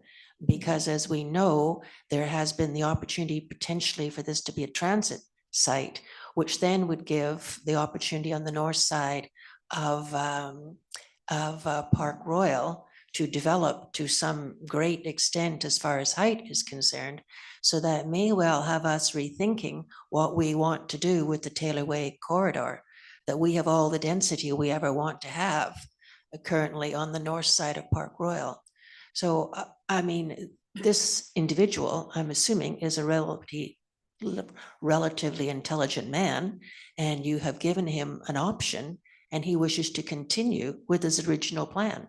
because as we know, there has been the opportunity potentially for this to be a transit site, which then would give the opportunity on the north side of Park Royal to develop to some great extent as far as height is concerned. So that may well have us rethinking what we want to do with the Taylor Way corridor, that we have all the density we ever want to have currently on the north side of Park Royal. So, I mean, this individual, I'm assuming, is a relatively intelligent man, and you have given him an option, and he wishes to continue with his original plan.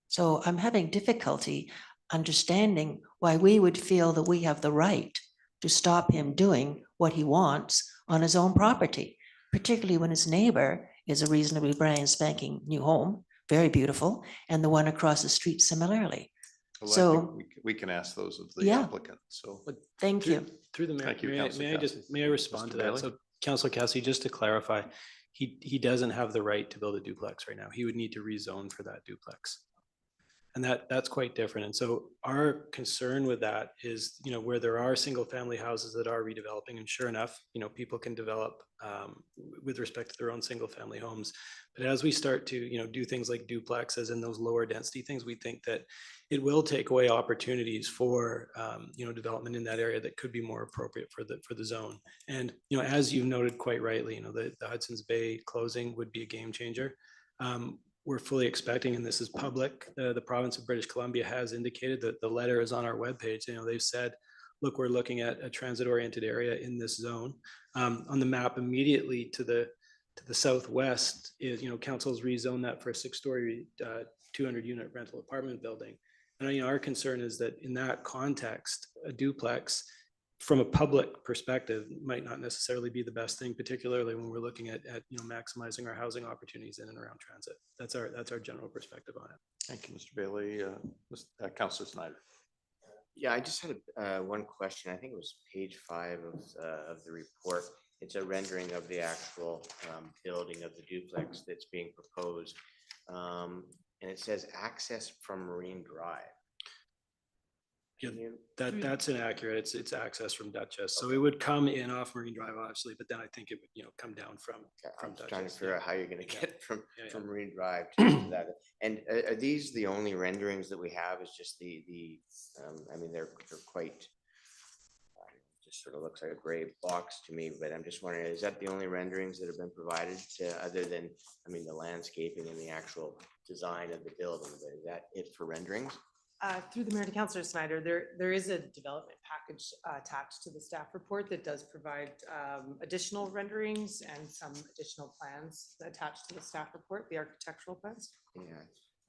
So I'm having difficulty understanding why we would feel that we have the right to stop him doing what he wants on his own property, particularly when his neighbor is a reasonably brand spanking new home, very beautiful, and the one across the street similarly. Well, I So, think we can ask those of the Yeah. applicant, so. thank you. Through the mayor, Thank you, may Councillor I just, Cassidy. may I respond Mr. to that? Bailey? So Councillor Cassidy, just to clarify, he doesn't have the right to build a duplex right now. He would need to rezone for that duplex. And that's quite different. And so our concern with that is, you know, where there are single family houses that are redeveloping, and sure enough, you know, people can develop with respect to their own single family homes. But as we start to, you know, do things like duplexes and those lower density things, we think that it will take away opportunities for, you know, development in that area that could be more appropriate for the zone. And, you know, as you noted quite rightly, you know, the Hudson's Bay closing would be a game changer. We're fully expecting, and this is public, the province of British Columbia has indicated that the letter is on our webpage. You know, they've said, look, we're looking at a transit oriented area in this zone. On the map immediately to the southwest is, you know, council's rezoned that for a 6-story, 200 unit rental apartment building. And, you know, our concern is that in that context, a duplex from a public perspective might not necessarily be the best thing, particularly when we're looking at you know, maximizing our housing opportunities in and around transit. That's our general perspective on it. Thank you, Mr. Bailey. Councillor Snyder. Yeah, I just had one question. I think it was page 5 of the report. It's a rendering of the actual building of the duplex that's being proposed. And it says access from Marine Drive. Yeah, that's inaccurate. It's access from Dutchess. So it would come in off Marine Drive, obviously, but then I think it would, you know, come down from I'm Dutchess. trying to figure out how you're gonna get from Yeah. Marine Drive to that. And are these the only renderings that we have? Is just I mean, they're quite, just sort of looks like a gray box to me, but I'm just wondering, is that the only renderings that have been provided to, other than, I mean, the landscaping and the actual design of the building, but is that it for renderings? Through the mayor to Councillor Snyder, there is a development package attached to the staff report that does provide additional renderings and some additional plans attached to the staff report, the architectural plans.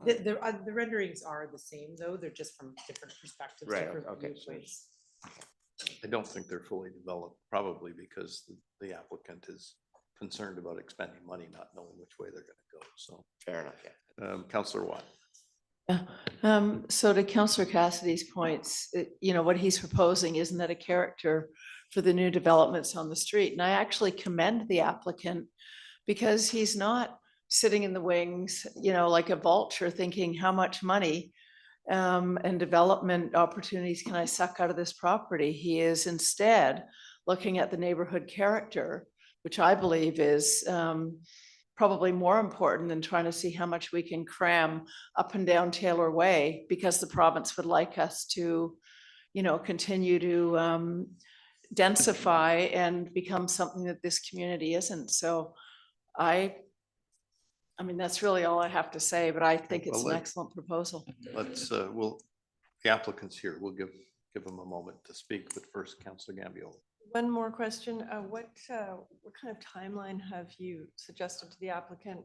Yeah. The renderings are the same though, they're just from different perspectives. Right, different okay. viewpoints. I don't think they're fully developed, probably because the applicant is concerned about expending money, not knowing which way they're gonna go, so. Fair enough, yeah. Councillor Watt. So to Councillor Cassidy's points, you know, what he's proposing isn't that a character for the new developments on the street? And I actually commend the applicant because he's not sitting in the wings, you know, like a vulture thinking how much money and development opportunities can I suck out of this property? He is instead looking at the neighborhood character, which I believe is probably more important than trying to see how much we can cram up and down Taylor Way, because the province would like us to, you know, continue to densify and become something that this community isn't. So I mean, that's really all I have to say, but I think it's an excellent proposal. Let's, the applicant's here. We'll give them a moment to speak, but first, Councillor Gambioli. One more question. What kind of timeline have you suggested to the applicant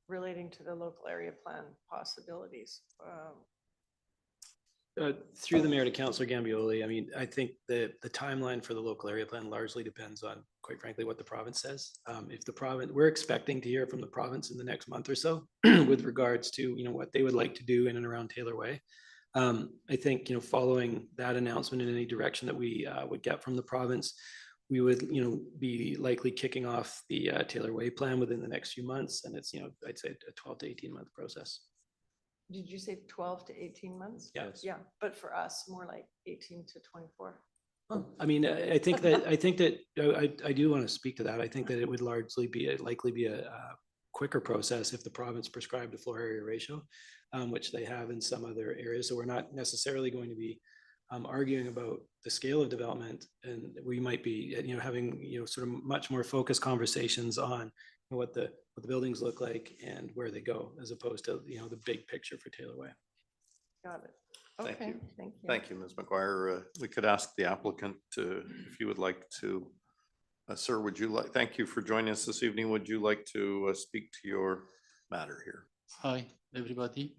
relating to the local area plan possibilities? Through the mayor to Councillor Gambioli, I mean, I think the timeline for the local area plan largely depends on, quite frankly, what the province says. If the province, we're expecting to hear from the province in the next month or so with regards to, you know, what they would like to do in and around Taylor Way. I think, you know, following that announcement in any direction that we would get from the province, we would, you know, be likely kicking off the Taylor Way plan within the next few months. And it's, you know, I'd say a 12 to 18 month process. Did you say 12 to 18 months? Yes. Yeah, but for us, more like 18 to 24. I mean, I think that I do want to speak to that. I think that it would largely be likely be a quicker process if the province prescribed a floor area ratio, which they have in some other areas. So we're not necessarily going to be arguing about the scale of development, and we might be, having, sort of much more focused conversations on what the buildings look like and where they go, as opposed to, the big picture for Taylor Way. Got it. Thank Okay, you. thank you. Thank you, Ms. McGuire. We could ask the applicant if you would like to, sir, thank you for joining us this evening. Would you like to speak to your matter here? Hi, everybody.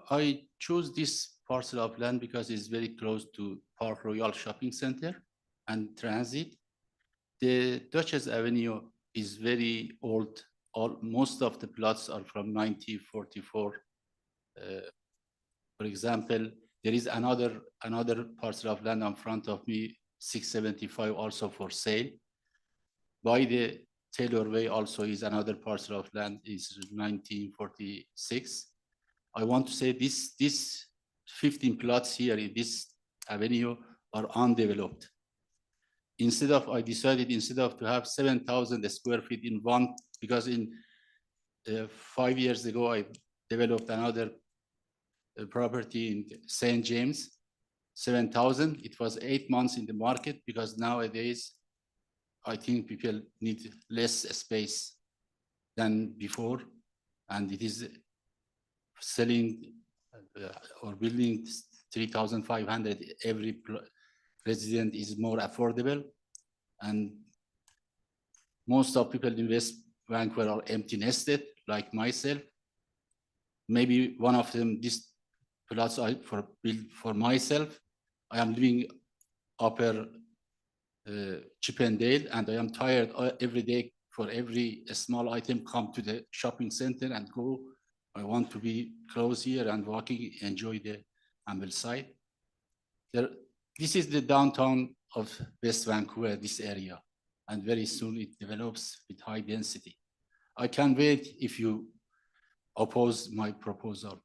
I chose this parcel of land because it's very close to Park Royal Shopping Center and transit. The Duchess Avenue is very old. Most of the plots are from 1944. For example, there is another parcel of land in front of me, 675, also for sale. By the Taylor Way also is another parcel of land, is 1946. I want to say this 15 plots here in this avenue are undeveloped. I decided instead of to have 7,000 square feet in one, because in 5 years ago, I developed another property in St. James, 7,000. It was 8 months in the market, because nowadays, I think people need less space than before, and it is selling or building 3,500 every resident is more affordable, and most of people in West Vancouver are empty nested like myself. Maybe one of them, this plots I built for myself. I am living upper Chippendale, and I am tired every day for every small item come to the shopping center and go. I want to be close here and walking, enjoy the Ambleside. This is the downtown of West Vancouver, this area, and very soon it develops with high density. I can't wait if you oppose my proposal.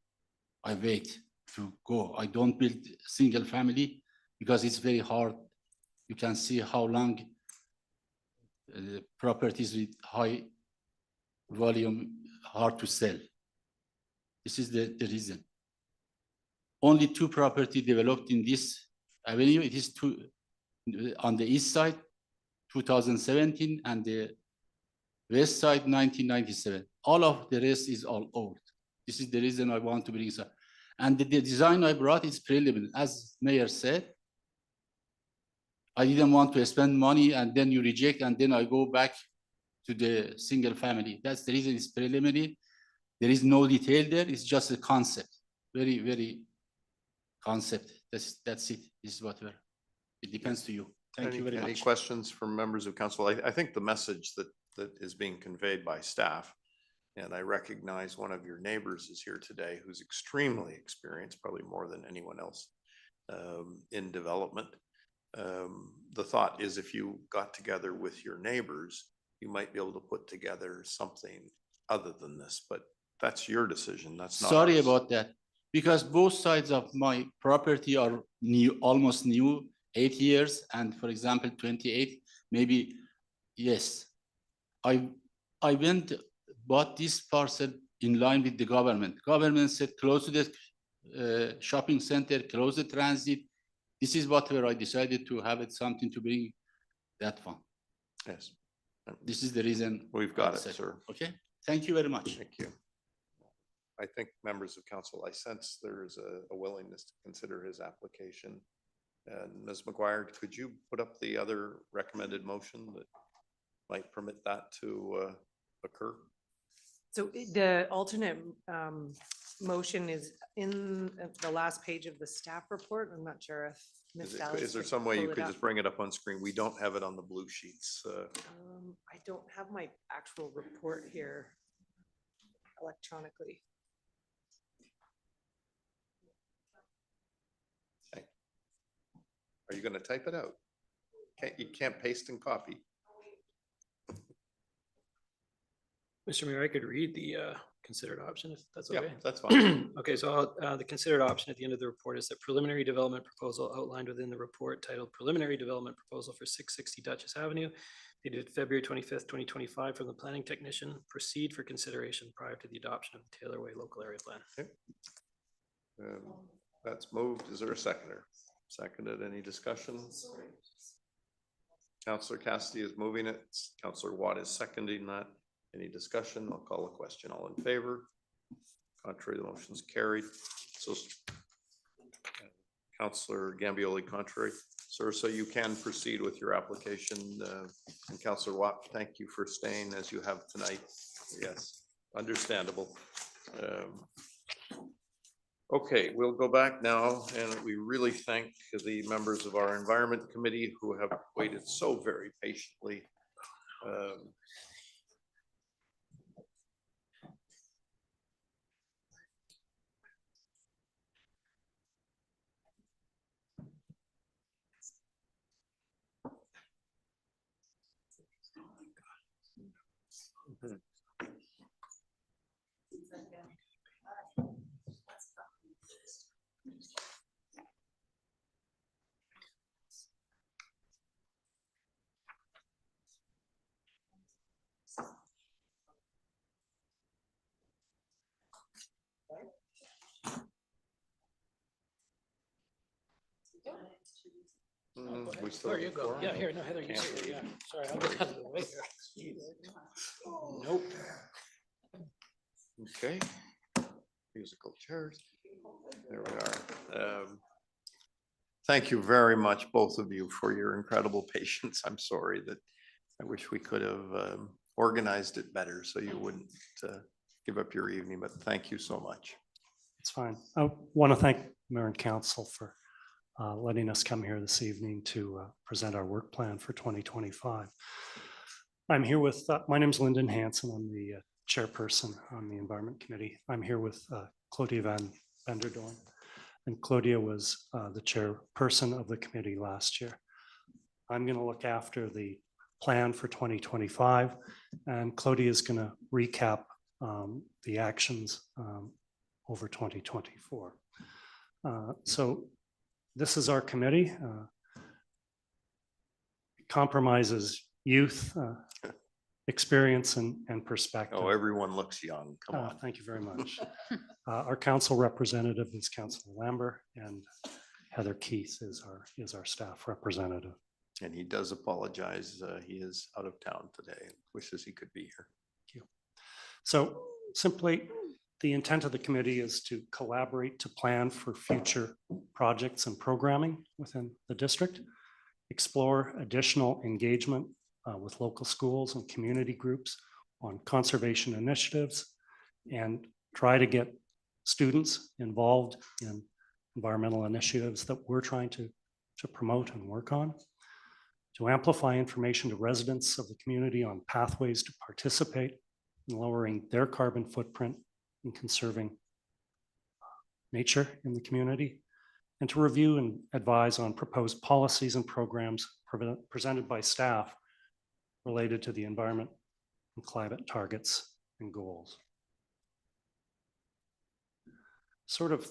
I wait to go. I don't build single family because it's very hard. You can see how long properties with high volume hard to sell. This is the reason. Only 2 property developed in this avenue. It is on the east side, 2017, and the west side, 1997. All of the rest is all old. This is the reason I want to bring it up. And the design I brought is preliminary. As Mayor said, I didn't want to spend money and then you reject and then I go back to the single family. That's the reason it's preliminary. There is no detail there. It's just a concept. Very, very concept. That's it. This is whatever. It depends to you. Thank you very much. Any questions from members of council? I think the message that is being conveyed by staff, and I recognize one of your neighbors is here today who's extremely experienced, probably more than anyone else in development. The thought is if you got together with your neighbors, you might be able to put together something other than this, but that's your decision. That's not Sorry ours. about that, because both sides of my property are new, almost new, 8 years, and for example, 28, maybe, yes. I bought this parcel in line with the government. Government said close to the shopping center, close the transit. This is whatever I decided to have it something to bring that one. Yes. This is the reason. We've got it, sir. Okay, thank you very much. Thank you. I think members of council, I sense there is a willingness to consider his application. And Ms. McGuire, could you put up the other recommended motion that might permit that to occur? So the alternate motion is in the last page of the staff report. I'm not sure if Ms. Dallas Is there could some way you pull it could up. just bring it up on screen? We don't have it on the blue sheets. I don't have my actual report here electronically. Are you going to type it out? You can't paste and copy. Mr. Mayor, I could read the considered option if that's Yeah, okay. that's fine. Okay, so the considered option at the end of the report is that preliminary development proposal outlined within the report titled Preliminary Development Proposal for 660 Duchess Avenue dated February 25th, 2025, from the planning technician, proceed for consideration prior to the adoption of the Taylor Way local area plan. That's moved. Is there a seconder? Seconded. Any discussion? Councillor Cassidy is moving it. Councillor Watt is seconding that. Any discussion? I'll call a question. All in favor? Contrary, the motion's carried. So Councillor Gambioli, contrary. Sir, so you can proceed with your application. And Councillor Watt, thank you for staying as you have tonight. Yes, understandable. Okay, we'll go back now, and we really thank the members of our Environment Committee who have waited so very patiently. We still There have you the go. floor? Yeah, here, no, Heather, you sit here, yeah. Sorry, I'll get out of the way here. Nope. Okay. Musical chairs. There we are. Thank you very much, both of you, for your incredible patience. I'm sorry that I wish we could have organized it better so you wouldn't give up your evening, but thank you so much. It's fine. I want to thank Mayor and Council for letting us come here this evening to present our work plan for 2025. I'm here with, my name is Lyndon Hansen. I'm the chairperson on the Environment Committee. I'm here with Claudia Van Venderdoorn. And Claudia was the chairperson of the committee last year. I'm going to look after the plan for 2025, and Claudia is going to recap the actions over 2024. So this is our committee. It compromises youth, experience, and perspective. Oh, everyone looks young. Come on. Thank you very much. Our council representative is Councillor Lambert, and Heather Keith is our staff representative. And he does apologize. He is out of town today. Wishes he could be here. Thank you. So simply, the intent of the committee is to collaborate to plan for future projects and programming within the district, explore additional engagement with local schools and community groups on conservation initiatives, and try to get students involved in environmental initiatives that we're trying to promote and work on, to amplify information to residents of the community on pathways to participate in lowering their carbon footprint and conserving nature in the community, and to review and advise on proposed policies and programs presented by staff related to the environment and climate targets and goals. Sort of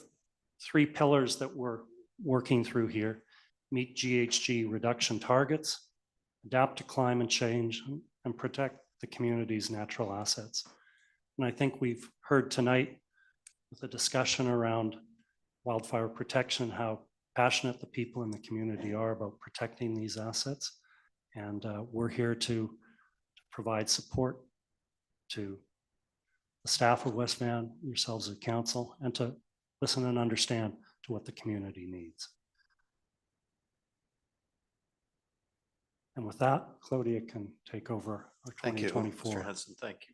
three pillars that we're working through here: meet GHG reduction targets, adapt to climate change, and protect the community's natural assets. And I think we've heard tonight with the discussion around wildfire protection, how passionate the people in the community are about protecting these assets. And we're here to provide support to the staff of West Van, yourselves as council, and to listen and understand to what the community needs. And with that, Claudia can take over our 2024. Thank you, Mr. Hansen. Thank you.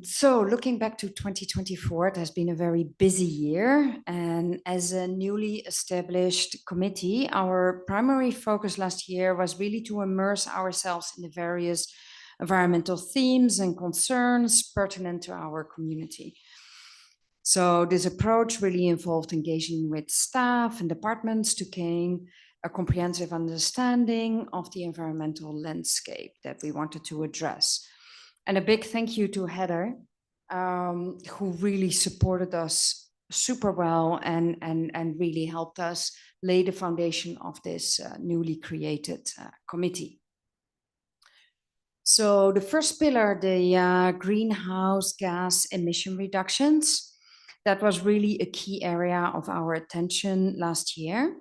So looking back to 2024, it has been a very busy year. And as a newly established committee, our primary focus last year was really to immerse ourselves in the various environmental themes and concerns pertinent to our community. So this approach really involved engaging with staff and departments to gain a comprehensive understanding of the environmental landscape that we wanted to address. And a big thank you to Heather, who really supported us super well and really helped us lay the foundation of this newly created committee. So the first pillar, the greenhouse gas emission reductions, that was really a key area of our attention last year.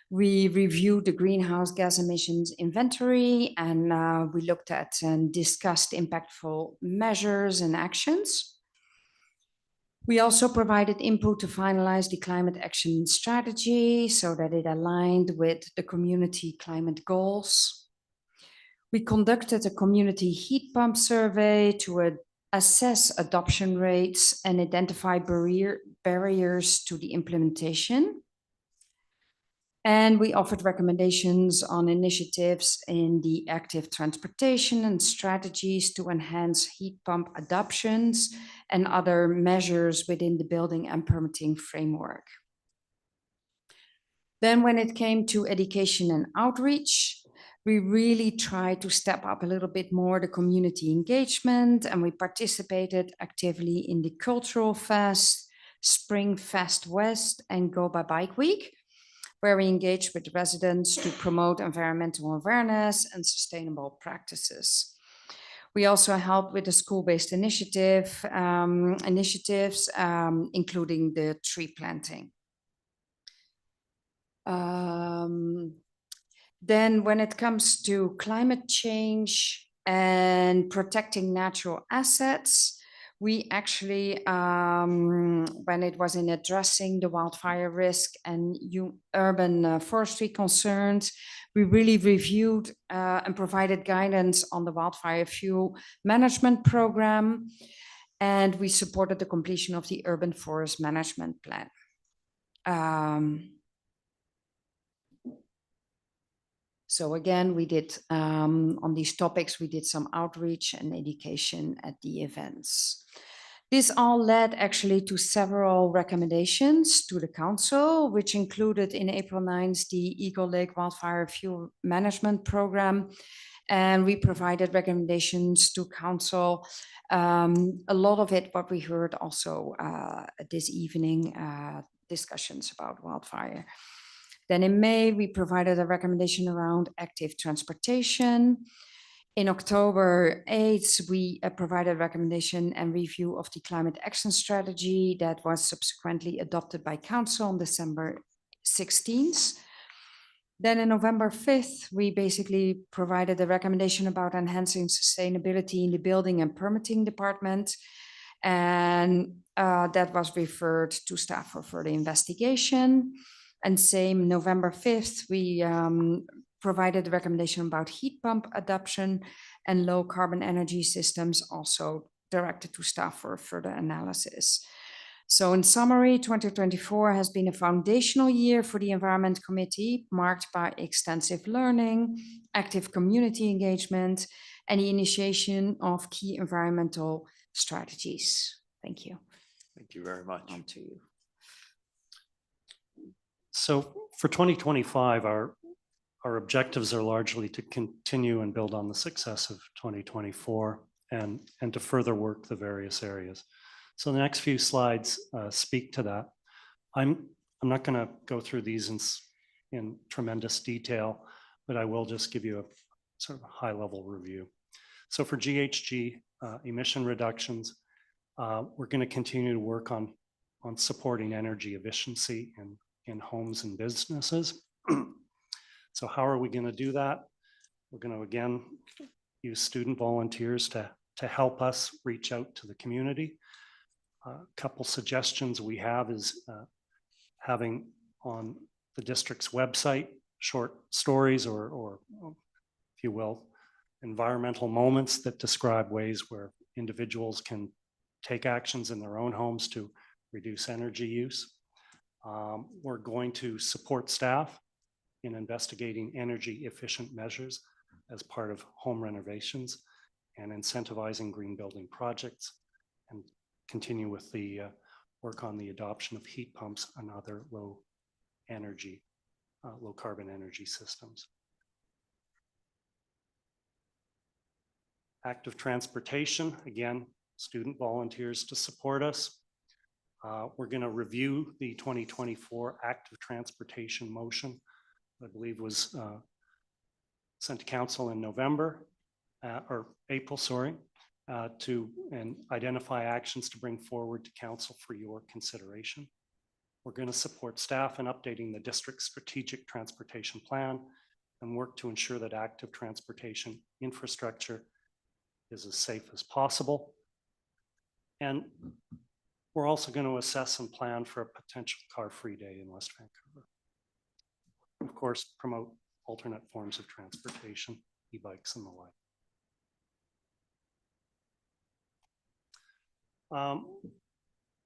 We reviewed the greenhouse gas emissions inventory, and we looked at and discussed impactful measures and actions. We also provided input to finalize the climate action strategy so that it aligned with the community climate goals. We conducted a community heat pump survey to assess adoption rates and identify barriers to the implementation. And we offered recommendations on initiatives in the active transportation and strategies to enhance heat pump adoptions and other measures within the building and permitting framework. Then when it came to education and outreach, we really tried to step up a little bit more the community engagement, and we participated actively in the Cultural Fest, Spring Fest West, and Go by Bike Week, where we engaged with residents to promote environmental awareness and sustainable practices. We also helped with the school-based initiatives, including the tree planting. Then when it comes to climate change and protecting natural assets, we actually, when it was in addressing the wildfire risk and urban forestry concerns, we really reviewed and provided guidance on the wildfire fuel management program, and we supported the completion of the urban forest management plan. So again, we did, on these topics, we did some outreach and education at the events. This all led actually to several recommendations to the council, which included in April 9th, the Eagle Lake Wildfire Fuel Management Program. And we provided recommendations to council. A lot of it, what we heard also this evening, discussions about wildfire. Then in May, we provided a recommendation around active transportation. In October 8th, we provided a recommendation and review of the climate action strategy that was subsequently adopted by council on December 16th. Then in November 5th, we basically provided a recommendation about enhancing sustainability in the building and permitting department. And that was referred to staff for further investigation. And same November 5th, we provided a recommendation about heat pump adoption and low carbon energy systems, also directed to staff for further analysis. So in summary, 2024 has been a foundational year for the Environment Committee, marked by extensive learning, active community engagement, and the initiation of key environmental strategies. Thank you. Thank you very much. On to you. So for 2025, our objectives are largely to continue and build on the success of 2024 and to further work the various areas. So the next few slides speak to that. I'm not going to go through these in tremendous detail, but I will just give you a sort of high-level review. So for GHG emission reductions, we're going to continue to work on supporting energy efficiency in homes and businesses. So how are we going to do that? We're going to, again, use student volunteers to help us reach out to the community. A couple suggestions we have is having on the district's website short stories or, if you will, environmental moments that describe ways where individuals can take actions in their own homes to reduce energy use. We're going to support staff in investigating energy efficient measures as part of home renovations and incentivizing green building projects, and continue with the work on the adoption of heat pumps and other low carbon energy systems. Active transportation, again, student volunteers to support us. We're going to review the 2024 active transportation motion, I believe was sent to council in November or April, sorry, and identify actions to bring forward to council for your consideration. We're going to support staff in updating the district's strategic transportation plan and work to ensure that active transportation infrastructure is as safe as possible. And we're also going to assess and plan for a potential car-free day in West Vancouver. Of course, promote alternate forms of transportation, e-bikes and the like.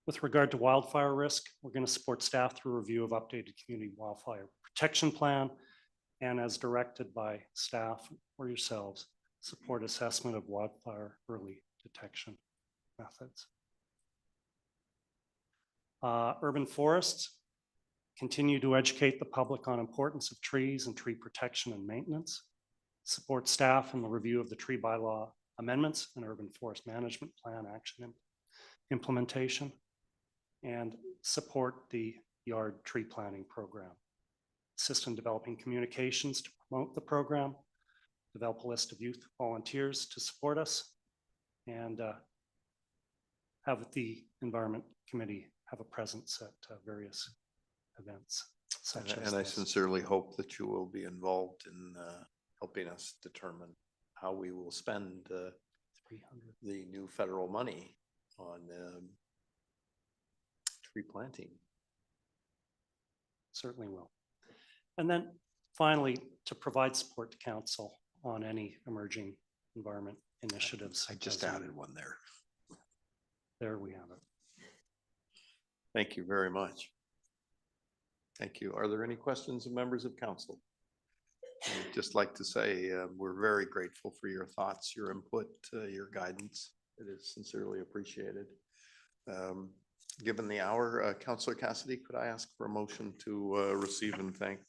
With regard to wildfire risk, we're going to support staff through review of updated community wildfire protection plan, and as directed by staff or yourselves, support assessment of wildfire early detection methods. Urban forests, continue to educate the public on importance of trees and tree protection and maintenance, support staff in the review of the tree bylaw amendments and urban forest management plan action implementation, and support the yard tree planting program. Assist in developing communications to promote the program, develop a list of youth volunteers to support us, and have the Environment Committee have a presence at various events such as And I this. sincerely hope that you will be involved in helping us determine how we will spend the new federal money on tree planting. Certainly will. And then finally, to provide support to council on any emerging environment initiatives. I just as added one there. There we have it. Thank you very much. Thank you. Are there any questions of members of council? I'd just like to say we're very grateful for your thoughts, your input, your guidance. It is sincerely appreciated. Given the hour, Councillor Cassidy, could I ask for a motion to receive and thank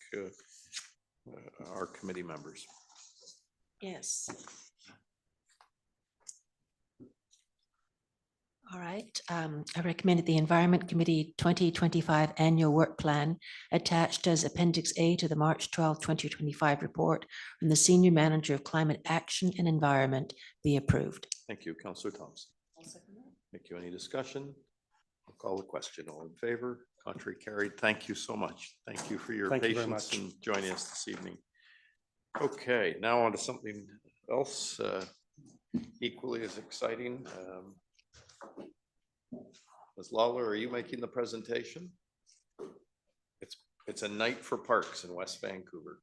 our committee members? Yes. All right. I recommended the Environment Committee 2025 Annual Work Plan attached as Appendix A to the March 12, 2025 report from the Senior Manager of Climate Action and Environment be approved. Thank you, Councillor Thompson. Thank you. Any discussion? I'll call the question. All in favor? Contrary carried. Thank you so much. Thank you for your Thank you very patience much. in joining us this evening. Okay, now on to something else equally as exciting. Ms. Lawler, are you making the presentation? It's a night for parks in West Vancouver.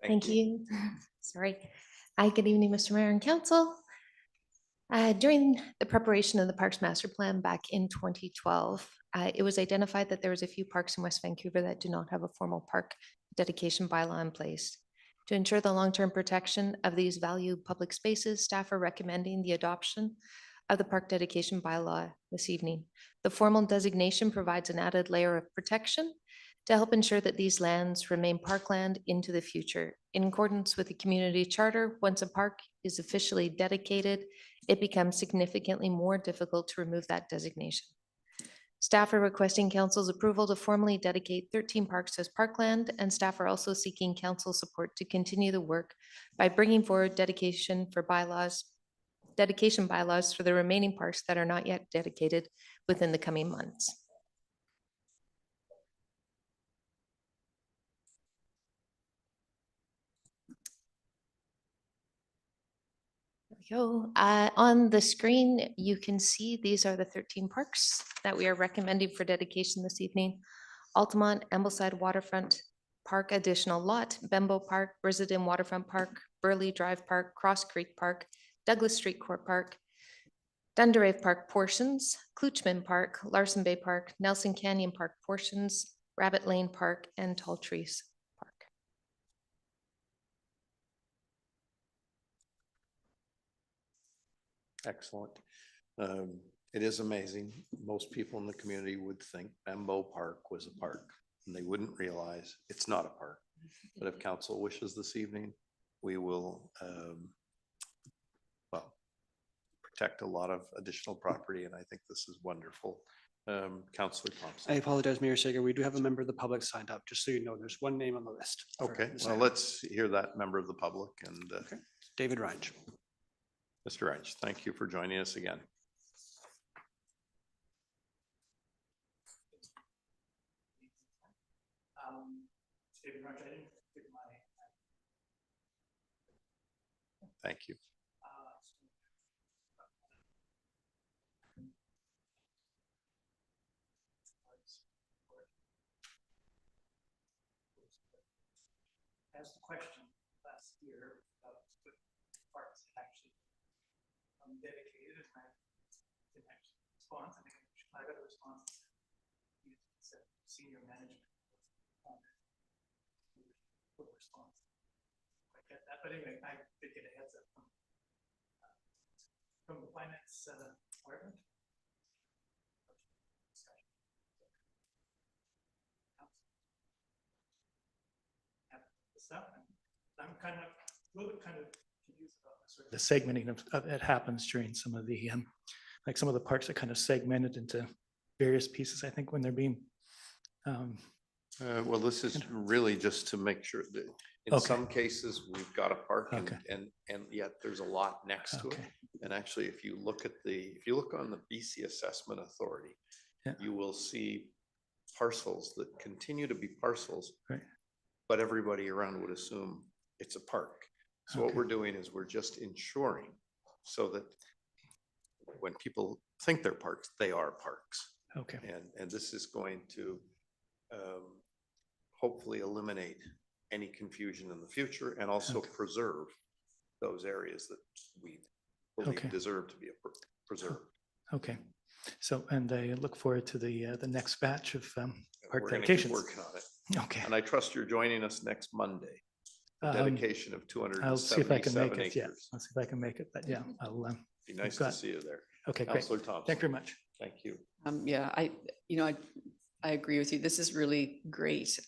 Thank you. Sorry. Hi, good evening, Mr. Mayor and Council. During the preparation of the Parks Master Plan back in 2012, it was identified that there was a few parks in West Vancouver that do not have a formal park dedication bylaw in place. To ensure the long-term protection of these valued public spaces, staff are recommending the adoption of the park dedication bylaw this evening. The formal designation provides an added layer of protection to help ensure that these lands remain parkland into the future. In accordance with the community charter, once a park is officially dedicated, it becomes significantly more difficult to remove that designation. Staff are requesting council's approval to formally dedicate 13 parks as parkland, and staff are also seeking council support to continue the work by bringing forward dedication bylaws for the remaining parks that are not yet dedicated within the coming months. go. On the screen, you can see these are the 13 parks that we are recommending for dedication this evening. Altamont, Ambleside Waterfront Park Additional Lot, Bembo Park, Brisbane Waterfront Park, Burley Drive Park, Cross Creek Park, Douglas Street Court Park, Dunderave Park portions, Kluchman Park, Larson Bay Park, Nelson Canyon Park portions, Rabbit Lane Park, and Tall Trees Park. Excellent. It is amazing. Most people in the community would think Bembo Park was a park, and they wouldn't realize it's not a park. But if council wishes this evening, we will, well, protect a lot of additional property, and I think this is wonderful. Councillor I Thompson. apologize, Mayor Sager. We do have a member of the public signed up, just so you know, there's one name on the list. for Okay, this well, item. let's hear that member of the public and David Reinsch. Mr. Reinsch, thank you for joining us again. Thank you. Asked a question last year about what parts actually dedicated, and I didn't actually respond. I think I got a response. Senior management. Response. I get that, but anyway, I did get a heads up from the finance department. Stuff, and I'm kind of a little bit confused about sort of the segmenting of it happens during some of the like some of the parks are kind of segmented into various pieces. I think when they're being Well, this is really just to make sure that in Okay. some cases, we've got a park and, Okay. and yet there's a lot next to it. Okay. And actually, if you look on the BC Assessment Authority, Yeah. you will see parcels that continue to be parcels. Right. But everybody around would assume it's a park. So what Okay. we're doing is we're just ensuring so that when people think they're parks, they are parks. Okay. And this is going to hopefully eliminate any confusion in the future and also Okay. preserve those areas that we believe Okay. deserve to be preserved. Okay. So, and I look forward to the next batch of park We're gonna keep dedications. working on it. Okay. And I trust you're joining us next Monday. for Dedication of I'll see if I can make 277 it. Yeah, acres. I'll see if I can make it. But yeah, I'll. Be nice we've to got- see you there. Okay, great. Councillor Thompson. Thank you very much. Thank you. Yeah, I agree with you. This is really great.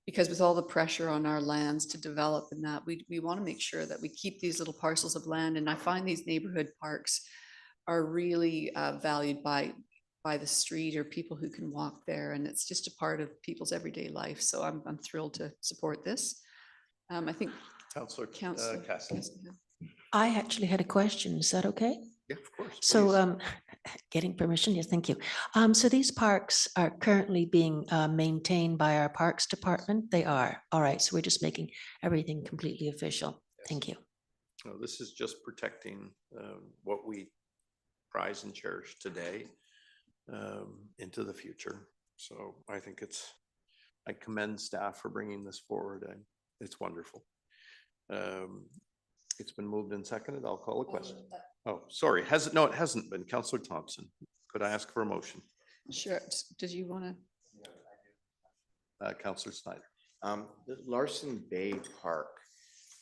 Because with all the pressure on our lands to develop and that, we want to make sure that we keep these little parcels of land. And I find these neighborhood parks are really valued by the street or people who can walk there. And it's just a part of people's everyday life. So I'm thrilled to support this. I think Councillor Councillor Castle. I actually had a question. Is that okay? Yeah, of course. So, please. getting permission, yes, thank you. So these parks are currently being maintained by our Parks Department? They are. All right, so we're just making everything completely official. Thank you. No, this is just protecting what we prize and cherish today into the future. So I think I commend staff for bringing this forward, and it's wonderful. It's been moved and seconded. I'll call a question. Oh, sorry. No, it hasn't been. Councillor Thompson, could I ask for a motion? Sure. Did you want to? Councillor Snyder. The Larson Bay Park,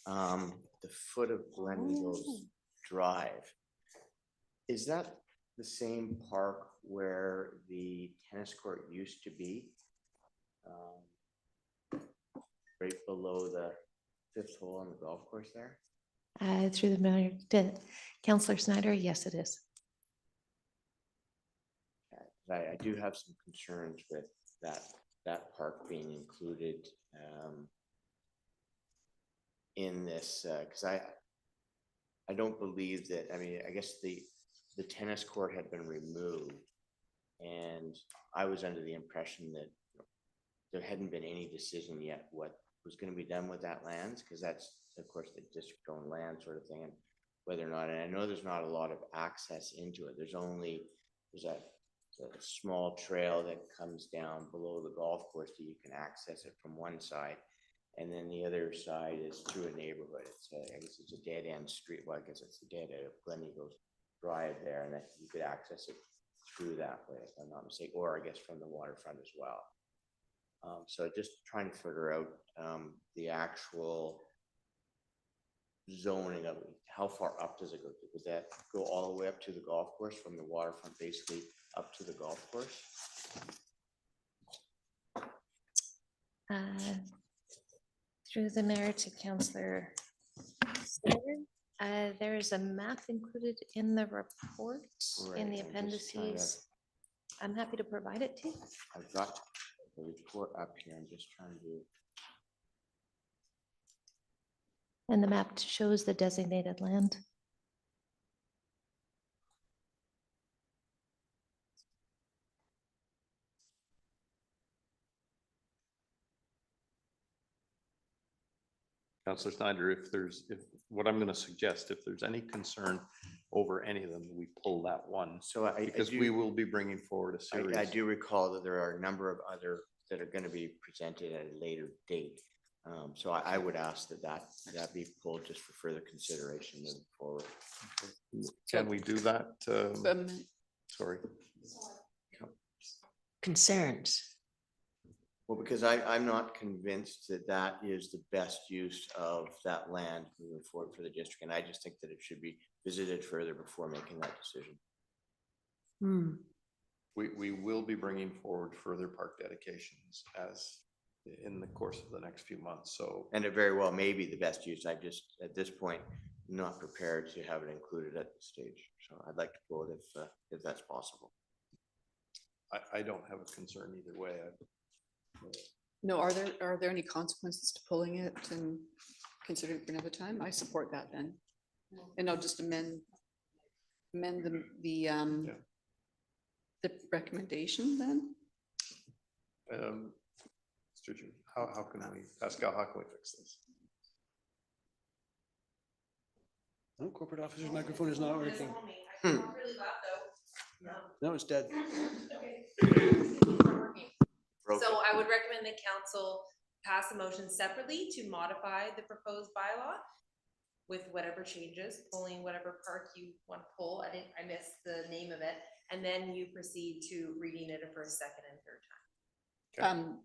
the foot of Glenville's Drive. Is that the same park where the tennis court used to be? Right below the fifth hole on the golf course there? Through the mayor to Councillor Snyder, yes, it is. I do have some concerns with that park being included in this, because I don't believe that, I mean, I guess the tennis court had been removed, and I was under the impression that there hadn't been any decision yet what was going to be done with that lands, because that's, of course, the district-owned land sort of thing. And whether or not, and I know there's not a lot of access into it. There's a small trail that comes down below the golf course that you can access it from one side. And then the other side is through a neighborhood. I guess it's a dead end street. Well, I guess it's a dead end of Glen Eagles Drive there, and that you could access it through that way, if I'm not mistaken, or I guess from the waterfront as well. So just trying to figure out the actual zoning of it. How far up does it go? Would that go all the way up to the golf course from the waterfront, basically up to the golf course? Through the mayor to Councillor Snyder. There is a map included in the report, in the Right, I'm just trying to- appendices. I'm happy to provide it to you. I've got the report up here. I'm just trying to. And the map shows the designated land. Councillor Snyder, what I'm going to suggest, if there's any concern over any of them, we pull that one. So Because we will be bringing forward a series. I do recall that there are a number of other that are going to be presented at a later date. So I would ask that be pulled just for further consideration moving forward. Can we do that? Sorry. Concerns. Well, because I'm not convinced that that is the best use of that land moving forward for the district. And I just think that it should be visited further before making that decision. We will be bringing forward further park dedications as in the course of the next few months, so. And it very well may be the best use. I just, at this point, not prepared to have it included at this stage. So I'd like to pull it if that's possible. I don't have a concern either way. No, are there any consequences to pulling it and considering for another time? I support that then. And I'll just amend the recommendation then. Mr. Chair, how can we, Pascal, how can we fix this? No, corporate officer's microphone is not working. No, it's dead. So I would recommend that council pass a motion separately to modify the proposed bylaw with whatever changes, pulling whatever park you want to pull. I missed the name of it. And then you proceed to reading it a first, second, and third time.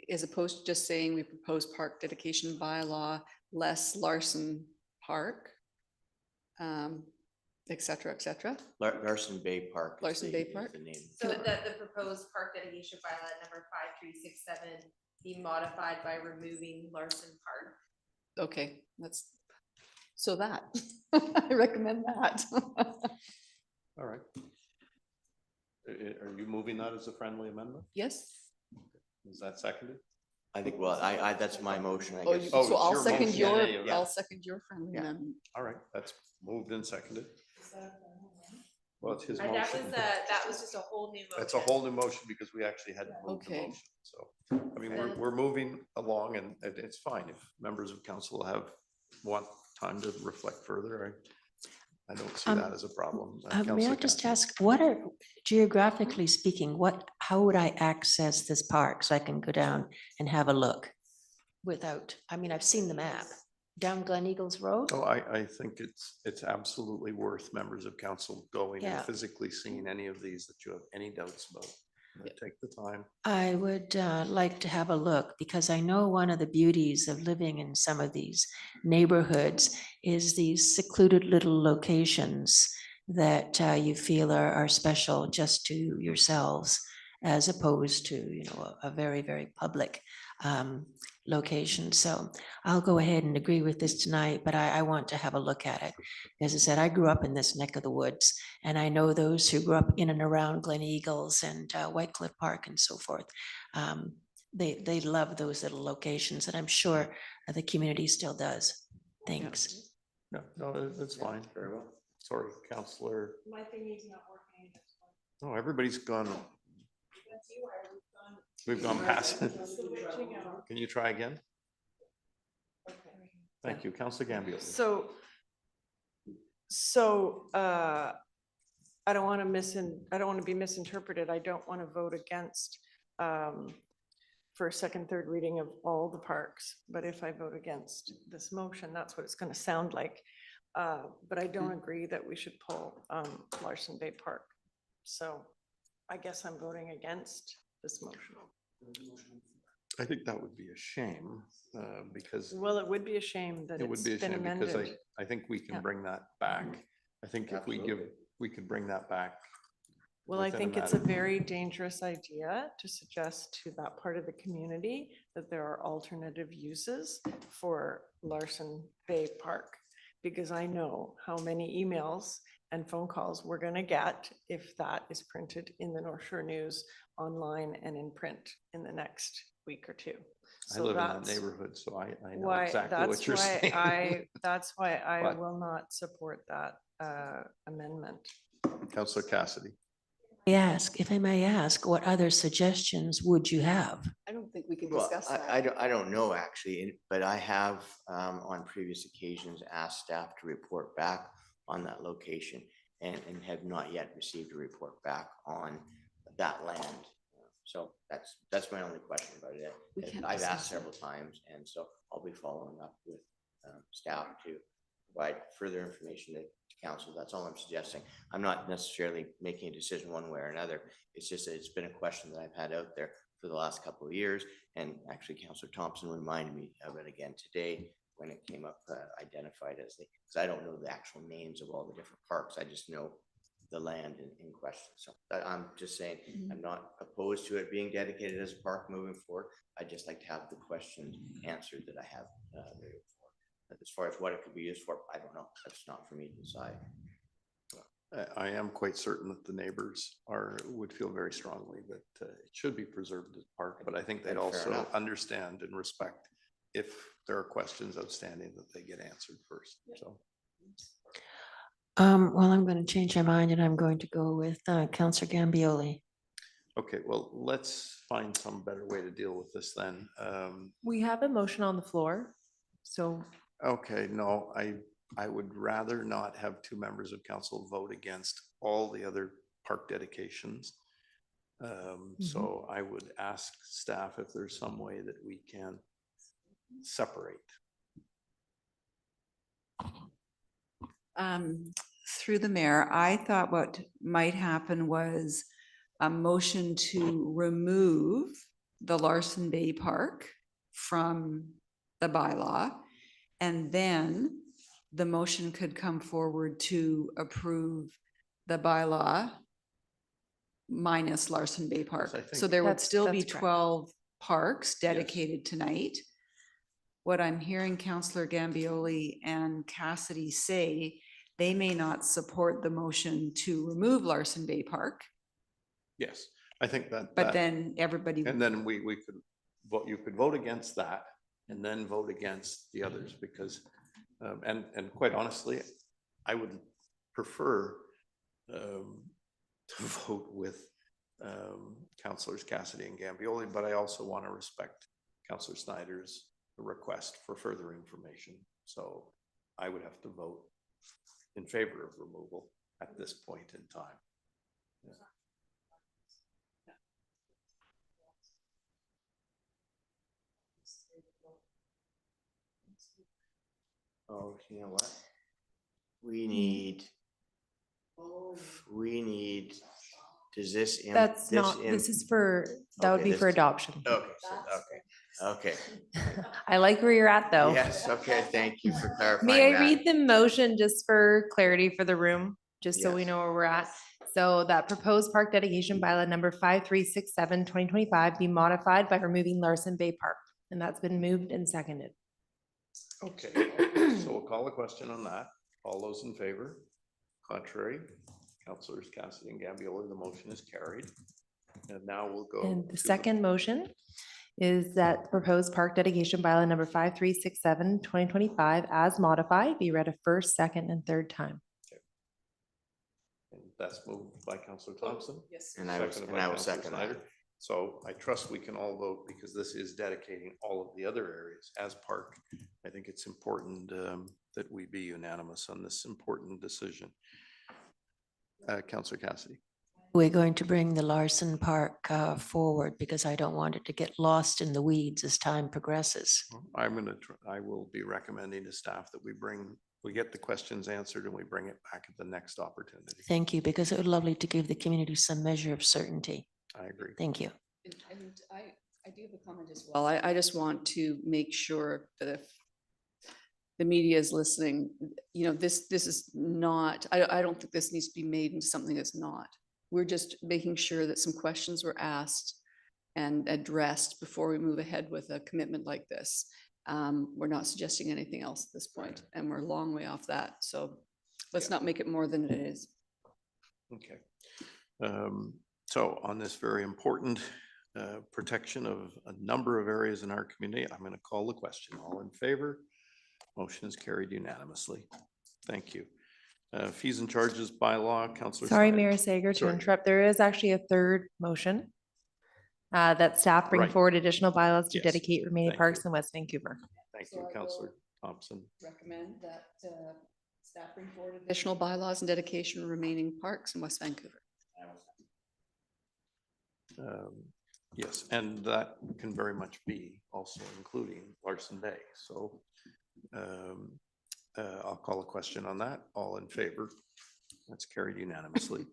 As opposed to just saying we propose park dedication bylaw, less Larson Park, et cetera, et cetera. Larson Bay Park. Larson Bay Park. The name. So that the proposed park dedication bylaw number 5367 be modified by removing Larson Park. Okay, so that, I recommend that. All right. Are you moving that as a friendly amendment? Yes. Is that seconded? I think, well, that's my motion, I Oh, guess. so I'll second motion. your, Yeah. I'll second your friendly amendment. All right, that's moved and seconded. Well, it's his That motion. was just a whole new motion. It's a whole new motion because we actually had moved the Okay. motion. So, I mean, we're moving along and it's fine if members of council want time to reflect further. I don't see that as a problem. May I Councillor just Cassidy. ask, what are, geographically speaking, how would I access this park so I can go down and have a look? Without, I mean, I've seen the map, down Glen Eagles Road? Oh, I think it's absolutely worth members of council going Yeah. and physically seeing any of these that you have any doubts about. Take the time. I would like to have a look because I know one of the beauties of living in some of these neighborhoods is these secluded little locations that you feel are special just to yourselves as opposed to, a very, very public location. So I'll go ahead and agree with this tonight, but I want to have a look at it. As I said, I grew up in this neck of the woods, and I know those who grew up in and around Glen Eagles and White Cliff Park and so forth. They love those little locations, and I'm sure the community still does. Thanks. No, that's fine. Very well. Sorry, Councillor. My thingy's not working. Oh, everybody's gone. That's you, We've gone past it. Can you try again? Thank you, Councillor Gambio. So So I don't want to be misinterpreted. I don't want to vote against for second, third reading of all the parks. But if I vote against this motion, that's what it's going to sound like. But I don't agree that we should pull Larson Bay Park. So I guess I'm voting against this motion. I think that would be a shame because. Well, it would be a shame that It would it's be a been shame because amended. I think we can Yeah. bring that back. I think if we could bring that back. Well, I within think it's a matter- very dangerous idea to suggest to that part of the community that there are alternative uses for Larson Bay Park. Because I know how many emails and phone calls we're gonna get if that is printed in the North Shore News online and in print in the next week or two. I So live in that that's neighborhood, so I know why, exactly what that's you're why saying. that's why I But- will not support that amendment. Councillor Cassidy. If I may ask, what other suggestions would you have? I don't think we can Well, discuss that. I don't know actually, but I have on previous occasions asked staff to report back on that location and have not yet received a report back on that land. So that's my only question about it. We can't I've discuss asked several times, and so I'll be following up with staff to provide further information to council. That's all I'm suggesting. I'm not necessarily making a decision one way or another. It's just that it's been a question that I've had out there for the last couple of years. And actually, Councillor Thompson reminded me of it again today when it came up identified as because I don't know the actual names of all the different parks. I just know the land in question. So I'm just saying, I'm not opposed to it being dedicated as a park moving forward. I'd just like to have the questions answered that I have there before. As far as what it could be used for, I don't know. That's not for me to decide. I am quite certain that the neighbors would feel very strongly that it should be preserved as park, but I think they'd Fair also enough. understand and respect if there are questions outstanding that they get answered first, so. Well, I'm going to change my mind and I'm going to go with Councillor Gambioli. Okay, well, let's find some better way to deal with this then. We have a motion on the floor, so Okay, no, I would rather not have two members of council vote against all the other park dedications. So I would ask staff if there's some way that we can separate. Through the mayor, I thought what might happen was a motion to remove the Larson Bay Park from the bylaw. And then the motion could come forward to approve the bylaw minus Larson Bay Park. I think- So there would That's- still be that's correct. 12 parks dedicated tonight. What I'm hearing Councillor Gambioli and Cassidy say, they may not support the motion to remove Larson Bay Park, Yes, I think that. but then everybody. And then we could vote, you could vote against that and then vote against the others because, and quite honestly, I would prefer to vote with Councillors Cassidy and Gambioli, but I also want to respect Councillor Snyder's request for further information. So I would have to vote in favor of removal at this point in time. Yeah. Oh, you know what? We need, does this? that's not, this is for, that would be for adoption. Okay, okay. I like where you're at, though. Yes, okay, thank you for clarifying May I that. read the motion just for clarity for the room, just so we Yes. know where we're at? So that proposed park dedication bylaw number 5367 2025 be modified by removing Larson Bay Park. And that's been moved and seconded. Okay, so we'll call the question on that. All those in favor? Contrary? Councillors Cassidy and Gambioli, the motion is carried. And now we'll go. And the to second motion is that proposed park dedication bylaw number 5367 2025 as modified be read a first, second, and third time. And that's moved by Councillor Thompson. Yes. And I will seconded by Councillor second that. Snyder. So I trust we can all vote because this is dedicating all of the other areas as park. I think it's important that we be unanimous on this important decision. Councillor Cassidy. We're going to bring the Larson Park forward because I don't want it to get lost in the weeds as time progresses. I will be recommending to staff that we get the questions answered and we bring it back at the next opportunity. Thank you, because it would be lovely to give the community some measure of certainty. I agree. Thank you. And I do have a comment as well. I just want to make sure that if the media is listening, you know, this is not, I don't think this needs to be made into something that's not. We're just making sure that some questions were asked and addressed before we move ahead with a commitment like this. We're not suggesting anything else at this point, and we're a long way off that. So let's not make it more than it is. Okay. So on this very important protection of a number of areas in our community, I'm going to call the question. All in favor? Motion is carried unanimously. Thank you. Fees and charges bylaw, Councillor. Sorry, Snyder. Mayor Sager, to Sorry. interrupt. There is actually a third motion that staff bring Right. forward additional bylaws to Yes. dedicate remaining Thank parks in West Vancouver. Thank So you, I Councillor Thompson. Recommend that staff bring forward additional bylaws and dedication of remaining parks in West Vancouver. Yes, and that can very much be also including Larson Bay. So I'll call a question on that. All in favor? That's carried unanimously.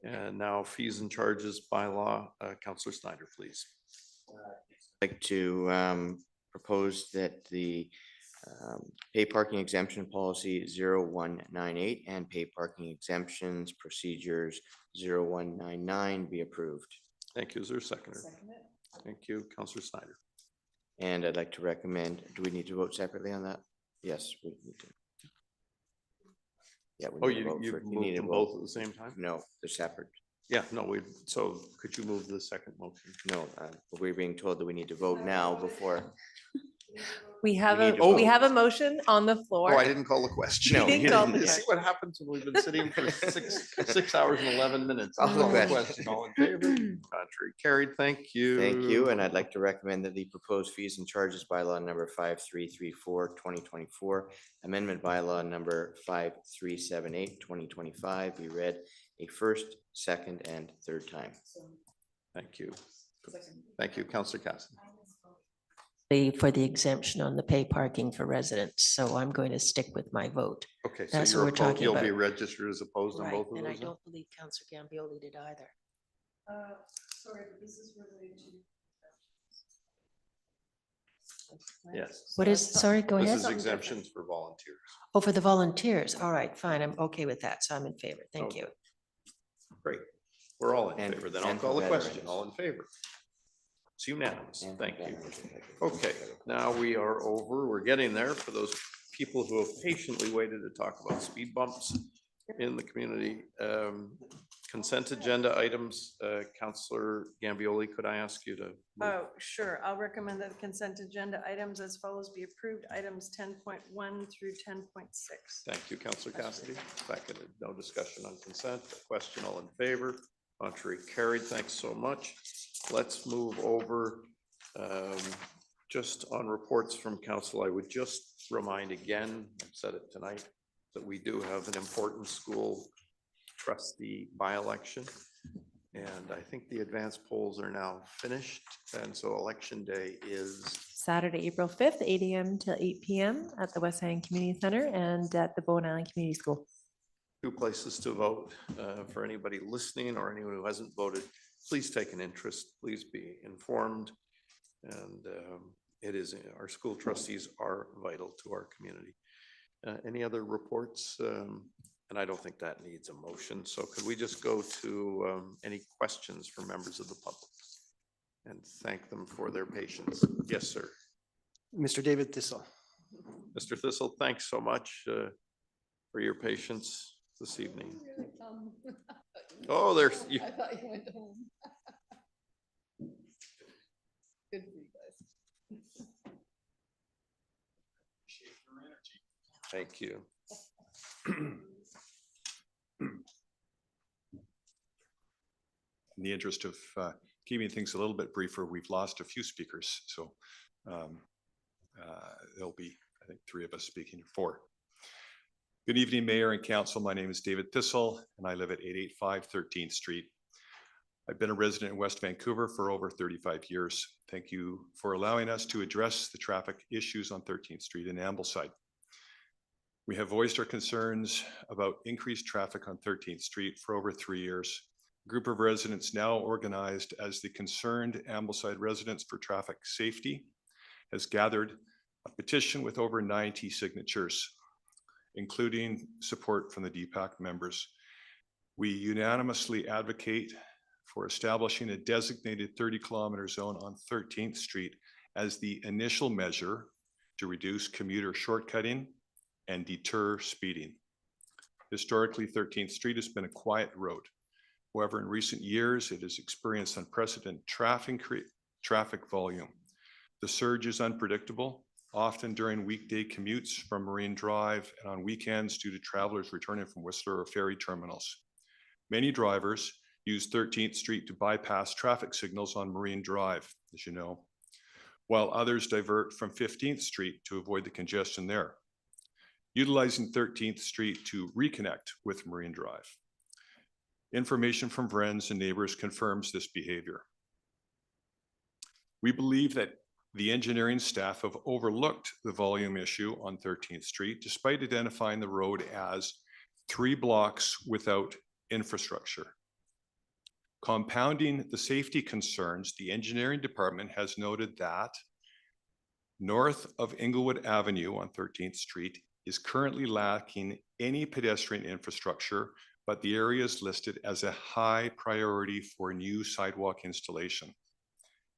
And now fees and charges bylaw, Councillor Snyder, please. I'd like to propose that the pay parking exemption policy 0198 and pay parking exemptions procedures 0199 be approved. Thank you. Is there a seconder? Thank you, Councillor Snyder. And I'd like to recommend, do we need to vote separately on that? Yes, we need to. Yeah. we Oh, need to vote you for it. moved need to them vote. both at the same time? No, they're separate. Yeah, no, so could you move the second motion? No, we're being told that we need to vote now before. We have need a, to vote. we have a motion on the floor. Oh, I didn't call the question. No, You didn't you call didn't. the You see what happens when we've been sitting for 6 hours and 11 minutes? I'll Call the question. question. All in favor? Contrary carried. Thank you. Thank you, and I'd like to recommend that the proposed fees and charges bylaw number 5334, 2024, amendment bylaw number 5378, 2025 be read a first, second, and third time. Thank you. Thank you, Councillor Cassidy. For the exemption on the pay parking for residents, so I'm going to stick with my vote. Okay, so That's what you're we're opposed, talking you'll be about. registered as opposed on Right, both of and I those? then? don't believe Councillor Gambioli did either. Sorry, but this is related to. Yes. What is, sorry, go This ahead. is exemptions for volunteers. Oh, for the volunteers. All right, fine. I'm okay with that. So I'm in favor. Thank you. Great. We're all in And- favor. Then I'll and for call the question. veterans. All in favor? It's unanimous. And Thank you. veterans. Okay, now we are over. We're getting there for those people who have patiently waited to talk about speed bumps in the community. Consent agenda items, Councillor Gambioli, could I ask you to? move? Oh, sure. I'll recommend that the consent agenda items as follows be approved. Items 10.1 through 10.6. Thank you, Councillor Cassidy. Seconded. No discussion on consent. Question all in favor. Contrary carried. Thanks so much. Let's move over. Just on reports from council, I would just remind again, I've said it tonight, that we do have an important school trustee by-election. And I think the advanced polls are now finished. And so election day is Saturday, April 5th, 8 a.m. to 8 p.m. at the West Island Community Center and at the Bowen Island Community School. 2 places to vote. For anybody listening or anyone who hasn't voted, please take an interest, please be informed. And it is, our school trustees are vital to our community. Any other reports? And I don't think that needs a motion. So could we just go to any questions from members of the public? And thank them for their patience. Yes, sir. Mr. David Thistle. Mr. Thistle, thanks so much for your patience this evening. Oh, there's you. I thought you went home. Good for you guys. Thank you. In the interest of keeping things a little bit briefer, we've lost a few speakers, so there'll be, I think, 3 of us speaking, 4. Good evening, Mayor and Council. My name is David Thistle, and I live at 885 13th Street. I've been a resident in West Vancouver for over 35 years. Thank you for allowing us to address the traffic issues on 13th Street in Ambleside. We have voiced our concerns about increased traffic on 13th Street for over 3 years. A group of residents now organized as the Concerned Ambleside Residents for Traffic Safety has gathered a petition with over 90 signatures, including support from the DPAC members. We unanimously advocate for establishing a designated 30-kilometer zone on 13th Street as the initial measure to reduce commuter shortcutting and deter speeding. Historically, 13th Street has been a quiet road. However, in recent years, it has experienced unprecedented traffic volume. The surge is unpredictable, often during weekday commutes from Marine Drive and on weekends due to travelers returning from Whistler or ferry terminals. Many drivers use 13th Street to bypass traffic signals on Marine Drive, as you know, while others divert from 15th Street to avoid the congestion there, utilizing 13th Street to reconnect with Marine Drive. Information from friends and neighbors confirms this behavior. We believe that the engineering staff have overlooked the volume issue on 13th Street, despite identifying the road as 3 blocks without infrastructure. Compounding the safety concerns, the engineering department has noted that north of Inglewood Avenue on 13th Street is currently lacking any pedestrian infrastructure, but the area is listed as a high priority for new sidewalk installation.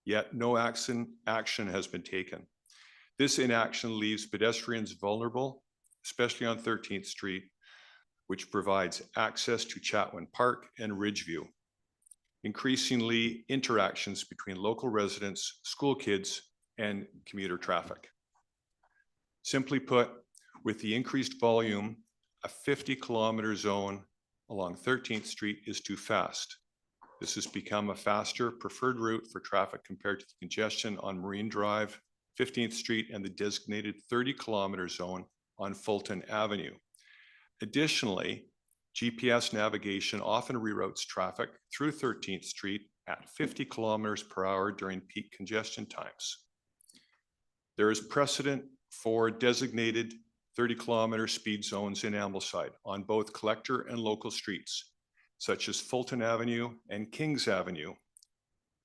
Yet no action has been taken. This inaction leaves pedestrians vulnerable, especially on 13th Street, which provides access to Chatwin Park and Ridgeview. Increasingly, interactions between local residents, school kids, and commuter traffic. Simply put, with the increased volume, a 50-kilometer zone along 13th Street is too fast. This has become a faster preferred route for traffic compared to the congestion on Marine Drive, 15th Street, and the designated 30-kilometer zone on Fulton Avenue. Additionally, GPS navigation often reroutes traffic through 13th Street at 50 kilometers per hour during peak congestion times. There is precedent for designated 30-kilometer speed zones in Ambleside on both collector and local streets, such as Fulton Avenue and Kings Avenue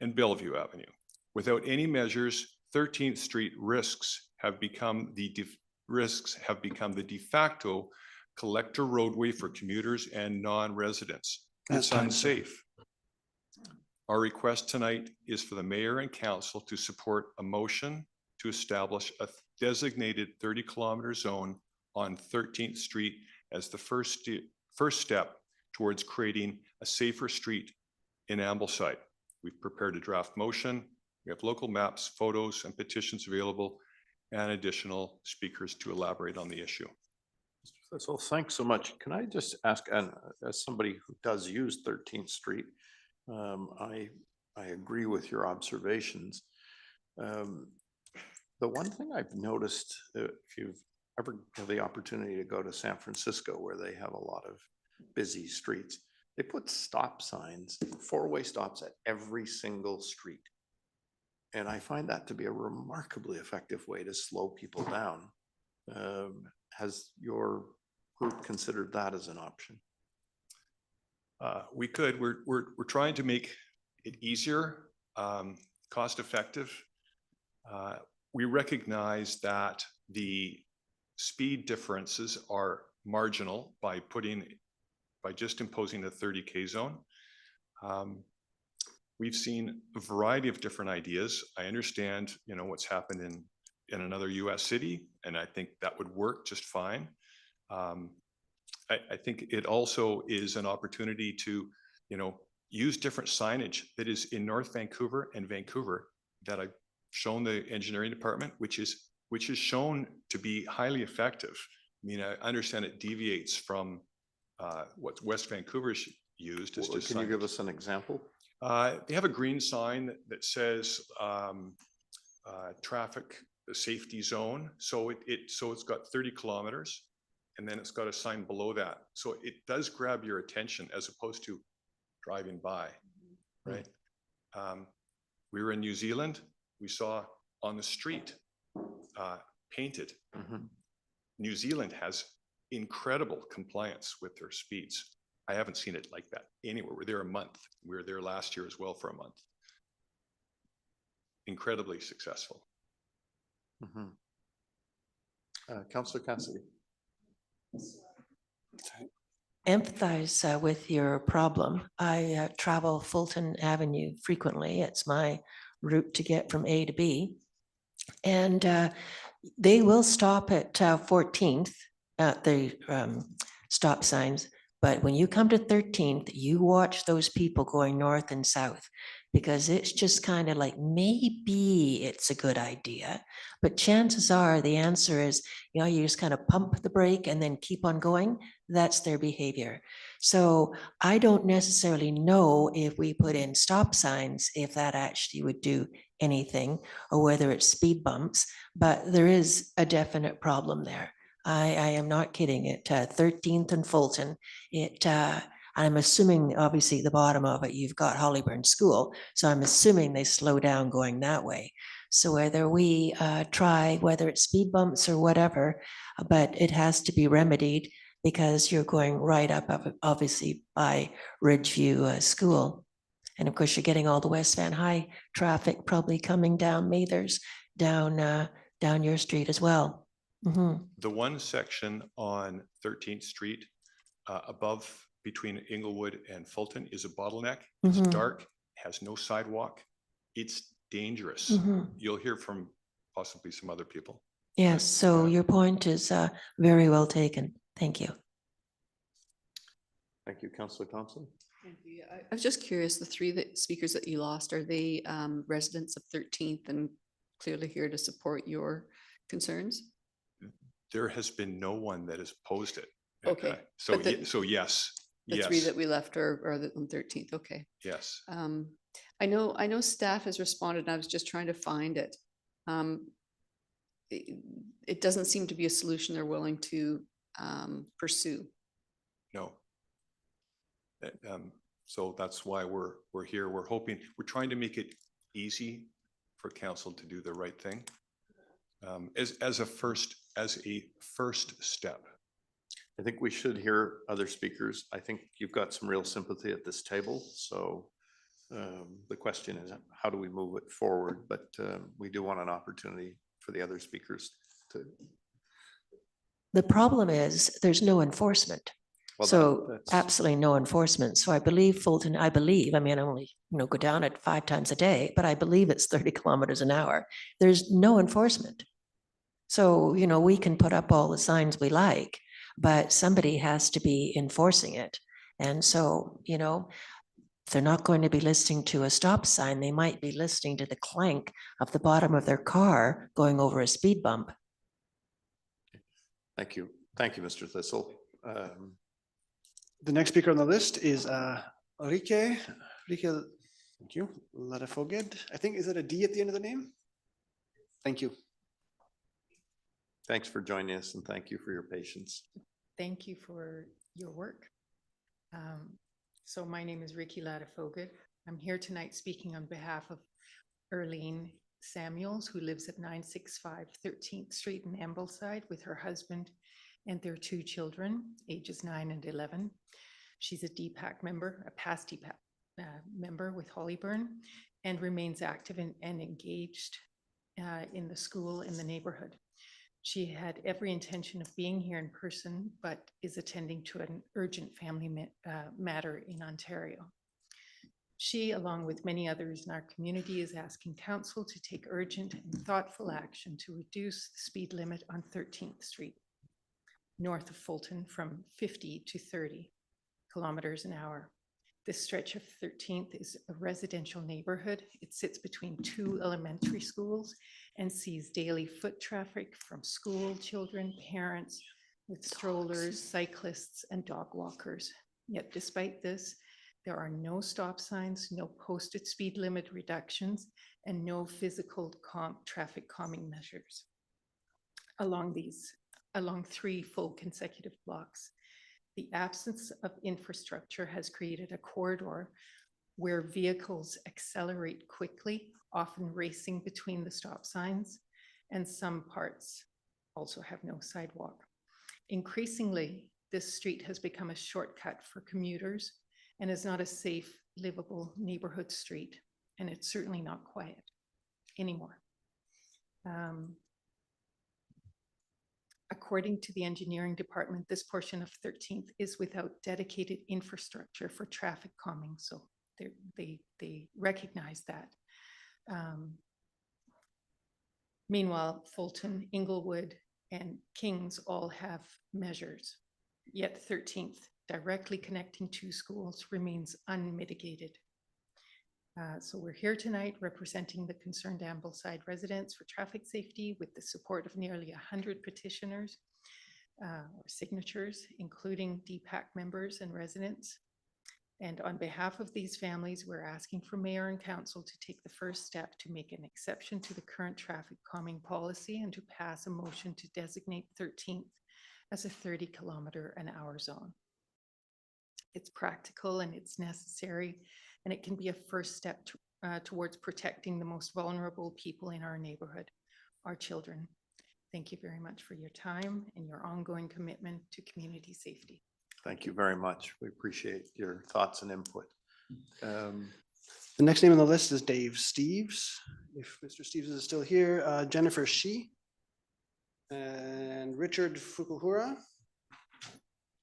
and Bellevue Avenue. Without any measures, 13th Street risks have become the de facto collector roadway for commuters and non-residents. It's unsafe. Our request tonight is for the mayor and council to support a motion to establish a designated 30-kilometer zone on 13th Street as the first step towards creating a safer street in Ambleside. We've prepared a draft motion. We have local maps, photos, and petitions available, and additional speakers to elaborate on the issue. So thanks so much. Can I just ask, and as somebody who does use 13th Street, I agree with your observations. The one thing I've noticed, if you've ever had the opportunity to go to San Francisco, where they have a lot of busy streets, they put stop signs, 4-way stops at every single street. And I find that to be a remarkably effective way to slow people down. Has your group considered that as an option? We could. We're trying to make it easier, cost effective. We recognize that the speed differences are marginal by just imposing a 30K zone. We've seen a variety of different ideas. I understand, what's happened in another US city, and I think that would work just fine. I think it also is an opportunity to, use different signage that is in North Vancouver and Vancouver that I've shown the engineering department, which is shown to be highly effective. I mean, I understand it deviates from what West Vancouver's used. Can you give us an example? They have a green sign that says traffic safety zone. So it's got 30 kilometers. and then it's got a sign below that. So it does grab your attention as opposed to driving by, right? We were in New Zealand, we saw on the street, painted. New Zealand has incredible compliance with their speeds. I haven't seen it like that anywhere. We're there a month. We were there last year as well for a month. Incredibly successful. Councillor Cassidy. Empathize with your problem. I travel Fulton Avenue frequently. It's my route to get from A to B. And they will stop at 14th at the stop signs. But when you come to 13th, you watch those people going north and south, because it's just kind of like, maybe it's a good idea, but chances are the answer is, you know, you just kind of pump the brake and then keep on going. That's their behavior. So I don't necessarily know if we put in stop signs, if that actually would do anything, or whether it's speed bumps, but there is a definite problem there. I am not kidding. At 13th and Fulton, I'm assuming obviously the bottom of it, you've got Hollyburn School. So I'm assuming they slow down going that way. So whether we try, whether it's speed bumps or whatever, but it has to be remedied, because you're going right up obviously by Ridgeview School. And of course, you're getting all the West Van High traffic probably coming down Mathers, down your street as well. The one section on 13th Street above between Inglewood and Fulton is a bottleneck. It's dark, has no sidewalk. It's dangerous. You'll hear from possibly some other people. Yes, so your point is very well taken. Thank you. Thank you, Councillor Thompson. I was just curious, the three speakers that you lost, are they residents of 13th and clearly here to support your concerns? There has been no one that has posed it. Okay. So, so yes. The yes. three that we left are on 13th, okay. Yes. I know staff has responded, and I was just trying to find it. It doesn't seem to be a solution they're willing to pursue. No. So that's why we're here. We're hoping, we're trying to make it easy for council to do the right thing as a first step. I think we should hear other speakers. I think you've got some real sympathy at this table. So the question is, how do we move it forward? But we do want an opportunity for the other speakers to. The problem is there's no enforcement. Well, So absolutely no enforcement. So I believe Fulton, I mean, I only, go down it 5 times a day, but I believe it's 30 kilometers an hour. There's no enforcement. So, we can put up all the signs we like, but somebody has to be enforcing it. And so, they're not going to be listening to a stop sign. They might be listening to the clank of the bottom of their car going over a speed bump. Thank you. Thank you, Mr. Thistle. The next speaker on the list is Enrique. Thank you. Ladefoged. I think, is it a D at the end of the name? Thank you. Thanks for joining us, and thank you for your patience. Thank you for your work. So my name is Ricky Ladefoged. I'm here tonight speaking on behalf of Erlene Samuels, who lives at 965 13th Street in Ambleside with her husband and their 2 children, ages 9 and 11. She's a DPAC member, a past DPAC member with Hollyburn, and remains active and engaged in the school in the neighborhood. She had every intention of being here in person, but is attending to an urgent family matter in Ontario. She, along with many others in our community, is asking council to take urgent and thoughtful action to reduce the speed limit on 13th Street, north of Fulton, from 50 to 30 kilometers an hour. This stretch of 13th is a residential neighborhood. It sits between 2 elementary schools and sees daily foot traffic from school children, parents with strollers, cyclists, and dog walkers. Yet despite this, there are no stop signs, no posted speed limit reductions, and no physical traffic calming measures along these along 3 full consecutive blocks. The absence of infrastructure has created a corridor where vehicles accelerate quickly, often racing between the stop signs, and some parts also have no sidewalk. Increasingly, this street has become a shortcut for commuters and is not a safe, livable neighborhood street, and it's certainly not quiet anymore. According to the engineering department, this portion of 13th is without dedicated infrastructure for traffic calming, so they recognize that. Meanwhile, Fulton, Inglewood, and Kings all have measures, yet 13th, directly connecting 2 schools, remains unmitigated. So we're here tonight representing the concerned Ambleside residents for traffic safety with the support of nearly 100 petitioners or signatures, including DPAC members and residents. And on behalf of these families, we're asking for mayor and council to take the first step to make an exception to the current traffic calming policy and to pass a motion to designate 13th as a 30-kilometer-an-hour zone. It's practical and it's necessary, and it can be a first step towards protecting the most vulnerable people in our neighborhood, our children. Thank you very much for your time and your ongoing commitment to community safety. Thank you very much. We appreciate your thoughts and input. The next name on the list is Dave Steves. If Mr. Steves is still here, Jennifer Shi and Richard Fukuhara.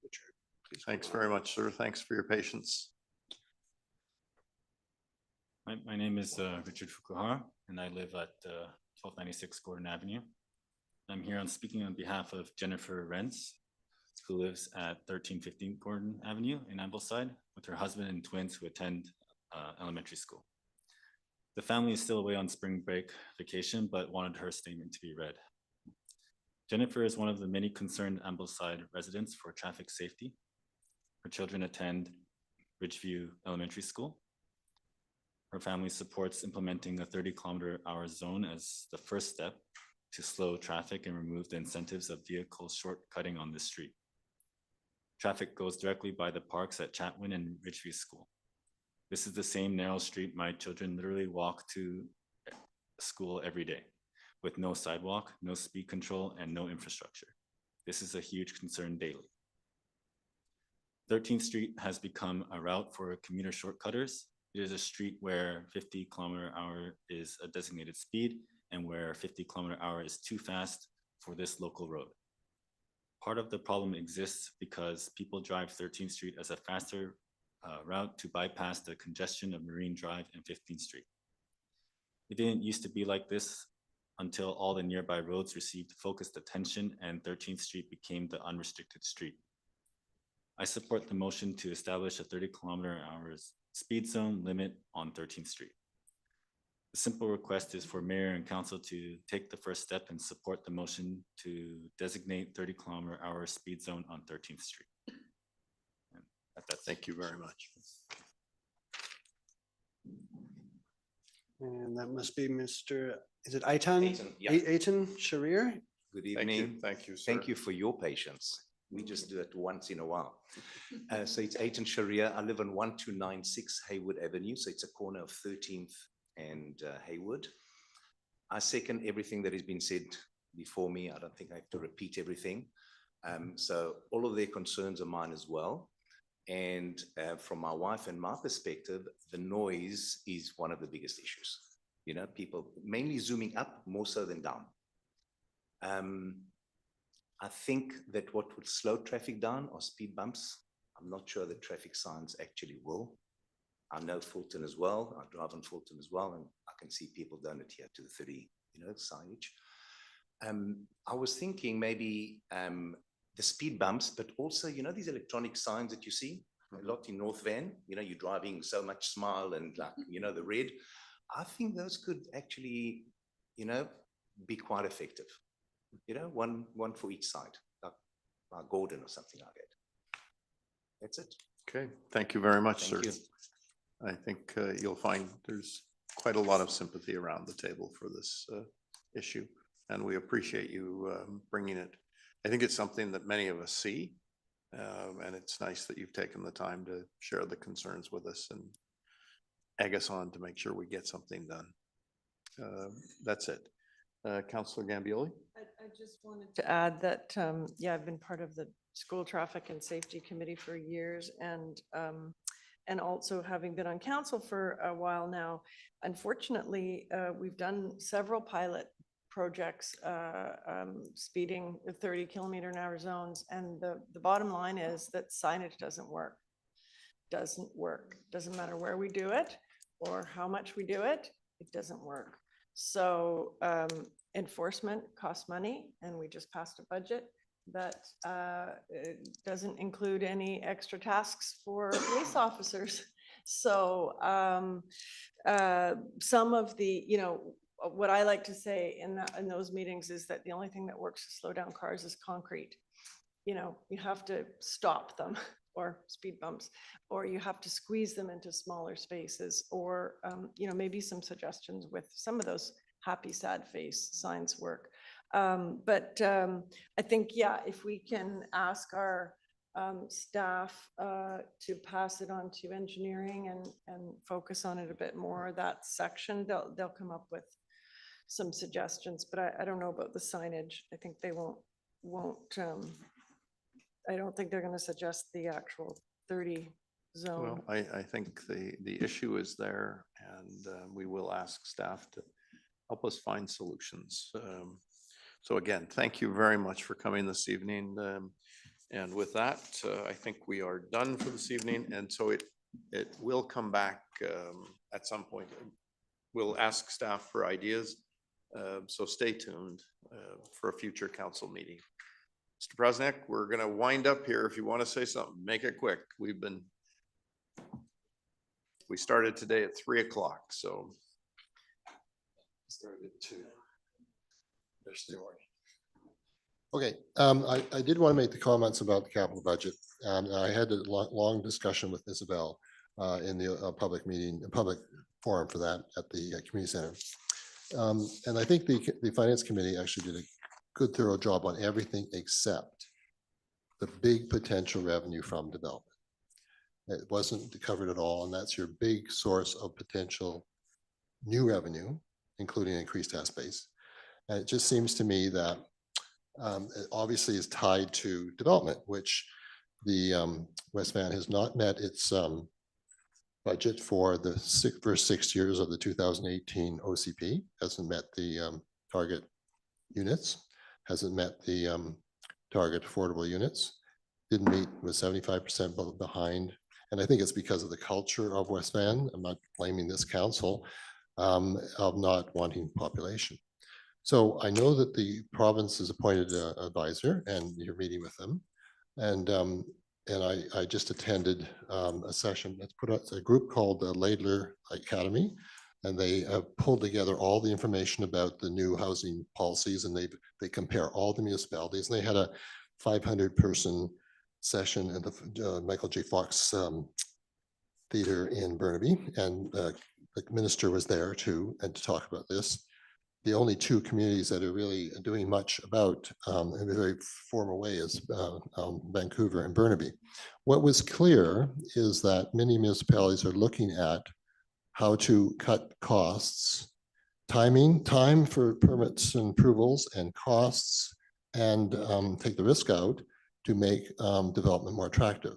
Richard, please. Thanks very much, sir. Thanks for your patience. My name is Richard Fukuhara, and I live at 1296 Gordon Avenue. I'm here speaking on behalf of Jennifer Rentz, who lives at 1315 Gordon Avenue in Ambleside with her husband and twins who attend elementary school. The family is still away on spring break vacation, but wanted her statement to be read. Jennifer is one of the many concerned Ambleside residents for traffic safety. Her children attend Ridgeview Elementary School. Her family supports implementing a 30-kilometer-hour zone as the first step to slow traffic and remove the incentives of vehicles shortcutting on this street. Traffic goes directly by the parks at Chatwin and Ridgeview School. This is the same narrow street my children literally walk to school every day, with no sidewalk, no speed control, and no infrastructure. This is a huge concern daily. 13th Street has become a route for commuter shortcutters. It is a street where 50-kilometer-hour is a designated speed and where 50-kilometer-hour is too fast for this local road. Part of the problem exists because people drive 13th Street as a faster route to bypass the congestion of Marine Drive and 15th Street. It didn't used to be like this until all the nearby roads received focused attention and 13th Street became the unrestricted street. I support the motion to establish a 30-kilometer-hour speed zone limit on 13th Street. The simple request is for mayor and council to take the first step and support the motion to designate 30-kilometer-hour speed zone on 13th Street. Thank you very much. And that must be Mr. Is it Aitan? Aitan, yeah. Aitan Sharir? Good Thank evening. you. Thank you, sir. Thank you for your patience. We just do it once in a while. So it's Aitan Sharia. I live on 1296 Haywood Avenue. So it's a corner of 13th and Haywood. I second everything that has been said before me. I don't think I have to repeat everything. So all of their concerns are mine as well. And from my wife and my perspective, the noise is one of the biggest issues. You know, people mainly zooming up more so than down. I think that what would slow traffic down are speed bumps. I'm not sure that traffic signs actually will. I know Fulton as well. I drive on Fulton as well, and I can see people don't adhere to the 30, signage. I was thinking maybe the speed bumps, but also, these electronic signs that you see a lot in North Van, you're driving so much smile and like, the red. I think those could actually, be quite effective. One for each side, like Gordon or something like that. That's it. Okay, thank you very much, Thank sir. you. I think you'll find there's quite a lot of sympathy around the table for this issue, and we appreciate you bringing it I think it's something that many of us see. And it's nice that you've taken the time to share the concerns with us and egg us on to make sure we get something done. That's it. Councillor Gambioli? I just wanted to add that, yeah, I've been part of the School Traffic and Safety Committee for years, and also having been on council for a while now. Unfortunately, we've done several pilot projects, speeding with 30-kilometer-an-hour zones, and the bottom line is that signage doesn't work. Doesn't work. Doesn't matter where we do it or how much we do it, it doesn't work. So enforcement costs money, and we just passed a budget that doesn't include any extra tasks for police officers. So some of the, you know, what I like to say in those meetings is that the only thing that works to slow down cars is concrete. You know, you have to stop them, or speed bumps, or you have to squeeze them into smaller spaces, or, you know, maybe some suggestions with some of those happy, sad face signs work. But I think, yeah, if we can ask our staff to pass it on to engineering and focus on it a bit more, that section, they'll come up with some suggestions, but I don't know about the signage. I think they won't, I don't think they're going to suggest the actual 30 zone. Well, I think the issue is there, and we will ask staff to help us find solutions. So again, thank you very much for coming this evening. And with that, I think we are done for this evening. And so it will come back at some point. We'll ask staff for ideas. So stay tuned for a future council meeting. Mr. Prosnick, we're going to wind up here. If you want to say something, make it quick. We started today at 3 o'clock, so. Started at 2. They're still working. Okay, I did want to make the comments about the capital budget. I had a long discussion with Isabel in the public meeting, public forum for that at the community center. And I think the finance committee actually did a good thorough job on everything except the big potential revenue from development. It wasn't covered at all, and that's your big source of potential new revenue, including increased tax base. And it just seems to me that it obviously is tied to development, which the West Van has not met its budget for the first 6 years of the 2018 OCP, hasn't met the target units, hasn't met the target affordable units, didn't meet, was 75% behind. And I think it's because of the culture of West Van. I'm not blaming this council of not wanting population. So I know that the province has appointed an advisor and you're meeting with them. And I just attended a session that's put out, a group called the Laidler Academy, and they have pulled together all the information about the new housing policies, and they compare all the municipalities, and they had a 500-person session at the Michael J. Fox Theater in Burnaby, and the minister was there too, and to talk about this. The only two communities that are really doing much about in a very formal way is Vancouver and Burnaby. What was clear is that many municipalities are looking at how to cut costs, time for permits and approvals and costs, and take the risk out to make development more attractive.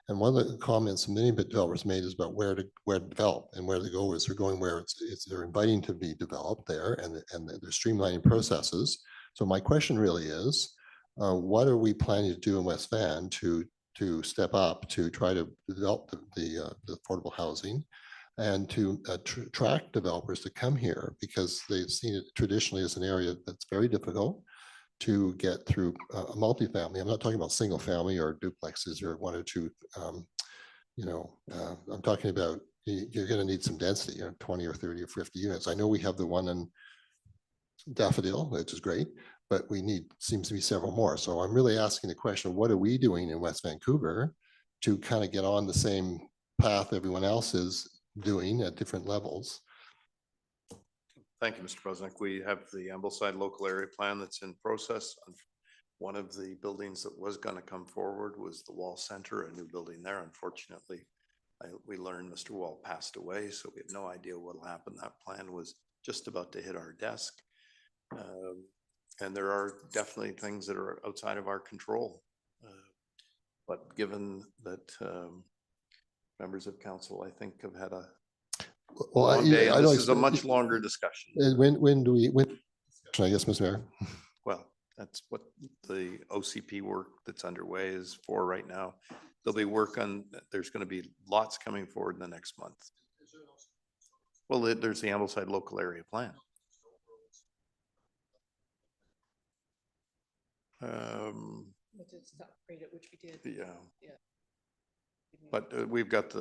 And one of the comments many developers made is about where to develop, and where to go is they're going where they're inviting to be developed there, and they're streamlining processes. So my question really is, what are we planning to do in West Van to step up to try to develop the affordable housing, and to attract developers to come here, because they've seen it traditionally as an area that's very difficult to get through a multifamily. I'm not talking about single family or duplexes or 1 or 2. I'm talking about you're going to need some density, 20 or 30 or 50 units. I know we have the one in Daffodil, which is great, but we seems to be several more. So I'm really asking the question, what are we doing in West Vancouver to kind of get on the same path everyone else is doing at different levels? Thank you, Mr. President. We have the Ambleside local area plan that's in process. One of the buildings that was going to come forward was the Wall Center, a new building there. Unfortunately, we learned Mr. Wall passed away, so we have no idea what'll happen. That plan was just about to hit our desk. And there are definitely things that are outside of our control. But given that members of council, I think, have had a Well, long day, I and don't this is a expect- much longer discussion. When do we, I guess, Mr. Mayor? Well, that's what the OCP work that's underway is for right now. There'll be work on, there's going to be lots coming forward in the next month. Well, there's the Ambleside local area plan. Which is upgrade it, which we did. Yeah. Yeah. But we've got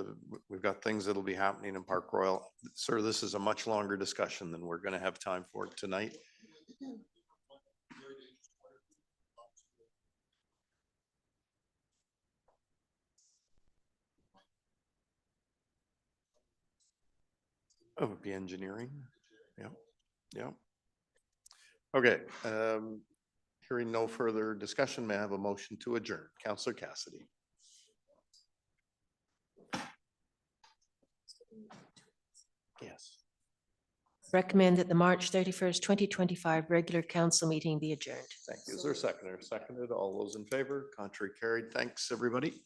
things that'll be happening in Park Royal. Sir, this is a much longer discussion than we're going to have time for tonight. Oh, it would be engineering. Yeah, yeah. Okay, hearing no further discussion, may I have a motion to adjourn? Councillor Cassidy. Yes. Recommend that the March 31st, 2025 regular council meeting be adjourned. Thank you. Is there a seconder? Seconded. All those in favor? Contrary carried. Thanks, everybody.